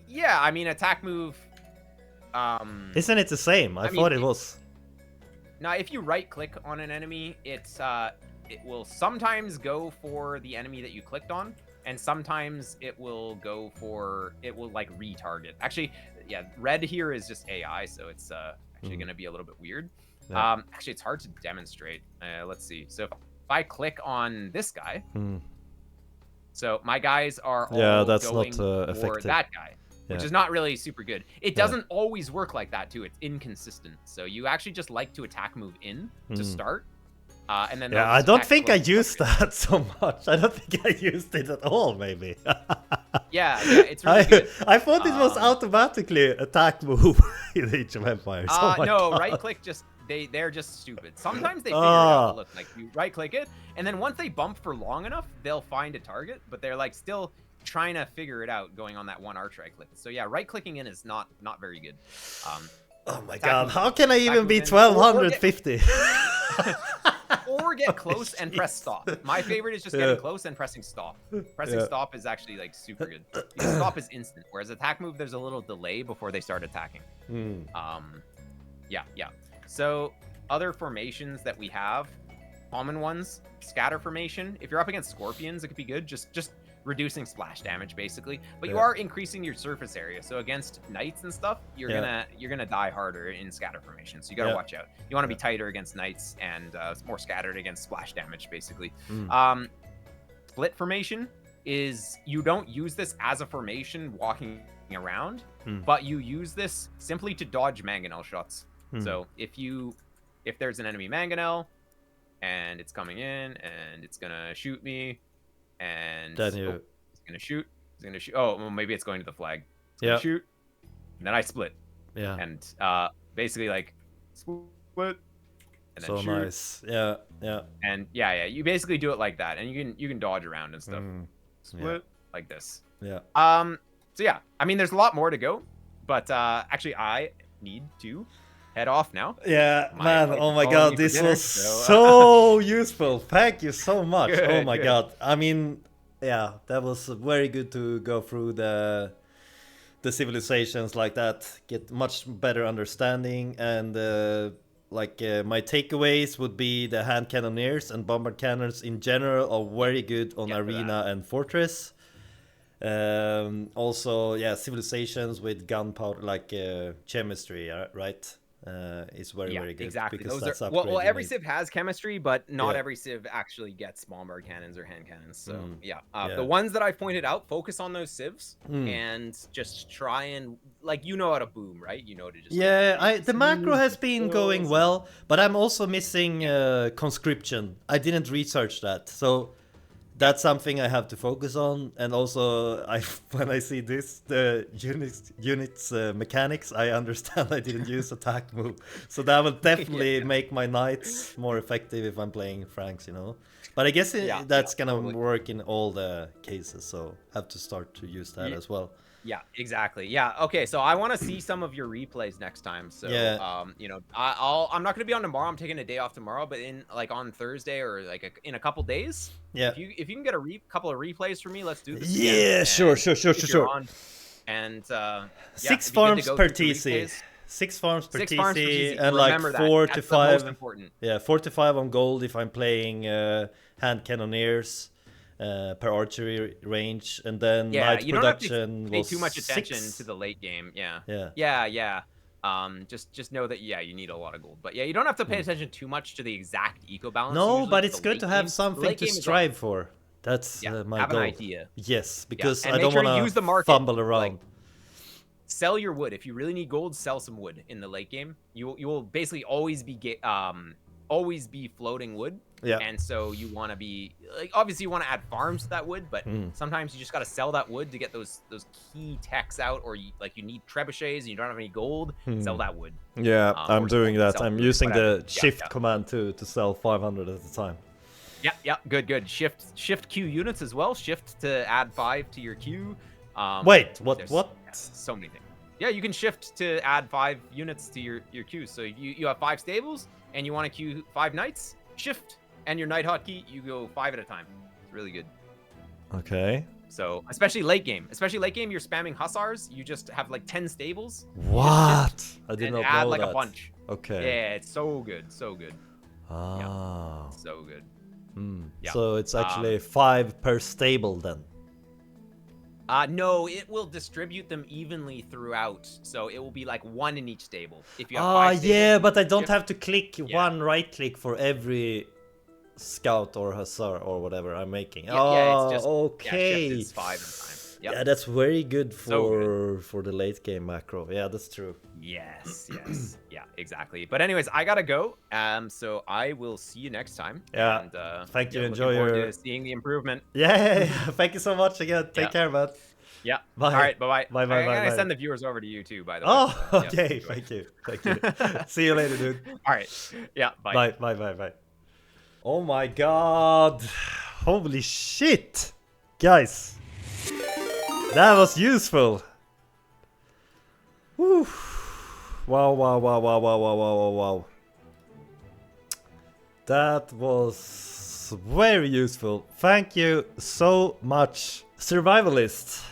Yeah, I mean attack move. Isn't it the same? I thought it was. Now, if you right click on an enemy, it will sometimes go for the enemy that you clicked on, and sometimes it will like retarget. Actually, yeah, red here is just AI, so it's actually going to be a little bit weird. Actually, it's hard to demonstrate. Let's see. So if I click on this guy, so my guys are all going for that guy. Which is not really super good. It doesn't always work like that, too. It's inconsistent. So you actually just like to attack move in to start. And then I don't think I used that so much. I don't think I used it at all, maybe. Yeah, it's really good. I thought it was automatically attack move in Age of Empires. Oh my no, God. right click just they're just stupid. Sometimes they figure it out. Look, like you right click it, and then once they bump for long enough, they'll find a target, but they're like still trying to figure it out going on that one arch right click. So yeah, right clicking in is not very good. Oh my God, how can I even be 1250? Or get close and press stop. My favorite is just getting close and pressing stop. Pressing stop is actually like super good. Because stop is instant, whereas attack move there's a little delay before they start attacking. Yeah. So other formations that we have, common ones, scatter formation. If you're up against scorpions, it could be good. Just reducing splash damage basically, but you are increasing your surface area. So against knights and stuff, you're gonna die harder in scatter formation. So you gotta watch out. You want to be tighter against knights and more scattered against splash damage basically. Split formation is you don't use this as a formation walking around, but you use this simply to dodge mangonel shots. So if there's an enemy mangonel and it's coming in and it's gonna shoot me, and then it's gonna shoot. Oh, well, maybe it's going to the flag. It's gonna shoot, and then I split. Yeah. And basically like split, and then so shoot. Nice. Yeah. And yeah. You basically do it like that, and you can dodge around and stuff. Split like this. Yeah. So yeah, I mean, there's a lot more to go, but actually, I need to head off now. Yeah, man. Oh my God, this was so useful. Thank you so much. Oh my God. I mean, yeah, that was very good to go through the civilizations like that, get much better understanding, and my takeaways would be the hand cannoneers and bombard cannons in general are very good on arena and fortress. Also, yeah, civilizations with gunpowder, like chemistry, right? Is very good. Exactly. Because Those that's well, every Civ has chemistry, but not every Civ actually gets bombard cannons or hand cannons. So the ones that I pointed out, focus on those Civs and just try and how to boom, right? You know to just the macro has been going well, but I'm also missing conscription. I didn't research that, so that's something I have to focus on. And also, when I see the units mechanics, I understand I didn't use attack move. So that will definitely make my knights more effective if I'm playing Franks, But I guess that's gonna work in all the cases, so have to start to use that as well. Yeah, exactly. Yeah. Okay. So I want to see some of your replays next time. So, I'm not going to be on tomorrow. I'm taking a day off tomorrow, but on Thursday or in a couple days. Yeah. If you can get a couple of replays for me, let's do this. Yeah. Sure. And 6 farms per TC. 6 farms per TC, and like 4 to 5. Yeah, 4 to 5 on gold if I'm playing hand cannoneers. Per archery range, and then night you production don't have to pay too much attention to the late game. Yeah. Just know that you need a lot of gold, but you don't have to pay attention too much to the exact eco balance. No, but it's good to have something to strive for. That's my have goal. An idea. Yes, because I don't want to fumble around. Sell your wood if you really need gold. Sell some wood in the late game. You will basically always be floating wood. Yeah. And so you want to be obviously you want to add farms to that wood, but sometimes you just got to sell that wood to get those key techs out, or you need trebuchets and you don't have any gold. Sell that wood. Yeah, I'm doing that. I'm using the shift command to sell 500 at a time. Yeah, good. Shift Q units as well. Shift to add 5 to your queue. Wait, what? So many things. Yeah, you can shift to add 5 units to your queue. So you have 5 stables and you want to queue 5 knights. Shift. And your knight hotkey, you go 5 at a time. It's really good. Okay. So, especially late game, you're spamming hussars. You just have 10 stables. What? I did not know add that. a bunch. Okay. Yeah, it's so good. Ah. Yeah, so good. Yeah. So it's actually 5 per stable then. No, it will distribute them evenly throughout. So it will be 1 in each stable. If you have 5 stables, yeah, but I don't have to click one right click for every scout or hussar or whatever I'm making. It's just, okay. Shift is 5 at a time. Yep. Yeah, that's very good for the late game macro. Yeah, that's true. Yes. Yeah, exactly. But anyways, I gotta go. So I will see you next time. Yeah. And thank you. Enjoy seeing the improvement. Yeah. Thank you so much again. Take care, man. Yeah. Bye. All right. Bye-bye. Bye, bye, I'm bye, gonna bye. send the viewers over to you too, by the way. Oh, So, okay. yeah, Thank you. Thank you. See you later, dude. All right. Yeah. Bye. Bye, bye, bye, bye. Oh my god. Holy shit. Guys. That was useful. Woo. Wow, wow, wow, wow, wow, wow, wow, wow, wow. That was very useful. Thank you so much, Survivalist.